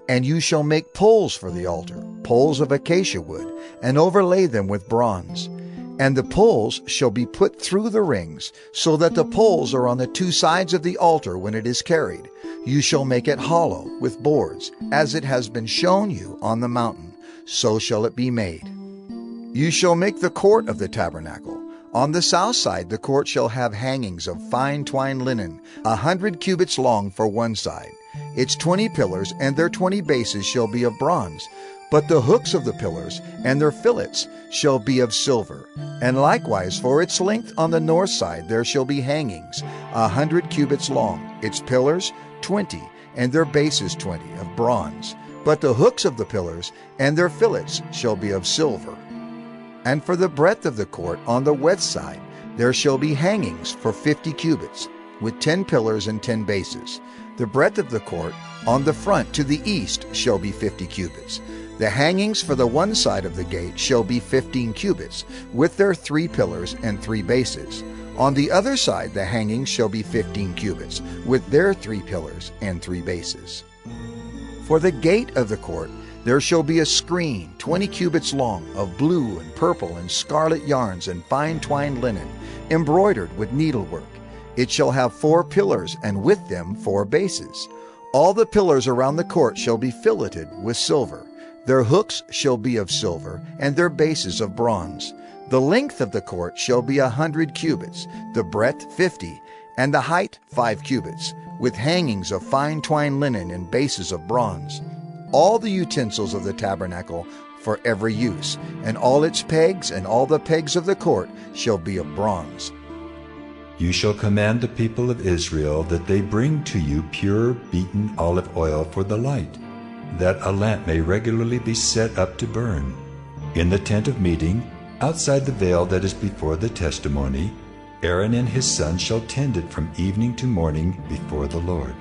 And you shall make poles for the altar, poles of acacia wood, and overlay them with bronze. And the poles shall be put through the rings, so that the poles are on the 2 sides of the altar when it is carried. You shall make it hollow with boards, as it has been shown you on the mountain. So shall it be made. You shall make the court of the tabernacle. On the south side the court shall have hangings of fine twined linen, 100 cubits long for one side. Its 20 pillars and their 20 bases shall be of bronze, but the hooks of the pillars and their fillets shall be of silver. And likewise for its length on the north side there shall be hangings, 100 cubits long, its pillars 20, and their bases 20, of bronze. But the hooks of the pillars and their fillets shall be of silver. And for the breadth of the court on the west side there shall be hangings for 50 cubits, with 10 pillars and 10 bases. The breadth of the court on the front to the east shall be 50 cubits. The hangings for the one side of the gate shall be 15 cubits, with their 3 pillars and 3 bases. On the other side the hangings shall be 15 cubits, with their 3 pillars and 3 bases. For the gate of the court there shall be a screen 20 cubits long, of blue and purple and scarlet yarns and fine twined linen, embroidered with needlework. It shall have 4 pillars, and with them 4 bases. All the pillars around the court shall be filleted with silver. Their hooks shall be of silver, and their bases of bronze. The length of the court shall be 100 cubits, the breadth 50, and the height 5 cubits, with hangings of fine twined linen and bases of bronze. All the utensils of the tabernacle for every use, and all its pegs and all the pegs of the court shall be of bronze. You shall command the people of Israel that they bring to you pure beaten olive oil for the light, that a lamp may regularly be set up to burn. In the tent of meeting, outside the veil that is before the testimony, Aaron and his sons shall tend it from evening to morning before the Lord.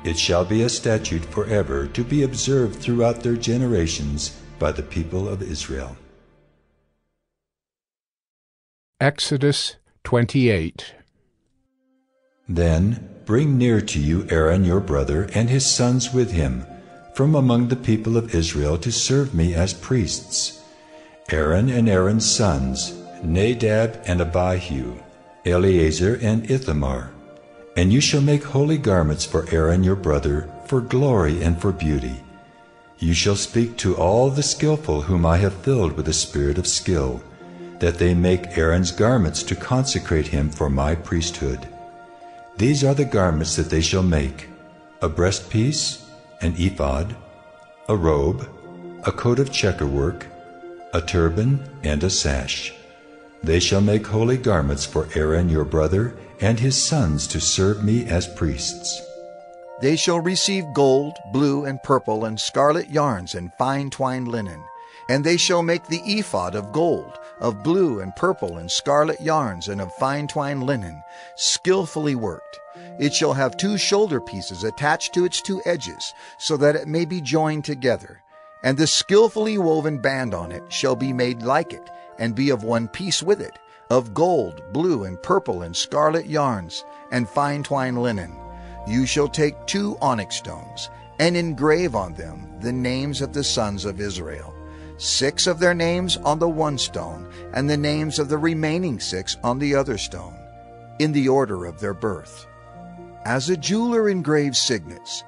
It shall be a statute forever to be observed throughout their generations by the people of Israel. Exodus 28. Then bring near to you Aaron your brother and his sons with him, from among the people of Israel, to serve me as priests. Aaron and Aaron's sons, Nadab and Abihu, Eleazar and Ithamar. And you shall make holy garments for Aaron your brother, for glory and for beauty. You shall speak to all the skillful whom I have filled with the spirit of skill, that they make Aaron's garments to consecrate him for my priesthood. These are the garments that they shall make: a breastpiece, an ephod, a robe, a coat of checkerwork, a turban, and a sash. They shall make holy garments for Aaron your brother and his sons to serve me as priests. They shall receive gold, blue, and purple, and scarlet yarns, and fine twined linen. And they shall make the ephod of gold, of blue and purple and scarlet yarns, and of fine twined linen, skillfully worked. It shall have 2 shoulder pieces attached to its 2 edges, so that it may be joined together. And the skillfully woven band on it shall be made like it, and be of one piece with it, of gold, blue, and purple, and scarlet yarns, and fine twined linen. You shall take 2 onyx stones, and engrave on them the names of the sons of Israel, 6 of their names on the one stone, and the names of the remaining 6 on the other stone, in the order of their birth. As a jeweler engraves signets,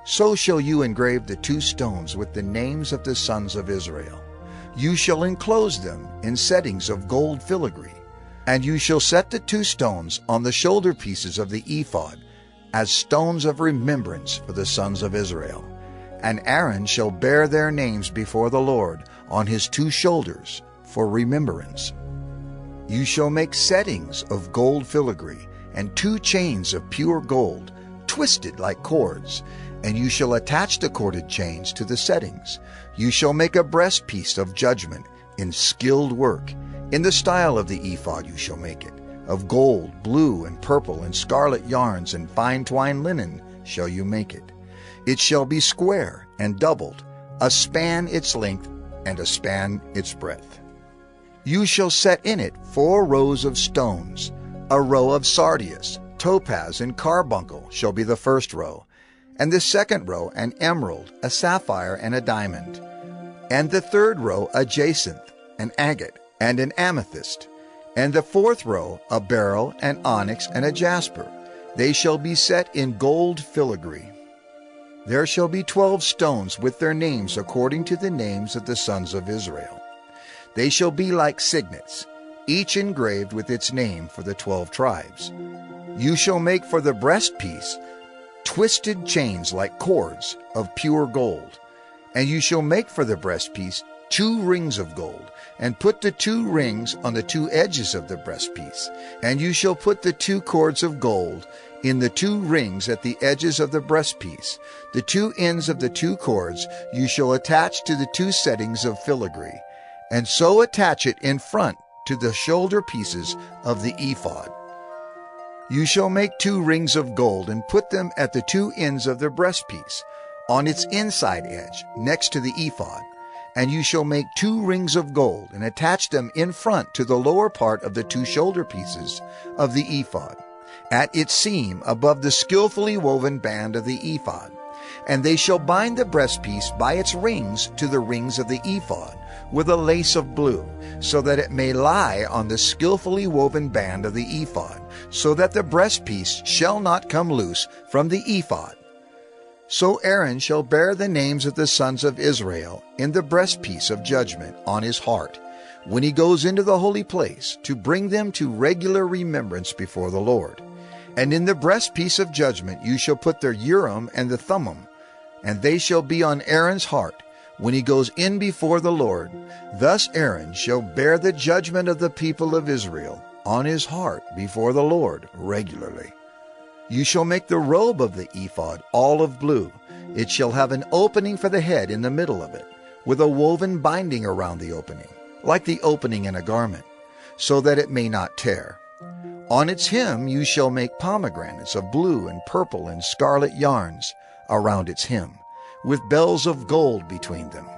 so shall you engrave the 2 stones with the names of the sons of Israel. You shall enclose them in settings of gold filigree, and you shall set the 2 stones on the shoulder pieces of the ephod, as stones of remembrance for the sons of Israel. And Aaron shall bear their names before the Lord on his 2 shoulders for remembrance. You shall make settings of gold filigree, and 2 chains of pure gold, twisted like cords, and you shall attach the corded chains to the settings. You shall make a breastpiece of judgment in skilled work. In the style of the ephod you shall make it. Of gold, blue, and purple, and scarlet yarns, and fine twined linen shall you make it. It shall be square and doubled, a span its length, and a span its breadth. You shall set in it 4 rows of stones. A row of sardius, topaz, and carbuncle shall be the first row, and the second row an emerald, a sapphire, and a diamond, and the third row a jacinth, an agate, and an amethyst, and the 4th row a beryl, an onyx, and a jasper. They shall be set in gold filigree. There shall be 12 stones with their names according to the names of the sons of Israel. They shall be like signets, each engraved with its name for the 12 tribes. You shall make for the breastpiece twisted chains like cords of pure gold. And you shall make for the breastpiece 2 rings of gold, and put the 2 rings on the 2 edges of the breastpiece. And you shall put the 2 cords of gold in the 2 rings at the edges of the breastpiece. The 2 ends of the 2 cords you shall attach to the 2 settings of filigree, and so attach it in front to the shoulder pieces of the ephod. You shall make 2 rings of gold, and put them at the 2 ends of the breastpiece, on its inside edge, next to the ephod. And you shall make 2 rings of gold, and attach them in front to the lower part of the 2 shoulder pieces of the ephod, at its seam above the skillfully woven band of the ephod. And they shall bind the breastpiece by its rings to the rings of the ephod, with a lace of blue, so that it may lie on the skillfully woven band of the ephod, so that the breastpiece shall not come loose from the ephod. So Aaron shall bear the names of the sons of Israel in the breastpiece of judgment on his heart, when he goes into the holy place, to bring them to regular remembrance before the Lord. And in the breastpiece of judgment you shall put the Urim and the Thummim, and they shall be on Aaron's heart when he goes in before the Lord. Thus Aaron shall bear the judgment of the people of Israel on his heart before the Lord regularly. You shall make the robe of the ephod olive blue. It shall have an opening for the head in the middle of it, with a woven binding around the opening, like the opening in a garment, so that it may not tear. On its hem you shall make pomegranates of blue and purple and scarlet yarns around its hem, with bells of gold between them.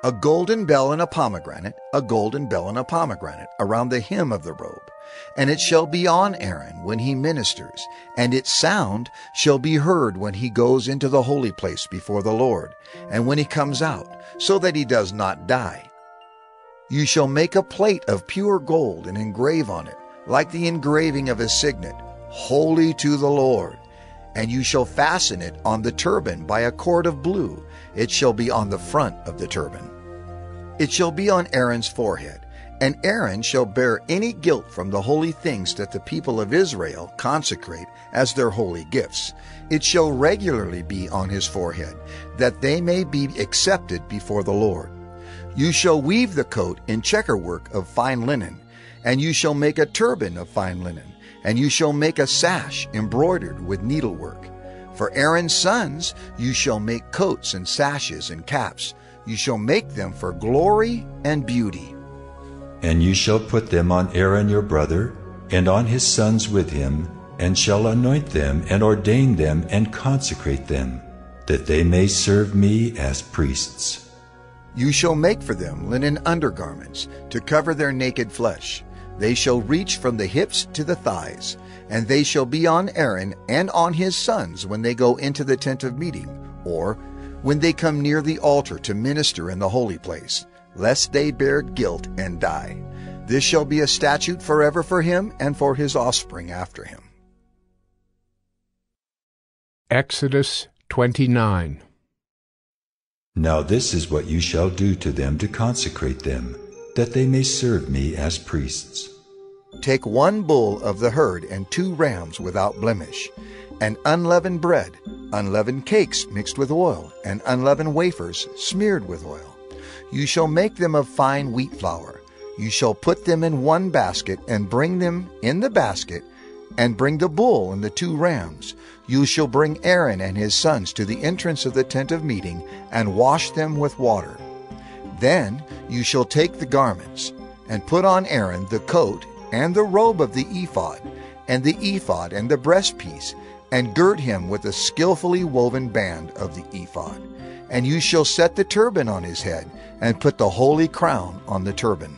a golden bell and a pomegranate, a golden bell and a pomegranate, around the hem of the robe. And it shall be on Aaron when he ministers, and its sound shall be heard when he goes into the holy place before the Lord, and when he comes out, so that he does not die. You shall make a plate of pure gold and engrave on it, like the engraving of a signet, holy to the Lord. And you shall fasten it on the turban by a cord of blue. It shall be on the front of the turban. It shall be on Aaron's forehead, and Aaron shall bear any guilt from the holy things that the people of Israel consecrate as their holy gifts. It shall regularly be on his forehead, that they may be accepted before the Lord. You shall weave the coat in checkerwork of fine linen, and you shall make a turban of fine linen, and you shall make a sash embroidered with needlework. For Aaron's sons you shall make coats and sashes and caps. You shall make them for glory and beauty. And you shall put them on Aaron your brother, and on his sons with him, and shall anoint them, and ordain them, and consecrate them, that they may serve me as priests. You shall make for them linen undergarments, to cover their naked flesh. They shall reach from the hips to the thighs, and they shall be on Aaron and on his sons when they go into the tent of meeting, or when they come near the altar to minister in the holy place, lest they bear guilt and die. This shall be a statute forever for him and for his offspring after him. Exodus 29. Now this is what you shall do to them to consecrate them, that they may serve me as priests. Take 1 bull of the herd and 2 rams without blemish, and unleavened bread, unleavened cakes mixed with oil, and unleavened wafers smeared with oil. You shall make them of fine wheat flour. You shall put them in 1 basket, and bring them in the basket, and bring the bull and the 2 rams. You shall bring Aaron and his sons to the entrance of the tent of meeting, and wash them with water. Then you shall take the garments, and put on Aaron the coat, and the robe of the ephod, and the ephod and the breastpiece, and gird him with a skillfully woven band of the ephod. And you shall set the turban on his head, and put the holy crown on the turban.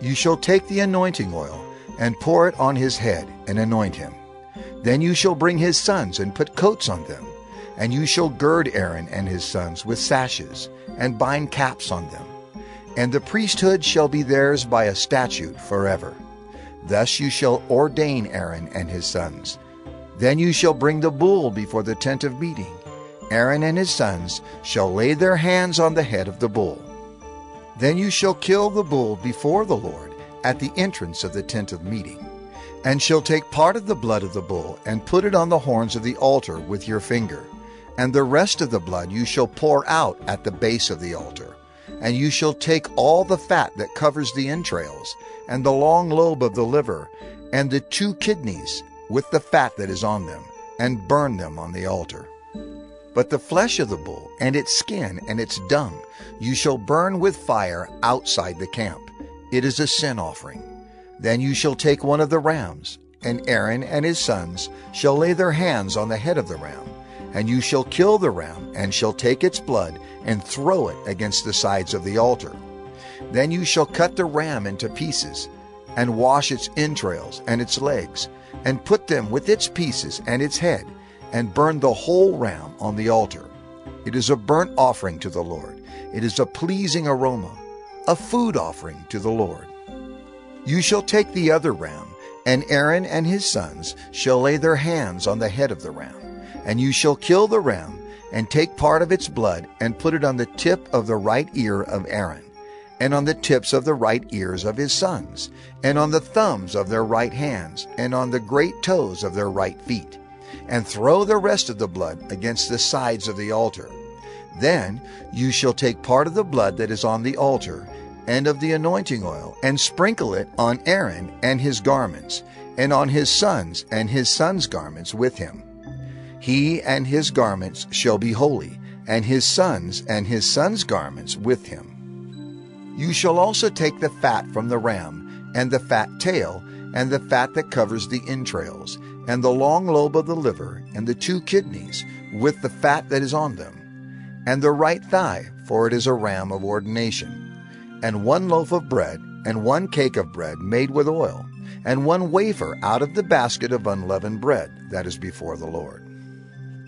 You shall take the anointing oil, and pour it on his head, and anoint him. Then you shall bring his sons, and put coats on them. And you shall gird Aaron and his sons with sashes, and bind caps on them. And the priesthood shall be theirs by a statute forever. Thus you shall ordain Aaron and his sons. Then you shall bring the bull before the tent of meeting. Aaron and his sons shall lay their hands on the head of the bull. Then you shall kill the bull before the Lord at the entrance of the tent of meeting, and shall take part of the blood of the bull, and put it on the horns of the altar with your finger. And the rest of the blood you shall pour out at the base of the altar. And you shall take all the fat that covers the entrails, and the long lobe of the liver, and the 2 kidneys, with the fat that is on them, and burn them on the altar. But the flesh of the bull, and its skin, and its dung, you shall burn with fire outside the camp. It is a sin offering. Then you shall take 1 of the rams, and Aaron and his sons shall lay their hands on the head of the ram. And you shall kill the ram, and shall take its blood, and throw it against the sides of the altar. Then you shall cut the ram into pieces, and wash its entrails and its legs, and put them with its pieces and its head, and burn the whole ram on the altar. It is a burnt offering to the Lord. It is a pleasing aroma, a food offering to the Lord. You shall take the other ram, and Aaron and his sons shall lay their hands on the head of the ram. And you shall kill the ram, and take part of its blood, and put it on the tip of the right ear of Aaron, and on the tips of the right ears of his sons, and on the thumbs of their right hands, and on the great toes of their right feet, and throw the rest of the blood against the sides of the altar. Then you shall take part of the blood that is on the altar, and of the anointing oil, and sprinkle it on Aaron and his garments, and on his sons and his sons' garments with him. He and his garments shall be holy, and his sons and his sons' garments with him. You shall also take the fat from the ram, and the fat tail, and the fat that covers the entrails, and the long lobe of the liver, and the 2 kidneys, with the fat that is on them, and the right thigh, for it is a ram of ordination, and 1 loaf of bread, and 1 cake of bread made with oil, and 1 wafer out of the basket of unleavened bread that is before the Lord.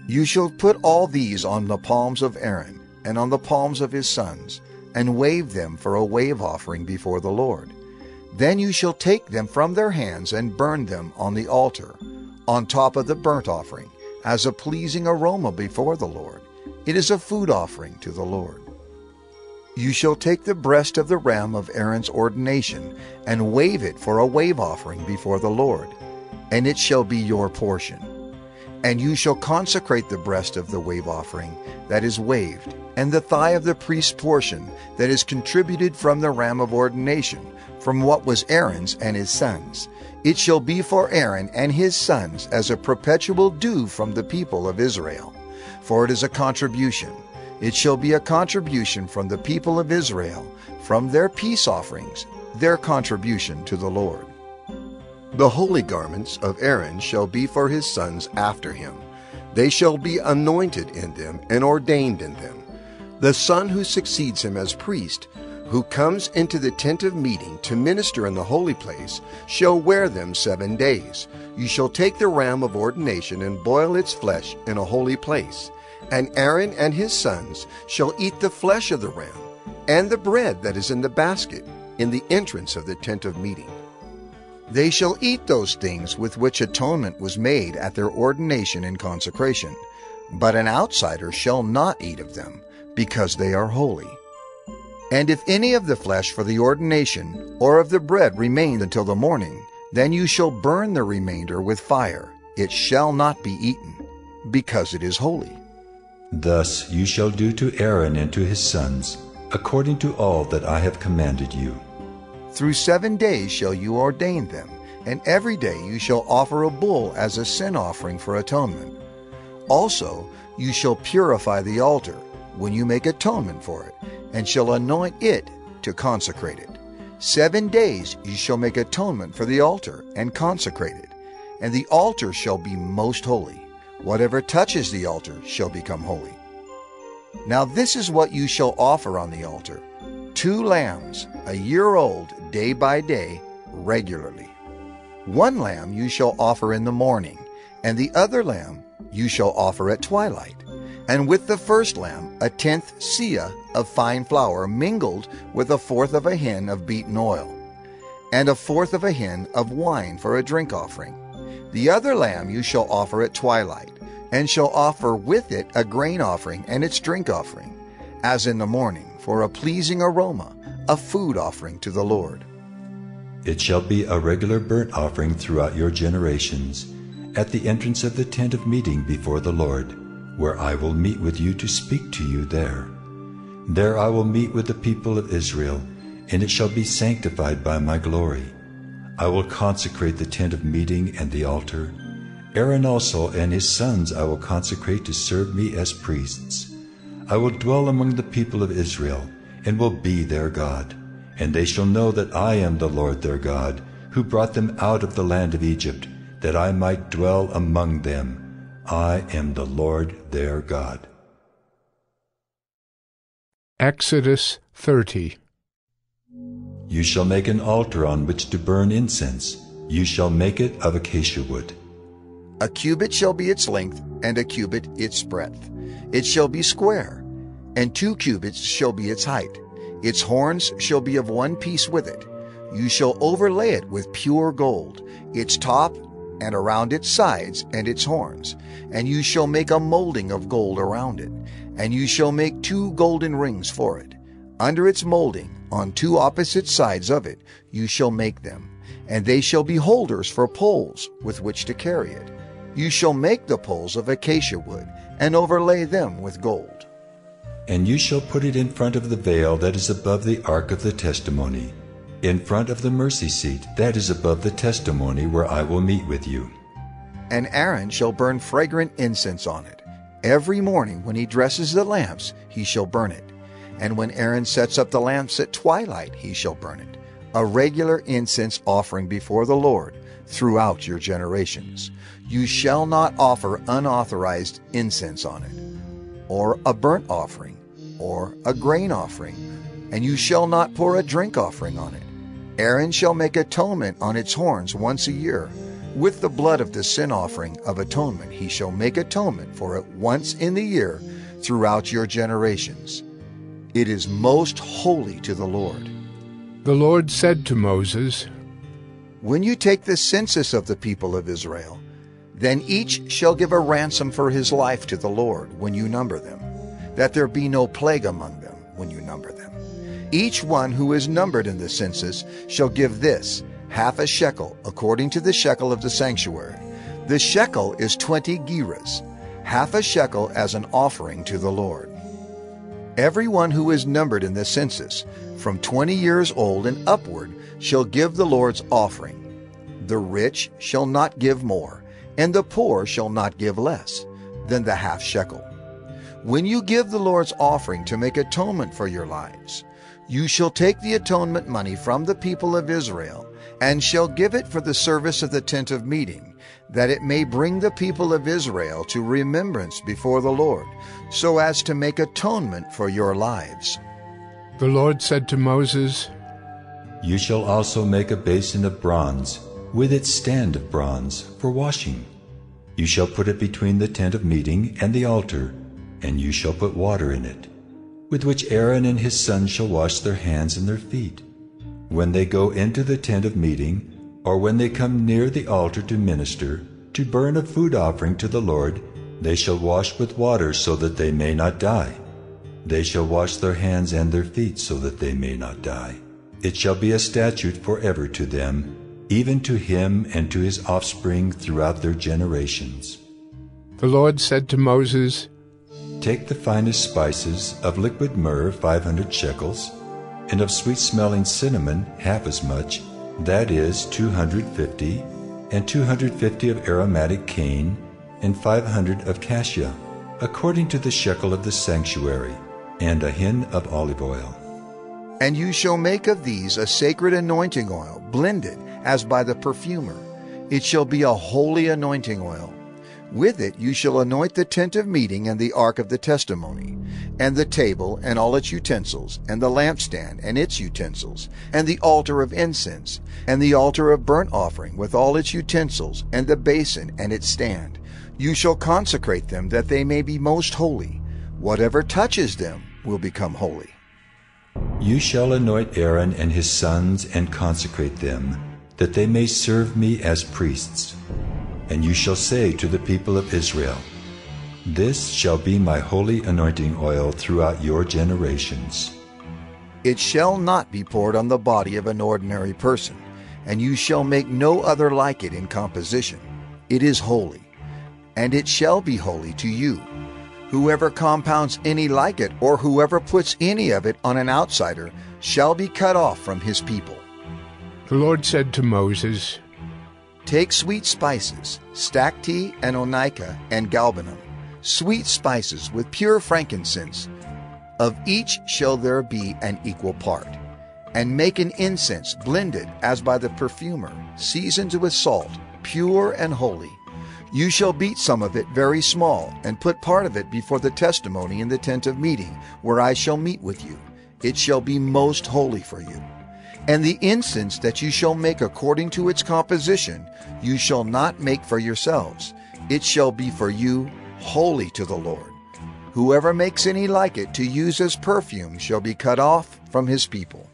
You shall put all these on the palms of Aaron, and on the palms of his sons, and wave them for a wave offering before the Lord. Then you shall take them from their hands and burn them on the altar, on top of the burnt offering, as a pleasing aroma before the Lord. It is a food offering to the Lord. You shall take the breast of the ram of Aaron's ordination, and wave it for a wave offering before the Lord, and it shall be your portion. And you shall consecrate the breast of the wave offering that is waved, and the thigh of the priest's portion that is contributed from the ram of ordination, from what was Aaron's and his sons. It shall be for Aaron and his sons as a perpetual due from the people of Israel, for it is a contribution. It shall be a contribution from the people of Israel, from their peace offerings, their contribution to the Lord. The holy garments of Aaron shall be for his sons after him. They shall be anointed in them and ordained in them. The son who succeeds him as priest, who comes into the tent of meeting to minister in the holy place, shall wear them 7 days. You shall take the ram of ordination and boil its flesh in a holy place. And Aaron and his sons shall eat the flesh of the ram, and the bread that is in the basket, in the entrance of the tent of meeting. They shall eat those things with which atonement was made at their ordination and consecration, but an outsider shall not eat of them, because they are holy. And if any of the flesh for the ordination or of the bread remain until the morning, then you shall burn the remainder with fire. It shall not be eaten, because it is holy. Thus you shall do to Aaron and to his sons, according to all that I have commanded you. Through 7 days shall you ordain them, and every day you shall offer a bull as a sin offering for atonement. Also you shall purify the altar when you make atonement for it, and shall anoint it to consecrate it. 7 days you shall make atonement for the altar and consecrate it, and the altar shall be most holy. Whatever touches the altar shall become holy. Now this is what you shall offer on the altar: 2 lambs, a year old, day by day, regularly. 1 lamb you shall offer in the morning, and the other lamb you shall offer at twilight. And with the first lamb 1/10 seah of fine flour mingled with 1/4 of a hin of beaten oil, and 1/4 of a hin of wine for a drink offering. The other lamb you shall offer at twilight, and shall offer with it a grain offering and its drink offering, as in the morning, for a pleasing aroma, a food offering to the Lord. It shall be a regular burnt offering throughout your generations, at the entrance of the tent of meeting before the Lord, where I will meet with you to speak to you there. There I will meet with the people of Israel, and it shall be sanctified by my glory. I will consecrate the tent of meeting and the altar. Aaron also and his sons I will consecrate to serve me as priests. I will dwell among the people of Israel, and will be their God. And they shall know that I am the Lord their God, who brought them out of the land of Egypt, that I might dwell among them. I am the Lord their God. Exodus 30. You shall make an altar on which to burn incense. You shall make it of acacia wood. A cubit shall be its length, and a cubit its breadth. It shall be square, and 2 cubits shall be its height. Its horns shall be of 1 piece with it. You shall overlay it with pure gold, its top and around its sides and its horns. And you shall make a molding of gold around it, and you shall make 2 golden rings for it. Under its molding, on 2 opposite sides of it, you shall make them, and they shall be holders for poles with which to carry it. You shall make the poles of acacia wood, and overlay them with gold. And you shall put it in front of the veil that is above the ark of the testimony, in front of the mercy seat that is above the testimony, where I will meet with you. And Aaron shall burn fragrant incense on it. Every morning when he dresses the lamps, he shall burn it. And when Aaron sets up the lamps at twilight, he shall burn it. A regular incense offering before the Lord throughout your generations. You shall not offer unauthorized incense on it, or a burnt offering, or a grain offering, and you shall not pour a drink offering on it. Aaron shall make atonement on its horns once a year. With the blood of the sin offering of atonement he shall make atonement for it once in the year throughout your generations. It is most holy to the Lord. The Lord said to Moses, When you take the census of the people of Israel, then each shall give a ransom for his life to the Lord when you number them, that there be no plague among them when you number them. Each one who is numbered in the census shall give this, half a shekel, according to the shekel of the sanctuary. The shekel is 20 gerahs, half a shekel as an offering to the Lord. Everyone who is numbered in the census, from 20 years old and upward, shall give the Lord's offering. The rich shall not give more, and the poor shall not give less than the half shekel. When you give the Lord's offering to make atonement for your lives, you shall take the atonement money from the people of Israel, and shall give it for the service of the tent of meeting, that it may bring the people of Israel to remembrance before the Lord, so as to make atonement for your lives. The Lord said to Moses, You shall also make a basin of bronze, with its stand of bronze, for washing. You shall put it between the tent of meeting and the altar, and you shall put water in it, with which Aaron and his sons shall wash their hands and their feet. When they go into the tent of meeting, or when they come near the altar to minister, to burn a food offering to the Lord, they shall wash with water so that they may not die. They shall wash their hands and their feet so that they may not die. It shall be a statute forever to them, even to him and to his offspring throughout their generations. The Lord said to Moses, Take the finest spices of liquid myrrh 500 shekels, and of sweet-smelling cinnamon half as much, that is 250, and 250 of aromatic cane, and 500 of cassia, according to the shekel of the sanctuary, and a hin of olive oil. And you shall make of these a sacred anointing oil, blended as by the perfumer. It shall be a holy anointing oil. With it you shall anoint the tent of meeting and the ark of the testimony, and the table and all its utensils, and the lampstand and its utensils, and the altar of incense, and the altar of burnt offering with all its utensils, and the basin and its stand. You shall consecrate them that they may be most holy. Whatever touches them will become holy. You shall anoint Aaron and his sons and consecrate them, that they may serve me as priests. And you shall say to the people of Israel, This shall be my holy anointing oil throughout your generations. It shall not be poured on the body of an ordinary person, and you shall make no other like it in composition. It is holy, and it shall be holy to you. Whoever compounds any like it, or whoever puts any of it on an outsider, shall be cut off from his people. The Lord said to Moses, Take sweet spices, stacte and onycha and galbanum, sweet spices with pure frankincense. Of each shall there be an equal part. And make an incense blended as by the perfumer, seasoned with salt, pure and holy. You shall beat some of it very small, and put part of it before the testimony in the tent of meeting, where I shall meet with you. It shall be most holy for you. And the incense that you shall make according to its composition, you shall not make for yourselves. It shall be for you holy to the Lord. Whoever makes any like it to use as perfume shall be cut off from his people.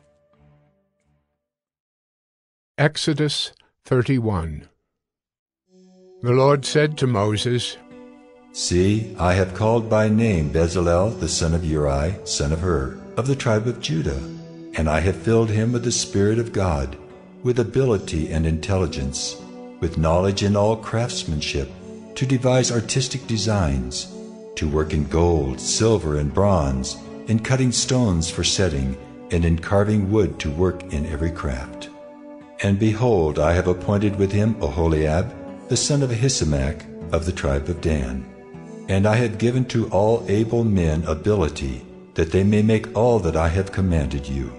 Exodus 31. The Lord said to Moses, See, I have called by name Bezalel the son of Uri, son of Hur, of the tribe of Judah, and I have filled him with the Spirit of God, with ability and intelligence, with knowledge in all craftsmanship, to devise artistic designs, to work in gold, silver, and bronze, in cutting stones for setting, and in carving wood to work in every craft. And behold, I have appointed with him Oholiab, the son of Ahisamach, of the tribe of Dan. And I have given to all able men ability, that they may make all that I have commanded you.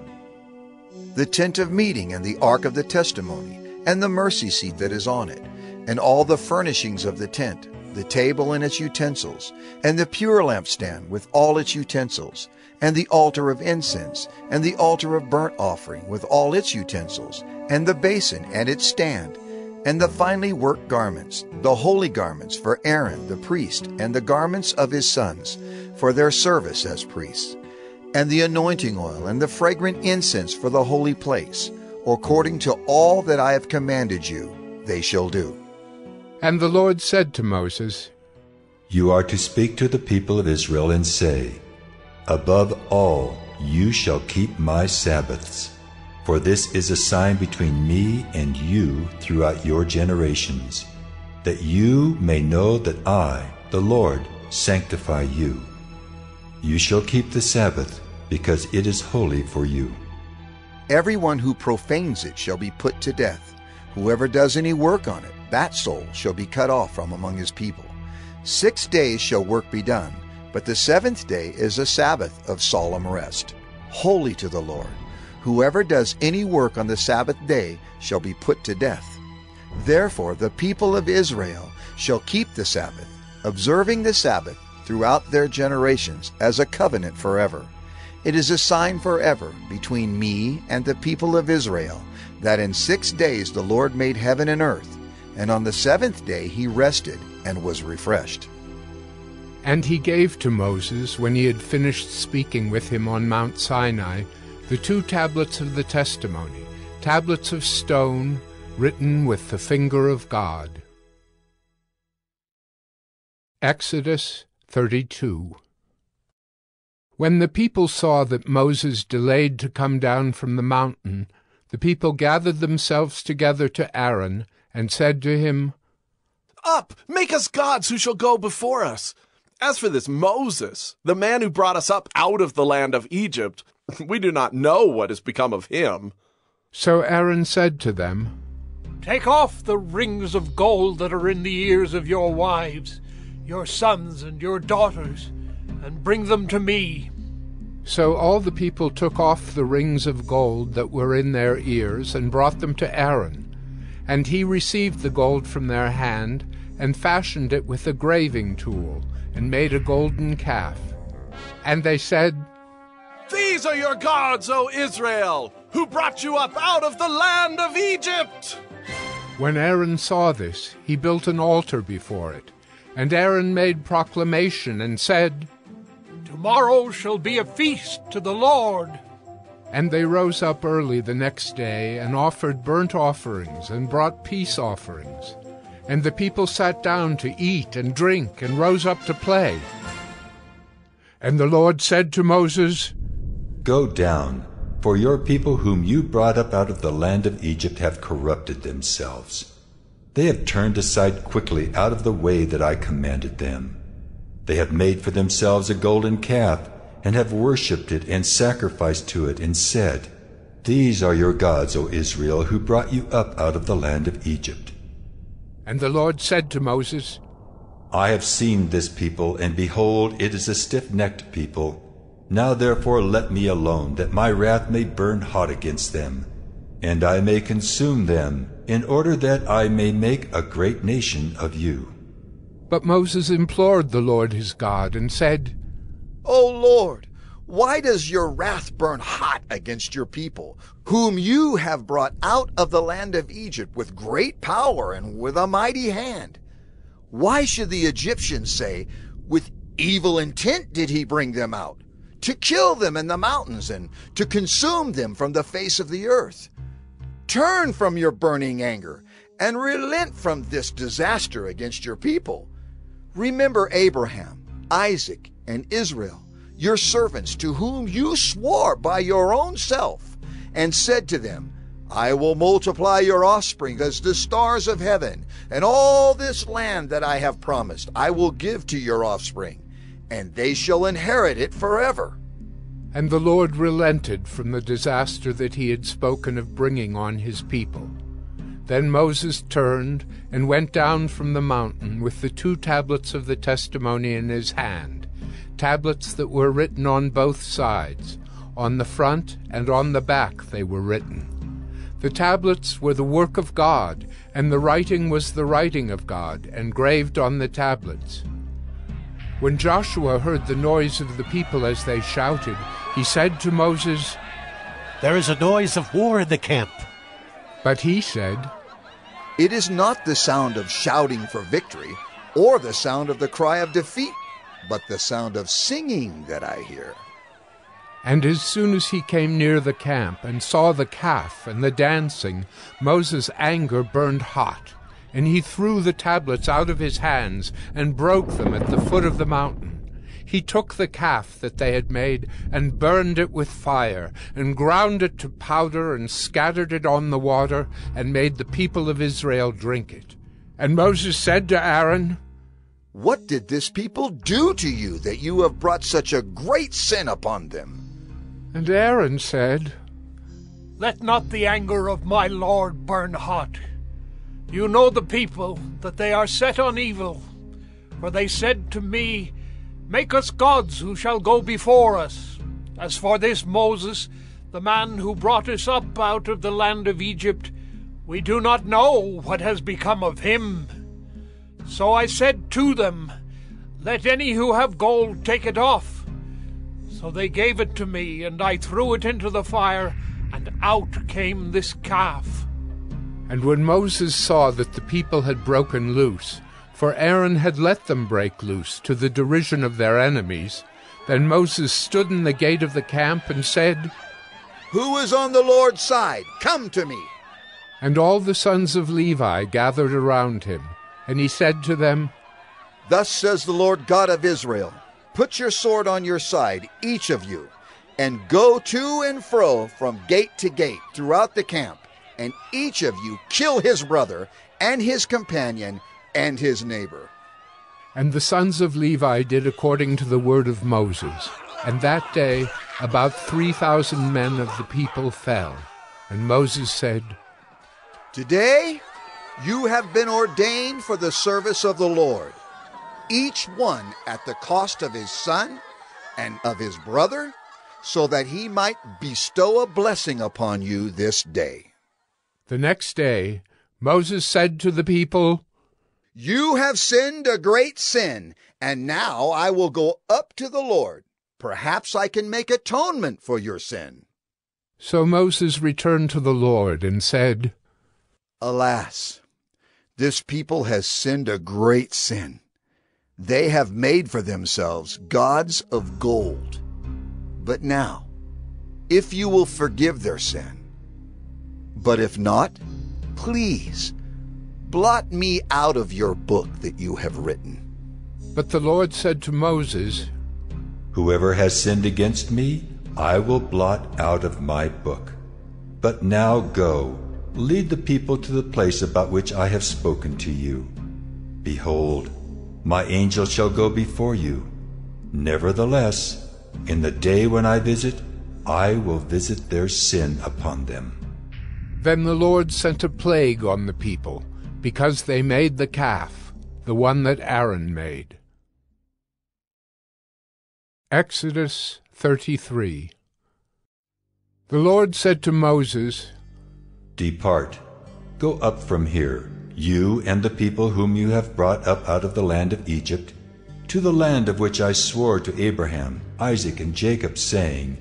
The tent of meeting and the ark of the testimony, and the mercy seat that is on it, and all the furnishings of the tent, the table and its utensils, and the pure lampstand with all its utensils, and the altar of incense, and the altar of burnt offering with all its utensils, and the basin and its stand, and the finely worked garments, the holy garments for Aaron the priest, and the garments of his sons, for their service as priests, and the anointing oil, and the fragrant incense for the holy place, according to all that I have commanded you, they shall do. And the Lord said to Moses, You are to speak to the people of Israel and say, Above all, you shall keep my Sabbaths, for this is a sign between me and you throughout your generations, that you may know that I, the Lord, sanctify you. You shall keep the Sabbath, because it is holy for you. Everyone who profanes it shall be put to death. Whoever does any work on it, that soul shall be cut off from among his people. 6 days shall work be done, but the 7th day is a Sabbath of solemn rest, holy to the Lord. Whoever does any work on the Sabbath day shall be put to death. Therefore the people of Israel shall keep the Sabbath, observing the Sabbath throughout their generations as a covenant forever. It is a sign forever between me and the people of Israel, that in 6 days the Lord made heaven and earth, and on the 7th day he rested and was refreshed. And he gave to Moses, when he had finished speaking with him on Mount Sinai, the 2 tablets of the testimony, tablets of stone, written with the finger of God. Exodus 32. When the people saw that Moses delayed to come down from the mountain, the people gathered themselves together to Aaron, and said to him, Up, make us gods who shall go before us. As for this Moses, the man who brought us up out of the land of Egypt, we do not know what has become of him. So Aaron said to them, Take off the rings of gold that are in the ears of your wives, your sons and your daughters, and bring them to me. So all the people took off the rings of gold that were in their ears, and brought them to Aaron. And he received the gold from their hand, and fashioned it with a graving tool, and made a golden calf. And they said, These are your gods, O Israel, who brought you up out of the land of Egypt. When Aaron saw this, he built an altar before it. And Aaron made proclamation and said, Tomorrow shall be a feast to the Lord. And they rose up early the next day, and offered burnt offerings, and brought peace offerings. And the people sat down to eat and drink, and rose up to play. And the Lord said to Moses, Go down, for your people whom you brought up out of the land of Egypt have corrupted themselves. They have turned aside quickly out of the way that I commanded them. They have made for themselves a golden calf, and have worshipped it and sacrificed to it, and said, These are your gods, O Israel, who brought you up out of the land of Egypt. And the Lord said to Moses, I have seen this people, and behold, it is a stiff-necked people. Now therefore let me alone, that my wrath may burn hot against them, and I may consume them, in order that I may make a great nation of you. But Moses implored the Lord his God, and said, O Lord, why does your wrath burn hot against your people, whom you have brought out of the land of Egypt with great power and with a mighty hand? Why should the Egyptians say, With evil intent did he bring them out, to kill them in the mountains and to consume them from the face of the earth? Turn from your burning anger and relent from this disaster against your people. Remember Abraham, Isaac, and Israel, your servants, to whom you swore by your own self, and said to them, I will multiply your offspring as the stars of heaven, and all this land that I have promised I will give to your offspring, and they shall inherit it forever. And the Lord relented from the disaster that he had spoken of bringing on his people. Then Moses turned and went down from the mountain with the 2 tablets of the testimony in his hand, tablets that were written on both sides. On the front and on the back they were written. The tablets were the work of God, and the writing was the writing of God, engraved on the tablets. When Joshua heard the noise of the people as they shouted, he said to Moses, "There is a noise of war in the camp." But he said, "It is not the sound of shouting for victory, or the sound of the cry of defeat, but the sound of singing that I hear." And as soon as he came near the camp and saw the calf and the dancing, Moses' anger burned hot, and he threw the tablets out of his hands and broke them at the foot of the mountain. He took the calf that they had made and burned it with fire, and ground it to powder and scattered it on the water, and made the people of Israel drink it. And Moses said to Aaron, "What did this people do to you that you have brought such a great sin upon them?" And Aaron said, "Let not the anger of my Lord burn hot. You know the people, that they are set on evil. For they said to me, 'Make us gods who shall go before us.' As for this Moses, the man who brought us up out of the land of Egypt, we do not know what has become of him. So I said to them, 'Let any who have gold take it off.' So they gave it to me, and I threw it into the fire, and out came this calf." And when Moses saw that the people had broken loose, for Aaron had let them break loose to the derision of their enemies, then Moses stood in the gate of the camp and said, "Who is on the Lord's side? Come to me." And all the sons of Levi gathered around him, and he said to them, "Thus says the Lord God of Israel, put your sword on your side, each of you, and go to and fro from gate to gate throughout the camp, and each of you kill his brother and his companion and his neighbor." And the sons of Levi did according to the word of Moses. And that day about 3,000 men of the people fell. And Moses said, "Today you have been ordained for the service of the Lord, each one at the cost of his son and of his brother, so that he might bestow a blessing upon you this day." The next day Moses said to the people, "You have sinned a great sin, and now I will go up to the Lord. Perhaps I can make atonement for your sin." So Moses returned to the Lord and said, "Alas, this people has sinned a great sin. They have made for themselves gods of gold. But now, if you will forgive their sin, but if not, please blot me out of your book that you have written." But the Lord said to Moses, "Whoever has sinned against me, I will blot out of my book. But now go, lead the people to the place about which I have spoken to you. Behold, my angel shall go before you. Nevertheless, in the day when I visit, I will visit their sin upon them." Then the Lord sent a plague on the people, because they made the calf, the one that Aaron made. Exodus 33. The Lord said to Moses, "Depart, go up from here, you and the people whom you have brought up out of the land of Egypt, to the land of which I swore to Abraham, Isaac, and Jacob, saying,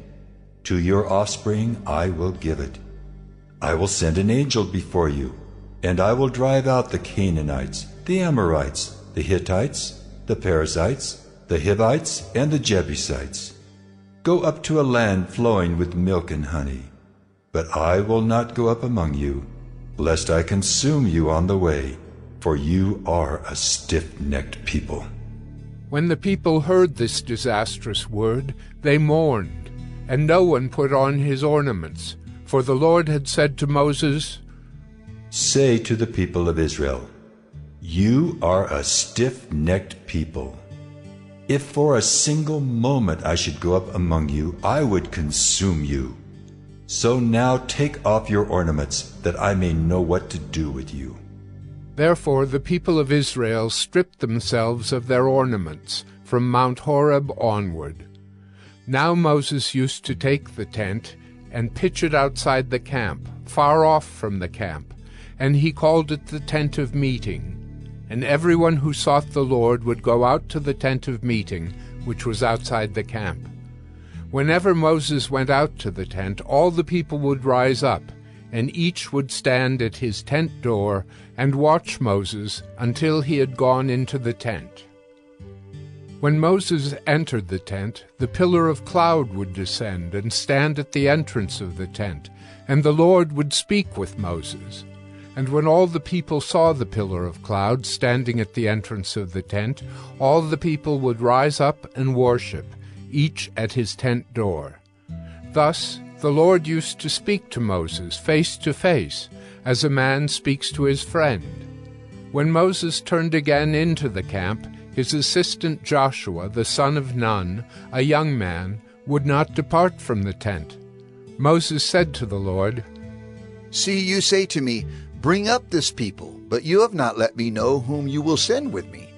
'To your offspring I will give it.' I will send an angel before you, and I will drive out the Canaanites, the Amorites, the Hittites, the Perizzites, the Hivites, and the Jebusites. Go up to a land flowing with milk and honey. But I will not go up among you, lest I consume you on the way, for you are a stiff-necked people." When the people heard this disastrous word, they mourned, and no one put on his ornaments, for the Lord had said to Moses, "Say to the people of Israel, 'You are a stiff-necked people. If for a single moment I should go up among you, I would consume you. So now take off your ornaments, that I may know what to do with you.'" Therefore the people of Israel stripped themselves of their ornaments from Mount Horeb onward. Now Moses used to take the tent and pitch it outside the camp, far off from the camp, and he called it the tent of meeting. And everyone who sought the Lord would go out to the tent of meeting, which was outside the camp. Whenever Moses went out to the tent, all the people would rise up, and each would stand at his tent door and watch Moses until he had gone into the tent. When Moses entered the tent, the pillar of cloud would descend and stand at the entrance of the tent, and the Lord would speak with Moses. And when all the people saw the pillar of cloud standing at the entrance of the tent, all the people would rise up and worship, each at his tent door. Thus the Lord used to speak to Moses face to face, as a man speaks to his friend. When Moses turned again into the camp, his assistant Joshua, the son of Nun, a young man, would not depart from the tent. Moses said to the Lord, "See, you say to me, 'Bring up this people,' but you have not let me know whom you will send with me.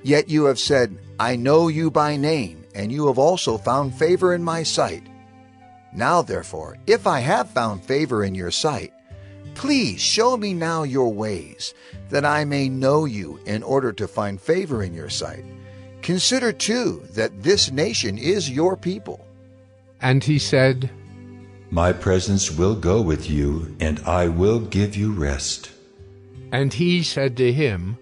Yet you have said, 'I know you by name, and you have also found favor in my sight.' Now therefore, if I have found favor in your sight, please show me now your ways, that I may know you in order to find favor in your sight. Consider too that this nation is your people." And he said, "My presence will go with you, and I will give you rest." And he said to him,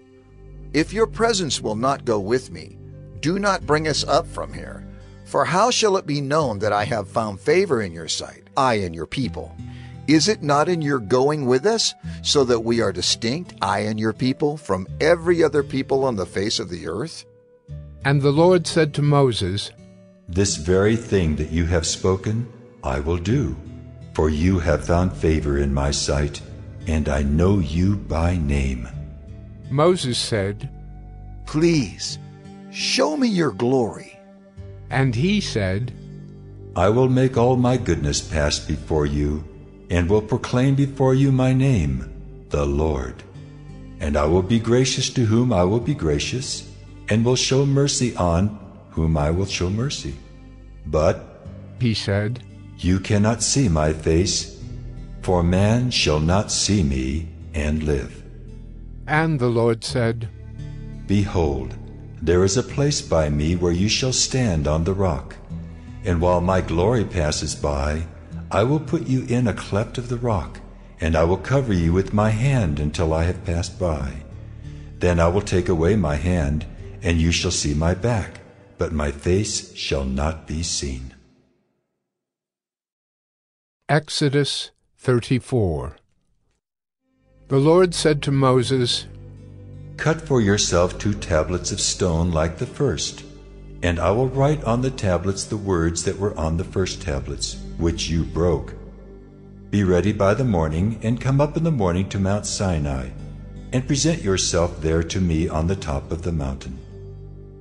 "If your presence will not go with me, do not bring us up from here. For how shall it be known that I have found favor in your sight, I and your people? Is it not in your going with us, so that we are distinct, I and your people, from every other people on the face of the earth?" And the Lord said to Moses, "This very thing that you have spoken, I will do, for you have found favor in my sight, and I know you by name." Moses said, "Please, show me your glory." And he said, "I will make all my goodness pass before you, and will proclaim before you my name, the Lord. And I will be gracious to whom I will be gracious, and will show mercy on whom I will show mercy. But," he said, "you cannot see my face, for man shall not see me and live." And the Lord said, "Behold, there is a place by me where you shall stand on the rock, and while my glory passes by, I will put you in a cleft of the rock, and I will cover you with my hand until I have passed by. Then I will take away my hand, and you shall see my back, but my face shall not be seen." Exodus 34. The Lord said to Moses, "Cut for yourself 2 tablets of stone like the first, and I will write on the tablets the words that were on the first tablets, which you broke. Be ready by the morning, and come up in the morning to Mount Sinai, and present yourself there to me on the top of the mountain.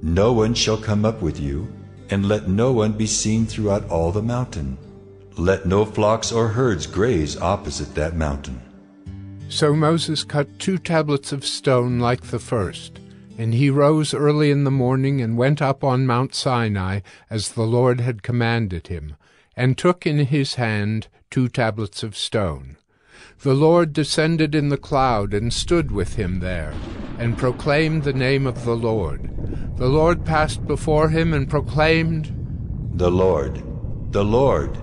No one shall come up with you, and let no one be seen throughout all the mountain. Let no flocks or herds graze opposite that mountain." So Moses cut 2 tablets of stone like the first, and he rose early in the morning and went up on Mount Sinai as the Lord had commanded him, and took in his hand 2 tablets of stone. The Lord descended in the cloud and stood with him there, and proclaimed the name of the Lord. The Lord passed before him and proclaimed, the Lord,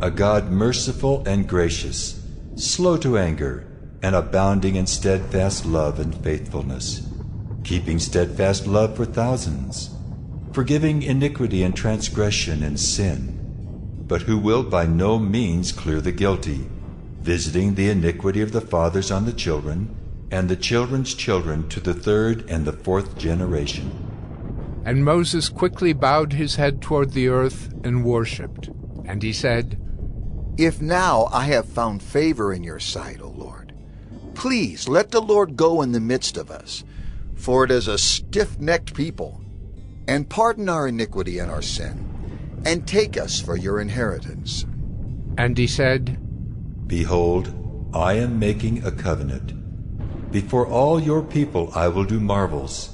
a God merciful and gracious, slow to anger, and abounding in steadfast love and faithfulness, keeping steadfast love for thousands, forgiving iniquity and transgression and sin, but who will by no means clear the guilty, visiting the iniquity of the fathers on the children, and the children's children to the 3rd and the 4th generation." And Moses quickly bowed his head toward the earth and worshipped. And he said, "If now I have found favor in your sight, O Lord, please let the Lord go in the midst of us, for it is a stiff-necked people, and pardon our iniquity and our sin, and take us for your inheritance." And he said, "Behold, I am making a covenant. Before all your people I will do marvels,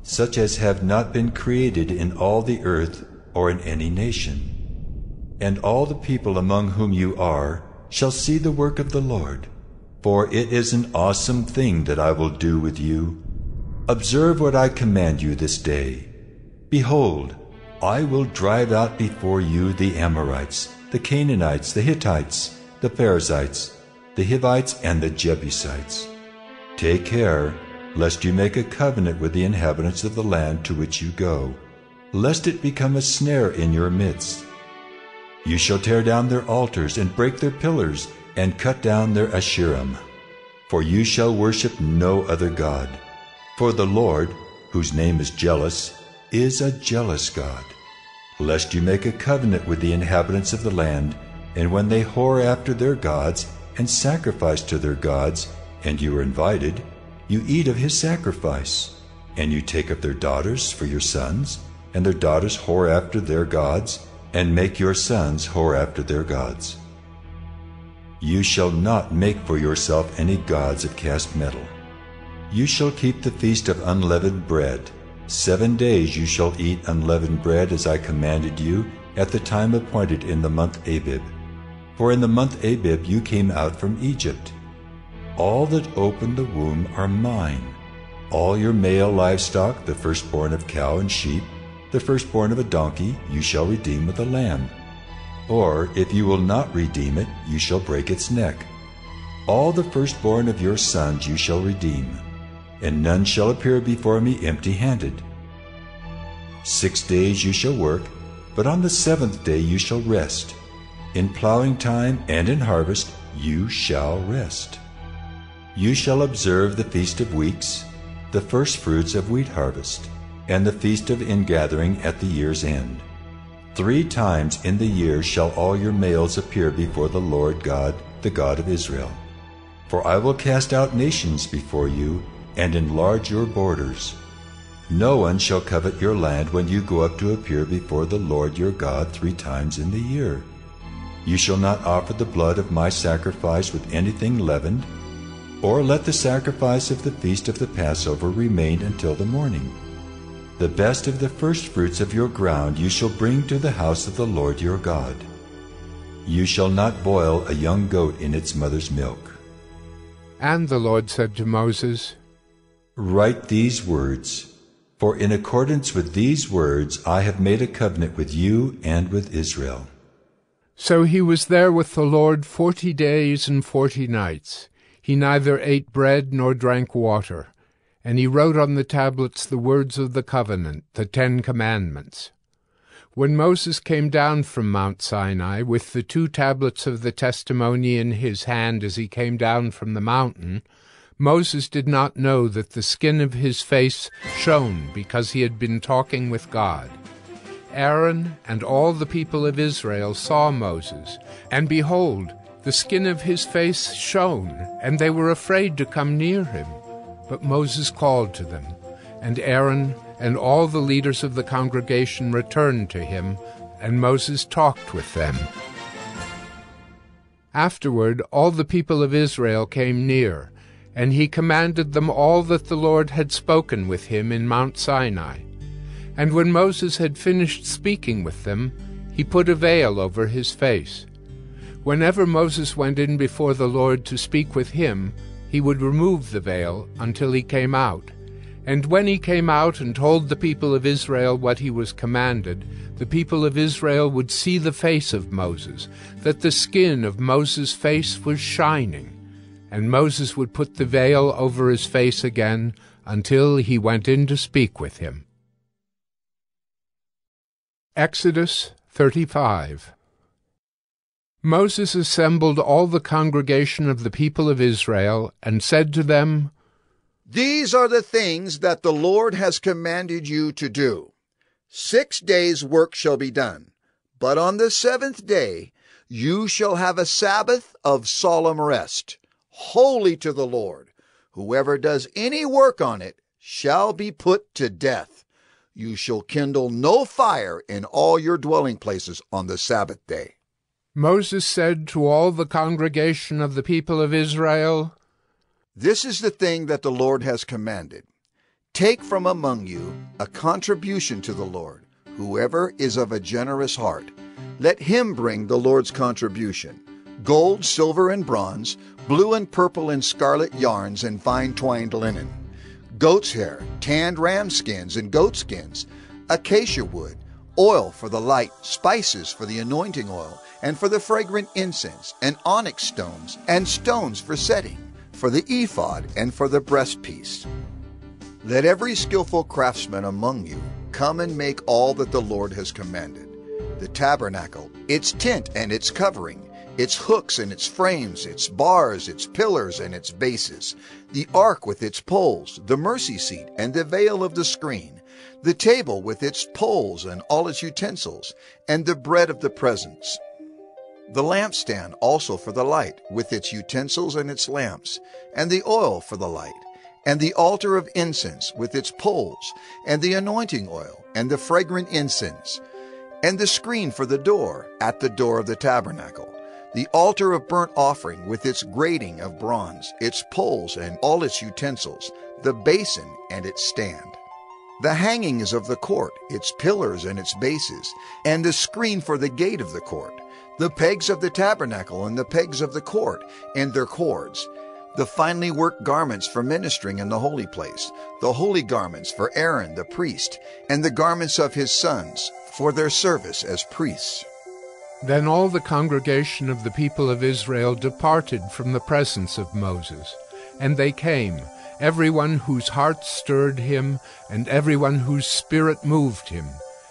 such as have not been created in all the earth or in any nation. And all the people among whom you are shall see the work of the Lord, for it is an awesome thing that I will do with you. Observe what I command you this day. Behold, I will drive out before you the Amorites, the Canaanites, the Hittites, the Perizzites, the Hivites, and the Jebusites. Take care, lest you make a covenant with the inhabitants of the land to which you go, lest it become a snare in your midst. You shall tear down their altars and break their pillars and cut down their Asherim. For you shall worship no other God. For the Lord, whose name is jealous, is a jealous God. Lest you make a covenant with the inhabitants of the land, and when they whore after their gods and sacrifice to their gods, and you are invited, you eat of his sacrifice, and you take of their daughters for your sons, and their daughters whore after their gods, and make your sons whore after their gods. You shall not make for yourself any gods of cast metal. You shall keep the feast of unleavened bread. 7 days you shall eat unleavened bread as I commanded you at the time appointed in the month Abib. For in the month Abib you came out from Egypt. All that open the womb are mine. All your male livestock, the firstborn of cow and sheep, the firstborn of a donkey, you shall redeem with a lamb. Or, if you will not redeem it, you shall break its neck. All the firstborn of your sons you shall redeem, and none shall appear before me empty-handed. 6 days you shall work, but on the 7th day you shall rest. In plowing time and in harvest you shall rest. You shall observe the Feast of Weeks, the firstfruits of wheat harvest, and the Feast of Ingathering at the year's end. 3 times in the year shall all your males appear before the Lord God, the God of Israel. For I will cast out nations before you, and enlarge your borders. No one shall covet your land when you go up to appear before the Lord your God 3 times in the year. You shall not offer the blood of my sacrifice with anything leavened, or let the sacrifice of the feast of the Passover remain until the morning. The best of the firstfruits of your ground you shall bring to the house of the Lord your God. You shall not boil a young goat in its mother's milk. And the Lord said to Moses, Write these words, for in accordance with these words I have made a covenant with you and with Israel. So he was there with the Lord 40 days and 40 nights. He neither ate bread nor drank water. And he wrote on the tablets the words of the covenant, the 10 Commandments. When Moses came down from Mount Sinai with the 2 tablets of the testimony in his hand as he came down from the mountain, Moses did not know that the skin of his face shone because he had been talking with God. Aaron and all the people of Israel saw Moses, and behold, the skin of his face shone, and they were afraid to come near him. But Moses called to them, and Aaron and all the leaders of the congregation returned to him, and Moses talked with them. Afterward all the people of Israel came near, and he commanded them all that the Lord had spoken with him in Mount Sinai. And when Moses had finished speaking with them, he put a veil over his face. Whenever Moses went in before the Lord to speak with him, he would remove the veil until he came out. And when he came out and told the people of Israel what he was commanded, the people of Israel would see the face of Moses, that the skin of Moses' face was shining. And Moses would put the veil over his face again until he went in to speak with him. Exodus 35. Moses assembled all the congregation of the people of Israel, and said to them, These are the things that the Lord has commanded you to do. 6 days' work shall be done, but on the 7th day you shall have a Sabbath of solemn rest, holy to the Lord. Whoever does any work on it shall be put to death. You shall kindle no fire in all your dwelling places on the Sabbath day. Moses said to all the congregation of the people of Israel, This is the thing that the Lord has commanded. Take from among you a contribution to the Lord. Whoever is of a generous heart, let him bring the Lord's contribution, gold, silver, and bronze, blue and purple and scarlet yarns and fine twined linen, goat's hair, tanned ram skins and goat skins, acacia wood, oil for the light, spices for the anointing oil, and for the fragrant incense, and onyx stones, and stones for setting, for the ephod, and for the breastpiece. Let every skillful craftsman among you come and make all that the Lord has commanded: the tabernacle, its tent and its covering, its hooks and its frames, its bars, its pillars and its bases, the ark with its poles, the mercy seat and the veil of the screen, the table with its poles and all its utensils, and the bread of the presence, the lampstand also for the light, with its utensils and its lamps, and the oil for the light, and the altar of incense with its poles, and the anointing oil, and the fragrant incense, and the screen for the door, at the door of the tabernacle, the altar of burnt offering with its grating of bronze, its poles and all its utensils, the basin and its stand, the hangings of the court, its pillars and its bases, and the screen for the gate of the court, the pegs of the tabernacle and the pegs of the court and their cords, the finely worked garments for ministering in the holy place, the holy garments for Aaron the priest, and the garments of his sons for their service as priests. Then all the congregation of the people of Israel departed from the presence of Moses, and they came, everyone whose heart stirred him, and everyone whose spirit moved him,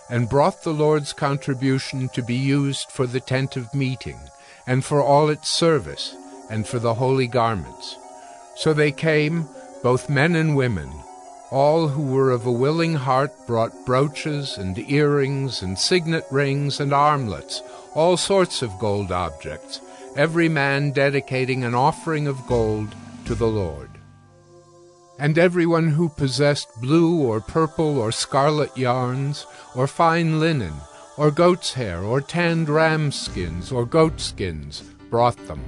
and brought the Lord's contribution to be used for the tent of meeting, and for all its service, and for the holy garments. So they came, both men and women. All who were of a willing heart brought brooches and earrings and signet rings and armlets, all sorts of gold objects, every man dedicating an offering of gold to the Lord. And everyone who possessed blue or purple or scarlet yarns, or fine linen, or goat's hair, or tanned ram skins, or goat skins, brought them.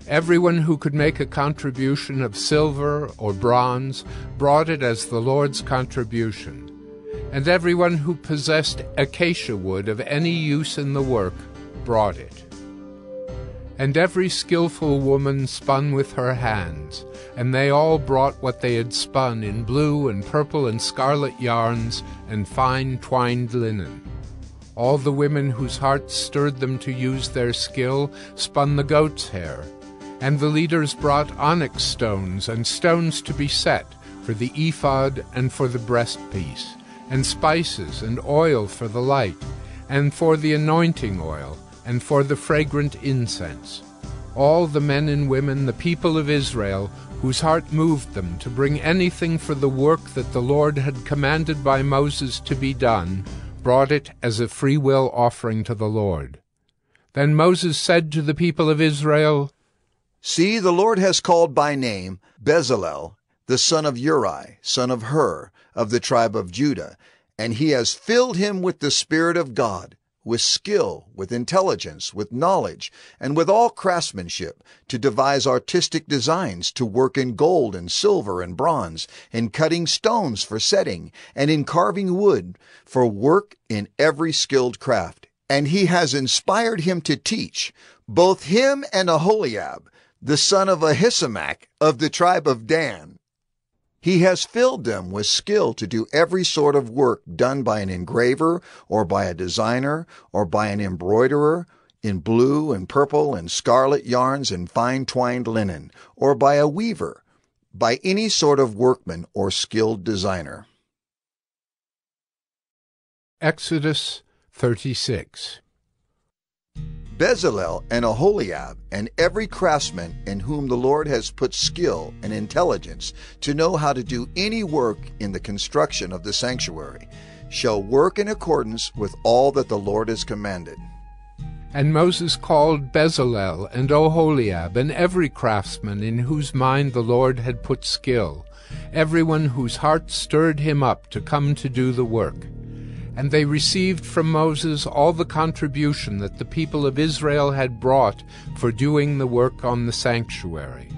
Everyone who could make a contribution of silver or bronze brought it as the Lord's contribution. And everyone who possessed acacia wood of any use in the work brought it. And every skillful woman spun with her hands, and they all brought what they had spun in blue and purple and scarlet yarns and fine twined linen. All the women whose hearts stirred them to use their skill spun the goat's hair. And the leaders brought onyx stones and stones to be set for the ephod and for the breastpiece, and spices and oil for the light, and for the anointing oil, and for the fragrant incense. All the men and women, the people of Israel, whose heart moved them to bring anything for the work that the Lord had commanded by Moses to be done, brought it as a freewill offering to the Lord. Then Moses said to the people of Israel, See, the Lord has called by name Bezalel, the son of Uri, son of Hur, of the tribe of Judah, and he has filled him with the Spirit of God, with skill, with intelligence, with knowledge, and with all craftsmanship, to devise artistic designs, to work in gold and silver and bronze, in cutting stones for setting, and in carving wood, for work in every skilled craft. And he has inspired him to teach, both him and Aholiab, the son of Ahisamach, of the tribe of Dan. He has filled them with skill to do every sort of work done by an engraver, or by a designer, or by an embroiderer, in blue and purple and scarlet yarns and fine twined linen, or by a weaver, by any sort of workman or skilled designer. Exodus 36. Bezalel and Aholiab and every craftsman in whom the Lord has put skill and intelligence to know how to do any work in the construction of the sanctuary shall work in accordance with all that the Lord has commanded. And Moses called Bezalel and Aholiab and every craftsman in whose mind the Lord had put skill, everyone whose heart stirred him up to come to do the work. And they received from Moses all the contribution that the people of Israel had brought for doing the work on the sanctuary.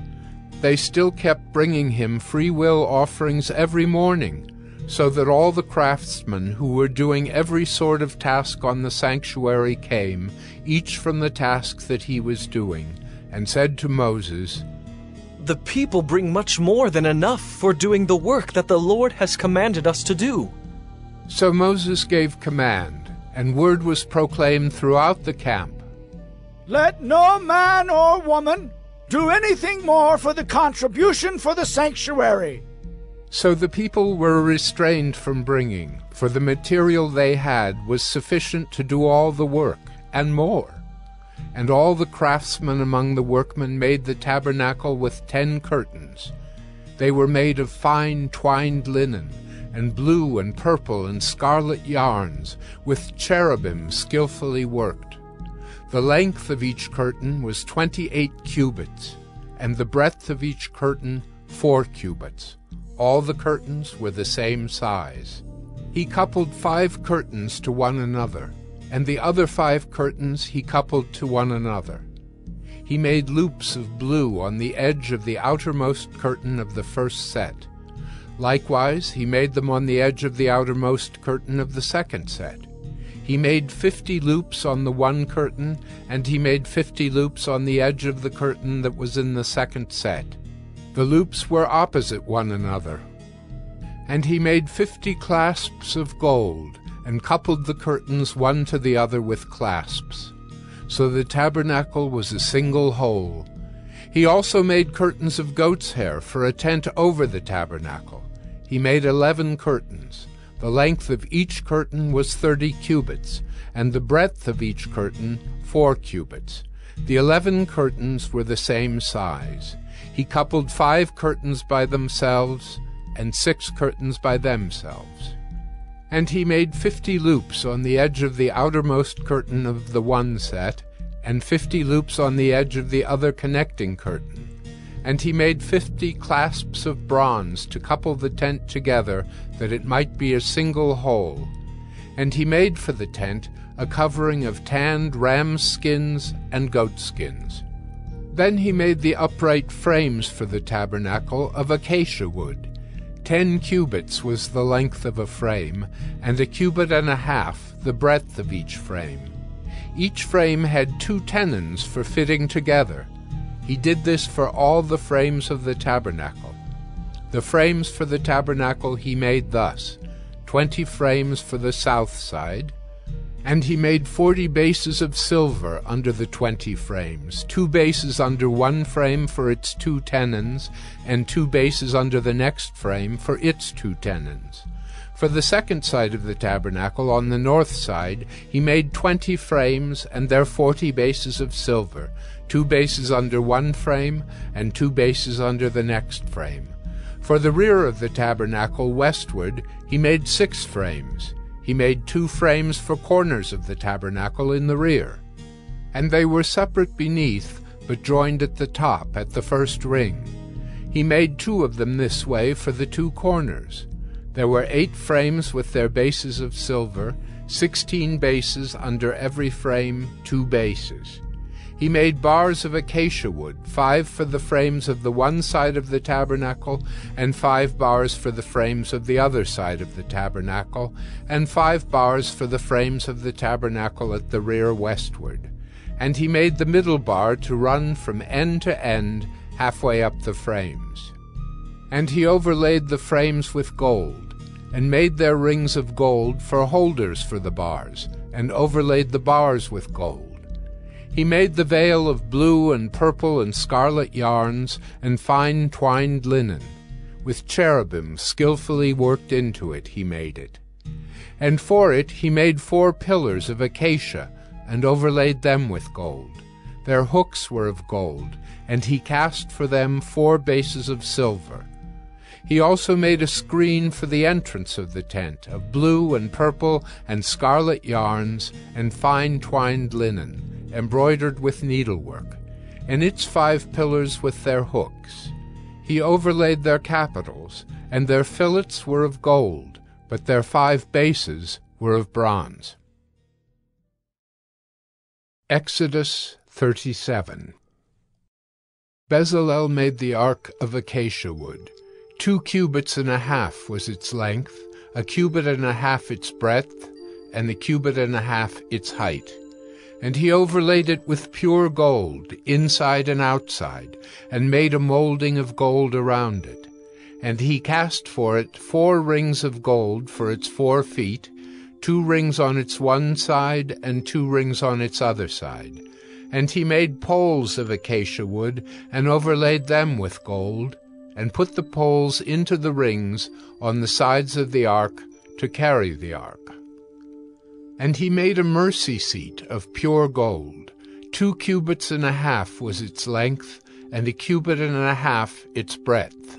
They still kept bringing him free-will offerings every morning, so that all the craftsmen who were doing every sort of task on the sanctuary came, each from the task that he was doing, and said to Moses, The people bring much more than enough for doing the work that the Lord has commanded us to do." So Moses gave command, and word was proclaimed throughout the camp. "Let no man or woman do anything more for the contribution for the sanctuary." So the people were restrained from bringing, for the material they had was sufficient to do all the work, and more. And all the craftsmen among the workmen made the tabernacle with 10 curtains. They were made of fine twined linen, and blue and purple and scarlet yarns, with cherubim skillfully worked. The length of each curtain was 28 cubits, and the breadth of each curtain 4 cubits. All the curtains were the same size. He coupled 5 curtains to one another, and the other 5 curtains he coupled to one another. He made loops of blue on the edge of the outermost curtain of the first set. Likewise, he made them on the edge of the outermost curtain of the second set. He made 50 loops on the one curtain, and he made 50 loops on the edge of the curtain that was in the second set. The loops were opposite one another. And he made 50 clasps of gold, and coupled the curtains one to the other with clasps. So the tabernacle was a single whole. He also made curtains of goat's hair for a tent over the tabernacle. He made 11 curtains. The length of each curtain was 30 cubits, and the breadth of each curtain 4 cubits. The 11 curtains were the same size. He coupled 5 curtains by themselves, and 6 curtains by themselves. And he made 50 loops on the edge of the outermost curtain of the one set, and 50 loops on the edge of the other connecting curtain. And he made 50 clasps of bronze to couple the tent together, that it might be a single whole. And he made for the tent a covering of tanned ram's skins and goat skins. Then he made the upright frames for the tabernacle of acacia wood. 10 cubits was the length of a frame, and 1.5 cubits the breadth of each frame. Each frame had 2 tenons for fitting together. He did this for all the frames of the tabernacle. The frames for the tabernacle he made thus: 20 frames for the south side, and he made 40 bases of silver under the 20 frames, 2 bases under one frame for its 2 tenons, and 2 bases under the next frame for its 2 tenons. For the second side of the tabernacle, on the north side, he made 20 frames and their 40 bases of silver, 2 bases under one frame, and 2 bases under the next frame. For the rear of the tabernacle westward, he made 6 frames. He made 2 frames for corners of the tabernacle in the rear. And they were separate beneath, but joined at the top, at the first ring. He made 2 of them this way for the 2 corners. There were 8 frames with their bases of silver, 16 bases under every frame, 2 bases. He made bars of acacia wood, 5 for the frames of the one side of the tabernacle, and 5 bars for the frames of the other side of the tabernacle, and 5 bars for the frames of the tabernacle at the rear westward. And he made the middle bar to run from end to end, halfway up the frames. And he overlaid the frames with gold, and made their rings of gold for holders for the bars, and overlaid the bars with gold. He made the veil of blue and purple and scarlet yarns, and fine twined linen. With cherubim skillfully worked into it he made it. And for it he made 4 pillars of acacia, and overlaid them with gold. Their hooks were of gold, and he cast for them 4 bases of silver. He also made a screen for the entrance of the tent, of blue and purple and scarlet yarns, and fine twined linen, embroidered with needlework, and its 5 pillars with their hooks. He overlaid their capitals, and their fillets were of gold, but their 5 bases were of bronze. Exodus 37. Bezalel made the ark of acacia wood. 2.5 cubits was its length, 1.5 cubits its breadth, and 1.5 cubits its height. And he overlaid it with pure gold, inside and outside, and made a molding of gold around it. And he cast for it 4 rings of gold for its 4 feet, 2 rings on its one side, and 2 rings on its other side. And he made poles of acacia wood, and overlaid them with gold, and put the poles into the rings on the sides of the ark to carry the ark. And he made a mercy seat of pure gold. 2 cubits and a half was its length, and 1.5 cubits its breadth.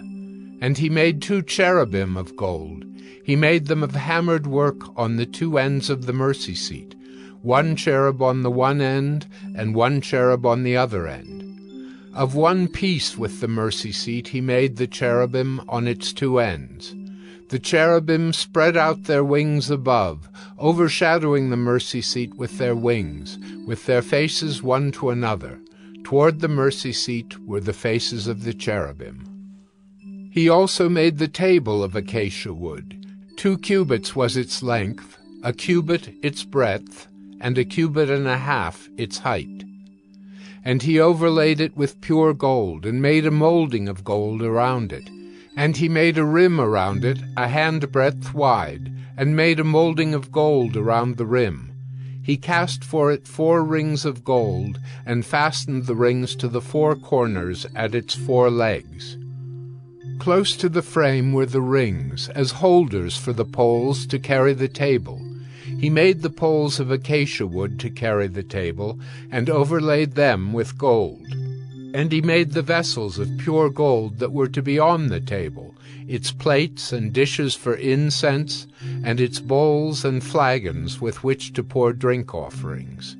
And he made 2 cherubim of gold. He made them of hammered work on the 2 ends of the mercy seat, 1 cherub on the one end, and 1 cherub on the other end. Of one piece with the mercy seat he made the cherubim on its 2 ends. The cherubim spread out their wings above, overshadowing the mercy seat with their wings, with their faces one to another. Toward the mercy seat were the faces of the cherubim. He also made the table of acacia wood. 2 cubits was its length, 1 cubit its breadth, and 1.5 cubits its height. And he overlaid it with pure gold, and made a molding of gold around it. And he made a rim around it, 1 handbreadth wide, and made a molding of gold around the rim. He cast for it 4 rings of gold, and fastened the rings to the 4 corners at its 4 legs. Close to the frame were the rings, as holders for the poles to carry the table. He made the poles of acacia wood to carry the table, and overlaid them with gold. And he made the vessels of pure gold that were to be on the table, its plates and dishes for incense, and its bowls and flagons with which to pour drink offerings.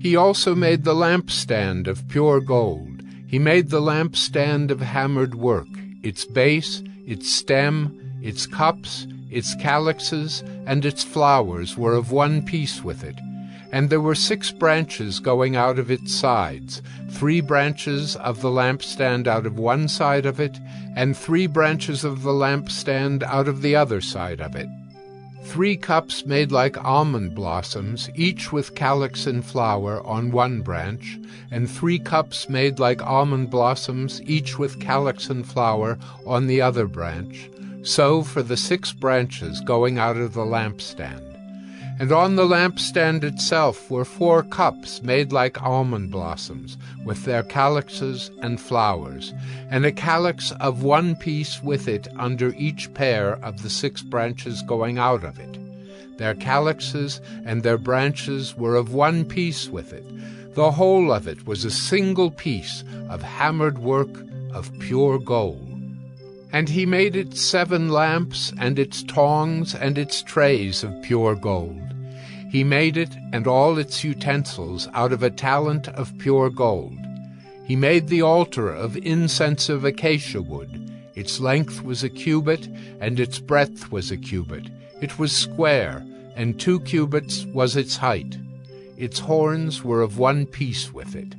He also made the lampstand of pure gold. He made the lampstand of hammered work, its base, its stem, its cups, its calyxes, and its flowers were of one piece with it. And there were 6 branches going out of its sides, 3 branches of the lampstand out of one side of it, and 3 branches of the lampstand out of the other side of it. 3 cups made like almond blossoms, each with calyx and flower on one branch, and 3 cups made like almond blossoms, each with calyx and flower on the other branch, so for the 6 branches going out of the lampstand. And on the lampstand itself were 4 cups made like almond blossoms, with their calyxes and flowers, and a calyx of one piece with it under each pair of the 6 branches going out of it. Their calyxes and their branches were of one piece with it. The whole of it was a single piece of hammered work of pure gold. And he made it 7 lamps, and its tongs, and its trays of pure gold. He made it and all its utensils out of a talent of pure gold. He made the altar of incense of acacia wood. Its length was 1 cubit, and its breadth was 1 cubit. It was square, and 2 cubits was its height. Its horns were of one piece with it.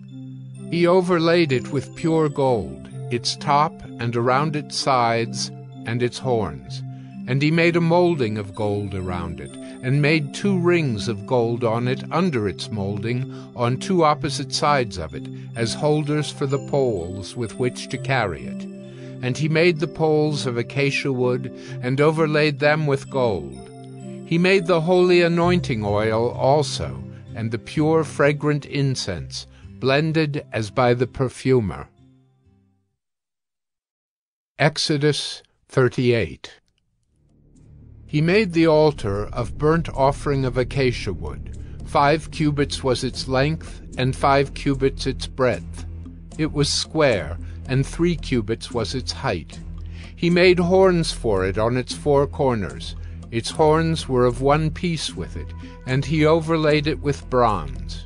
He overlaid it with pure gold, its top and around its sides, and its horns. And he made a molding of gold around it, and made 2 rings of gold on it under its molding, on 2 opposite sides of it, as holders for the poles with which to carry it. And he made the poles of acacia wood, and overlaid them with gold. He made the holy anointing oil also, and the pure fragrant incense, blended as by the perfumer. Exodus 38. He made the altar of burnt offering of acacia wood. 5 cubits was its length, and 5 cubits its breadth. It was square, and 3 cubits was its height. He made horns for it on its 4 corners. Its horns were of one piece with it, and he overlaid it with bronze.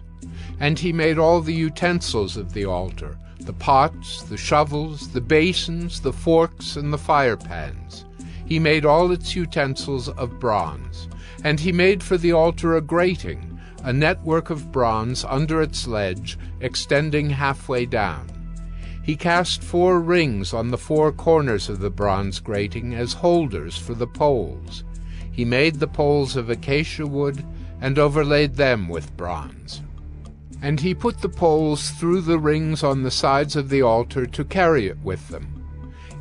And he made all the utensils of the altar, the pots, the shovels, the basins, the forks, and the firepans. He made all its utensils of bronze. And he made for the altar a grating, a network of bronze under its ledge, extending halfway down. He cast 4 rings on the 4 corners of the bronze grating as holders for the poles. He made the poles of acacia wood, and overlaid them with bronze. And he put the poles through the rings on the sides of the altar to carry it with them.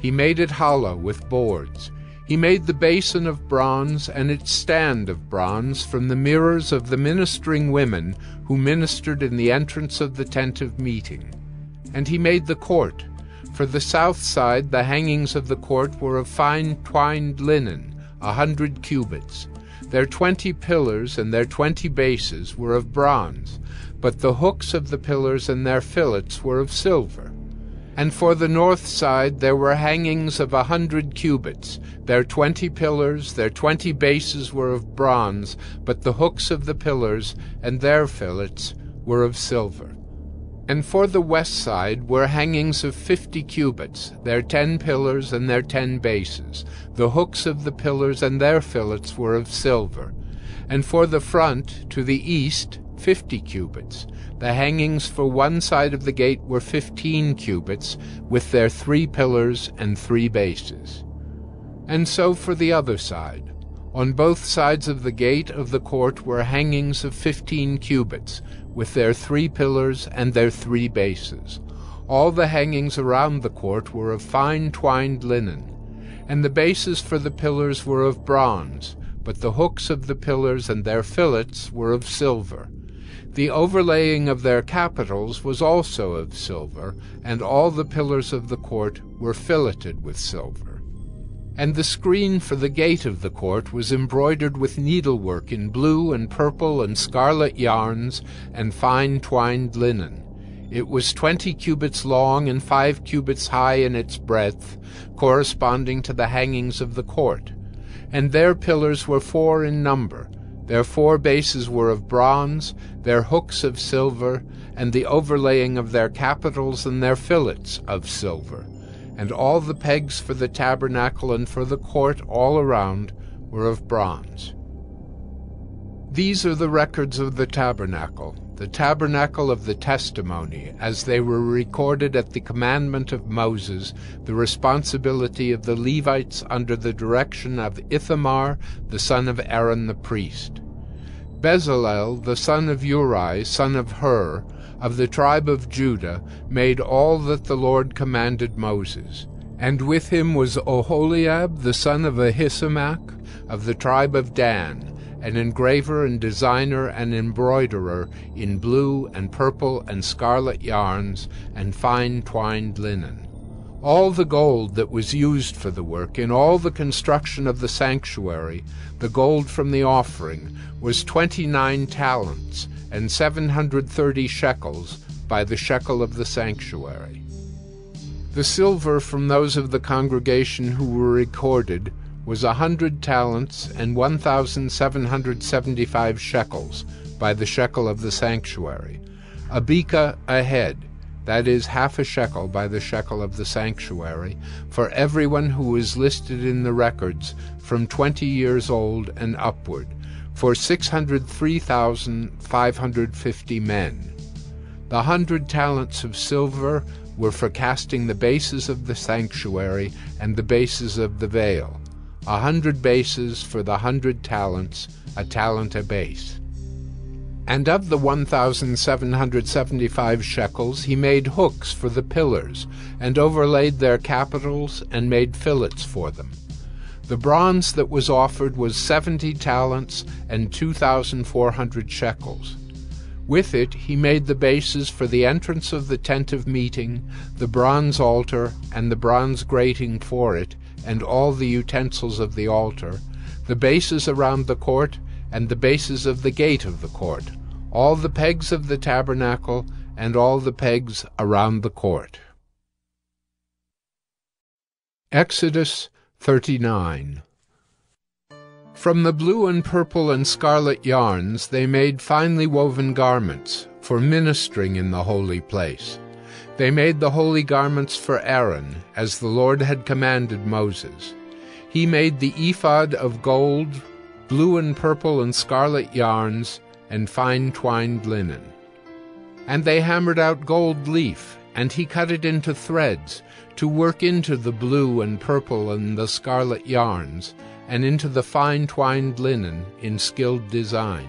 He made it hollow with boards. He made the basin of bronze and its stand of bronze from the mirrors of the ministering women who ministered in the entrance of the tent of meeting. And he made the court. For the south side the hangings of the court were of fine twined linen, 100 cubits. Their 20 pillars and their 20 bases were of bronze, but the hooks of the pillars and their fillets were of silver. And for the north side there were hangings of 100 cubits. Their 20 pillars, their 20 bases were of bronze, but the hooks of the pillars and their fillets were of silver. And for the west side were hangings of 50 cubits, their 10 pillars and their 10 bases. The hooks of the pillars and their fillets were of silver. And for the front, to the east, 50 cubits. The hangings for one side of the gate were 15 cubits, with their 3 pillars and 3 bases. And so for the other side. On both sides of the gate of the court were hangings of 15 cubits, with their 3 pillars and their 3 bases. All the hangings around the court were of fine twined linen, and the bases for the pillars were of bronze, but the hooks of the pillars and their fillets were of silver. The overlaying of their capitals was also of silver, and all the pillars of the court were filleted with silver. And the screen for the gate of the court was embroidered with needlework in blue and purple and scarlet yarns and fine twined linen. It was 20 cubits long and 5 cubits high in its breadth, corresponding to the hangings of the court. And their pillars were 4 in number. Their 4 bases were of bronze, their hooks of silver, and the overlaying of their capitals and their fillets of silver. And all the pegs for the tabernacle and for the court all around were of bronze. These are the records of the tabernacle of the testimony, as they were recorded at the commandment of Moses, the responsibility of the Levites under the direction of Ithamar, the son of Aaron the priest. Bezalel, the son of Uri, son of Hur, of the tribe of Judah, made all that the Lord commanded Moses. And with him was Oholiab, the son of Ahisamach, of the tribe of Dan, an engraver and designer and embroiderer in blue and purple and scarlet yarns and fine twined linen. All the gold that was used for the work in all the construction of the sanctuary, the gold from the offering, was 29 talents, and 730 shekels by the shekel of the sanctuary. The silver from those of the congregation who were recorded was 100 talents and 1,775 shekels by the shekel of the sanctuary. A beka a head, that is, half a shekel by the shekel of the sanctuary, for everyone who was listed in the records from 20 years old and upward, for 603,550 men. The 100 talents of silver were for casting the bases of the sanctuary and the bases of the veil. 100 bases for the 100 talents, a talent a base. And of the 1,775 shekels he made hooks for the pillars, and overlaid their capitals, and made fillets for them. The bronze that was offered was 70 talents and 2,400 shekels. With it he made the bases for the entrance of the tent of meeting, the bronze altar, and the bronze grating for it, and all the utensils of the altar, the bases around the court, and the bases of the gate of the court, all the pegs of the tabernacle, and all the pegs around the court. Exodus 39. From the blue and purple and scarlet yarns they made finely woven garments for ministering in the holy place. They made the holy garments for Aaron, as the Lord had commanded Moses. He made the ephod of gold, blue and purple and scarlet yarns, and fine twined linen. And they hammered out gold leaf, and he cut it into threads, to work into the blue and purple and the scarlet yarns, and into the fine twined linen in skilled design.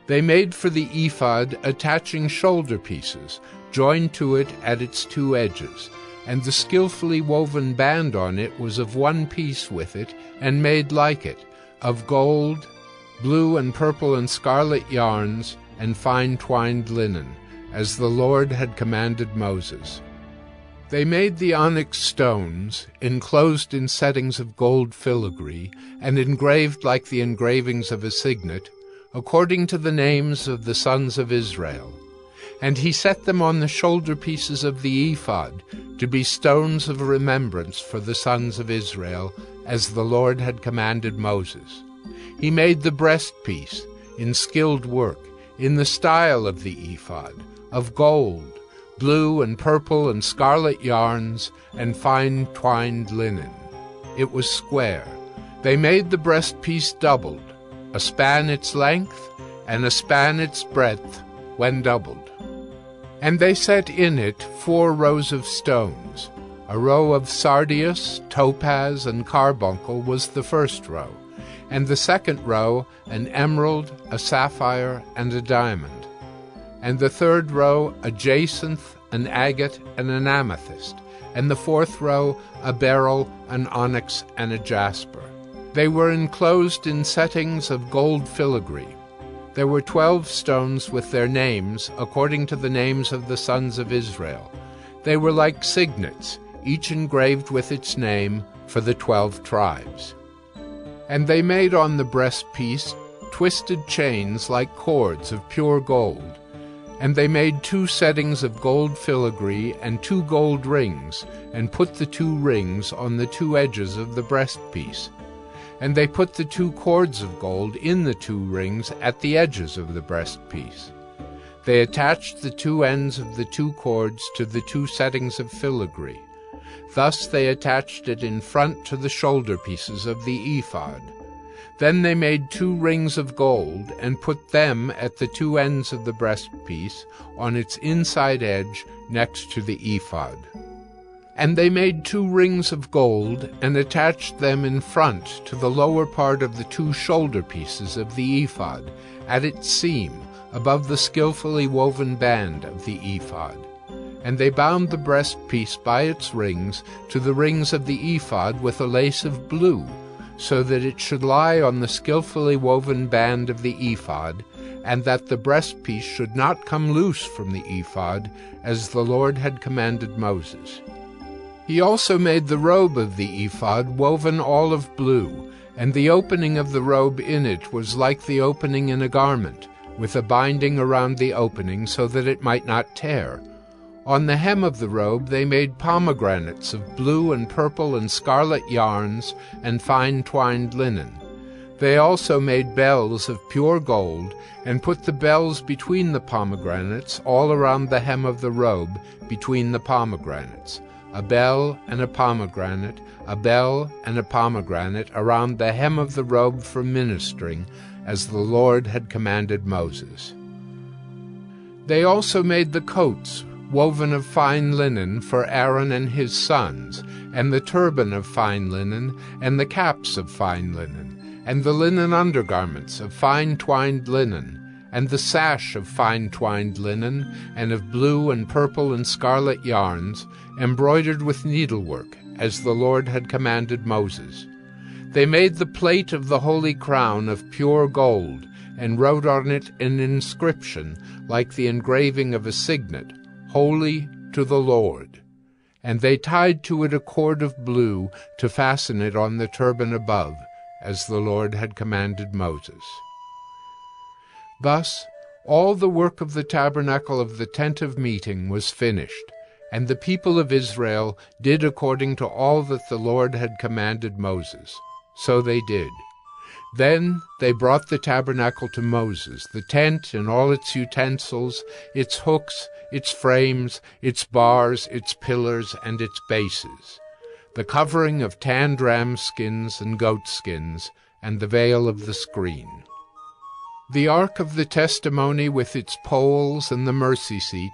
They made for the ephod attaching shoulder pieces, joined to it at its two edges, and the skillfully woven band on it was of one piece with it, and made like it, of gold, blue and purple and scarlet yarns, and fine twined linen, as the Lord had commanded Moses. They made the onyx stones, enclosed in settings of gold filigree, and engraved like the engravings of a signet, according to the names of the sons of Israel. And he set them on the shoulder pieces of the ephod, to be stones of remembrance for the sons of Israel, as the Lord had commanded Moses. He made the breastpiece, in skilled work, in the style of the ephod, of gold, blue and purple and scarlet yarns, and fine twined linen. It was square. They made the breastpiece doubled, a span its length, and a span its breadth, when doubled. And they set in it 4 rows of stones. A row of sardius, topaz, and carbuncle was the first row, and the second row an emerald, a sapphire, and a diamond, and the third row a jacinth, an agate, and an amethyst, and the fourth row a beryl, an onyx, and a jasper. They were enclosed in settings of gold filigree. There were 12 stones with their names, according to the names of the sons of Israel. They were like signets, each engraved with its name, for the 12 tribes. And they made on the breastpiece twisted chains like cords of pure gold. And they made 2 settings of gold filigree and 2 gold rings, and put the 2 rings on the 2 edges of the breastpiece. And they put the 2 cords of gold in the 2 rings at the edges of the breastpiece. They attached the 2 ends of the 2 cords to the 2 settings of filigree. Thus they attached it in front to the shoulder pieces of the ephod. Then they made 2 rings of gold, and put them at the 2 ends of the breastpiece, on its inside edge next to the ephod. And they made 2 rings of gold, and attached them in front to the lower part of the 2 shoulder pieces of the ephod, at its seam, above the skillfully woven band of the ephod. And they bound the breastpiece by its rings to the rings of the ephod with a lace of blue, so that it should lie on the skillfully woven band of the ephod, and that the breastpiece should not come loose from the ephod, as the Lord had commanded Moses. He also made the robe of the ephod woven all of blue, and the opening of the robe in it was like the opening in a garment, with a binding around the opening so that it might not tear. On the hem of the robe they made pomegranates of blue and purple and scarlet yarns and fine twined linen. They also made bells of pure gold, and put the bells between the pomegranates all around the hem of the robe between the pomegranates, a bell and a pomegranate, a bell and a pomegranate around the hem of the robe for ministering, as the Lord had commanded Moses. They also made the coats, woven of fine linen, for Aaron and his sons, and the turban of fine linen, and the caps of fine linen, and the linen undergarments of fine twined linen, and the sash of fine twined linen, and of blue and purple and scarlet yarns, embroidered with needlework, as the Lord had commanded Moses. They made the plate of the holy crown of pure gold, and wrote on it an inscription like the engraving of a signet, Holy to the Lord. And they tied to it a cord of blue to fasten it on the turban above, as the Lord had commanded Moses. Thus all the work of the tabernacle of the tent of meeting was finished, and the people of Israel did according to all that the Lord had commanded Moses. So they did. Then they brought the tabernacle to Moses, the tent and all its utensils, its hooks, its frames, its bars, its pillars, and its bases, the covering of tanned ram skins and goat skins, and the veil of the screen, the ark of the testimony with its poles and the mercy seat,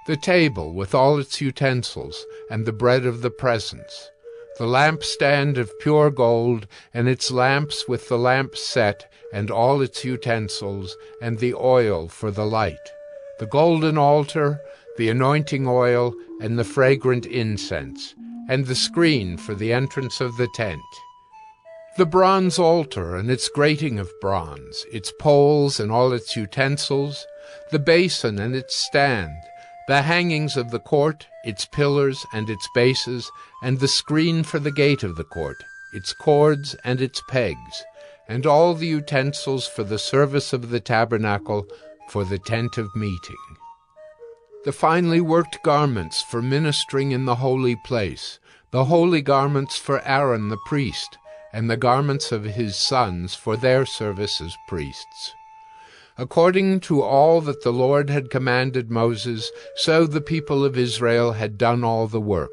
the table with all its utensils, and the bread of the presence, the lampstand of pure gold, and its lamps with the lamp set, and all its utensils, and the oil for the light, the golden altar, the anointing oil, and the fragrant incense, and the screen for the entrance of the tent, the bronze altar and its grating of bronze, its poles and all its utensils, the basin and its stand, the hangings of the court, its pillars and its bases, and the screen for the gate of the court, its cords and its pegs, and all the utensils for the service of the tabernacle, for the tent of meeting. The finely worked garments for ministering in the holy place, the holy garments for Aaron the priest, and the garments of his sons for their service as priests. According to all that the Lord had commanded Moses, so the people of Israel had done all the work.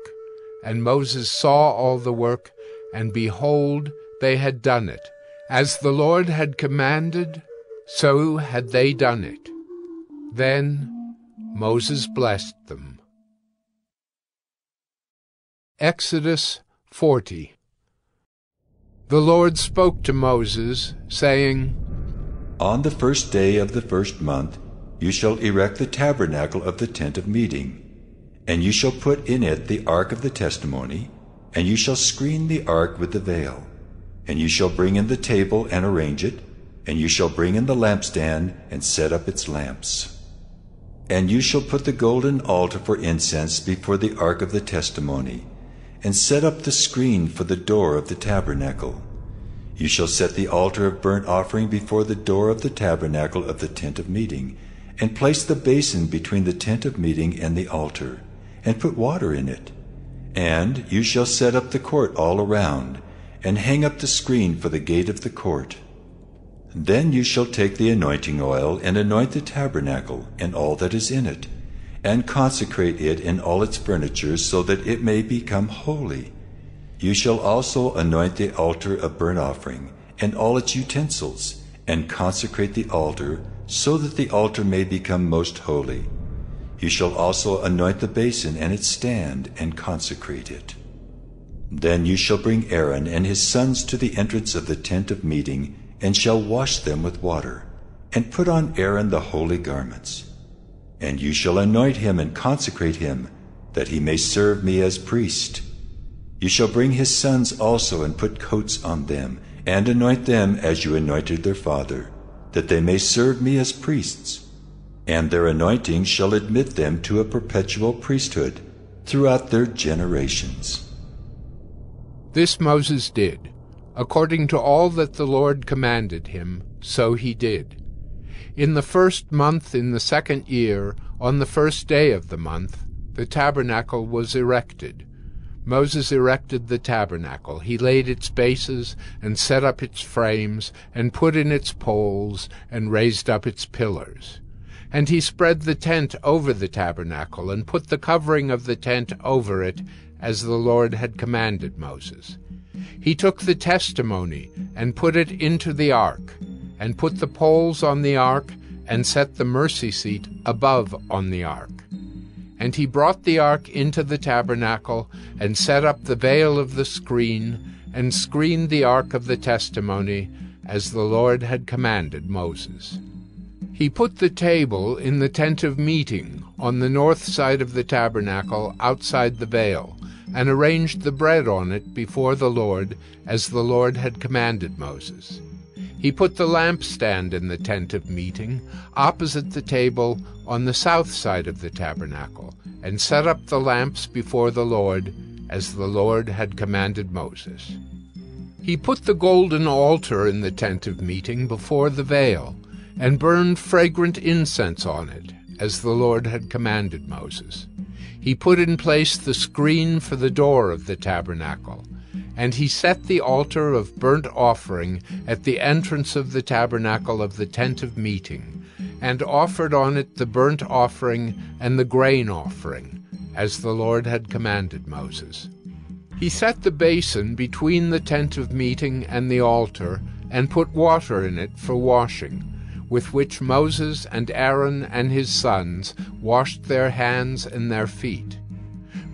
And Moses saw all the work, and behold, they had done it. As the Lord had commanded, so had they done it. Then Moses blessed them. Exodus 40. The Lord spoke to Moses, saying, On the first day of the first month you shall erect the tabernacle of the tent of meeting, and you shall put in it the ark of the testimony, and you shall screen the ark with the veil, and you shall bring in the table and arrange it, and you shall bring in the lampstand and set up its lamps. And you shall put the golden altar for incense before the ark of the testimony, and set up the screen for the door of the tabernacle. You shall set the altar of burnt offering before the door of the tabernacle of the tent of meeting, and place the basin between the tent of meeting and the altar, and put water in it. And you shall set up the court all around, and hang up the screen for the gate of the court. Then you shall take the anointing oil, and anoint the tabernacle and all that is in it, and consecrate it in all its furniture, so that it may become holy. You shall also anoint the altar of burnt offering, and all its utensils, and consecrate the altar, so that the altar may become most holy. You shall also anoint the basin and its stand, and consecrate it. Then you shall bring Aaron and his sons to the entrance of the tent of meeting, and shall wash them with water, and put on Aaron the holy garments. And you shall anoint him and consecrate him, that he may serve me as priest. You shall bring his sons also, and put coats on them, and anoint them as you anointed their father, that they may serve me as priests. And their anointing shall admit them to a perpetual priesthood throughout their generations. This Moses did. According to all that the Lord commanded him, so he did. In the first month in the second year, on the first day of the month, the tabernacle was erected. Moses erected the tabernacle. He laid its bases, and set up its frames, and put in its poles, and raised up its pillars. And he spread the tent over the tabernacle, and put the covering of the tent over it, as the Lord had commanded Moses. He took the testimony, and put it into the ark, and put the poles on the ark, and set the mercy seat above on the ark. And he brought the ark into the tabernacle, and set up the veil of the screen, and screened the ark of the testimony, as the Lord had commanded Moses. He put the table in the tent of meeting, on the north side of the tabernacle, outside the veil, and arranged the bread on it before the Lord, as the Lord had commanded Moses. He put the lampstand in the tent of meeting, opposite the table, on the south side of the tabernacle, and set up the lamps before the Lord, as the Lord had commanded Moses. He put the golden altar in the tent of meeting before the veil, and burned fragrant incense on it, as the Lord had commanded Moses. He put in place the screen for the door of the tabernacle, and he set the altar of burnt offering at the entrance of the tabernacle of the tent of meeting, and offered on it the burnt offering and the grain offering, as the Lord had commanded Moses. He set the basin between the tent of meeting and the altar, and put water in it for washing, with which Moses and Aaron and his sons washed their hands and their feet.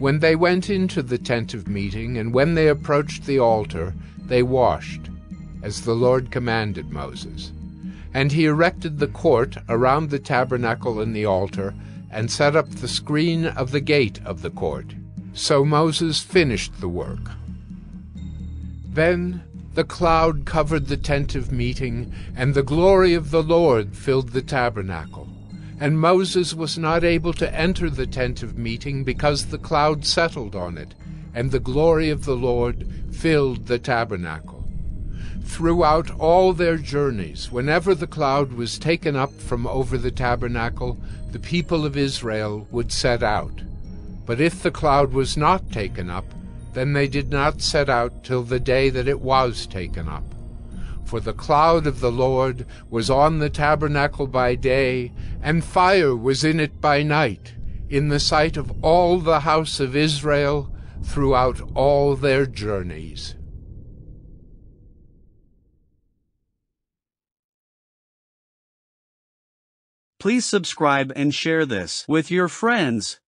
When they went into the tent of meeting, and when they approached the altar, they washed, as the Lord commanded Moses. And he erected the court around the tabernacle and the altar, and set up the screen of the gate of the court. So Moses finished the work. Then the cloud covered the tent of meeting, and the glory of the Lord filled the tabernacle. And Moses was not able to enter the tent of meeting because the cloud settled on it, and the glory of the Lord filled the tabernacle. Throughout all their journeys, whenever the cloud was taken up from over the tabernacle, the people of Israel would set out. But if the cloud was not taken up, then they did not set out till the day that it was taken up. For the cloud of the Lord was on the tabernacle by day, and fire was in it by night, in the sight of all the house of Israel throughout all their journeys. Please subscribe and share this with your friends.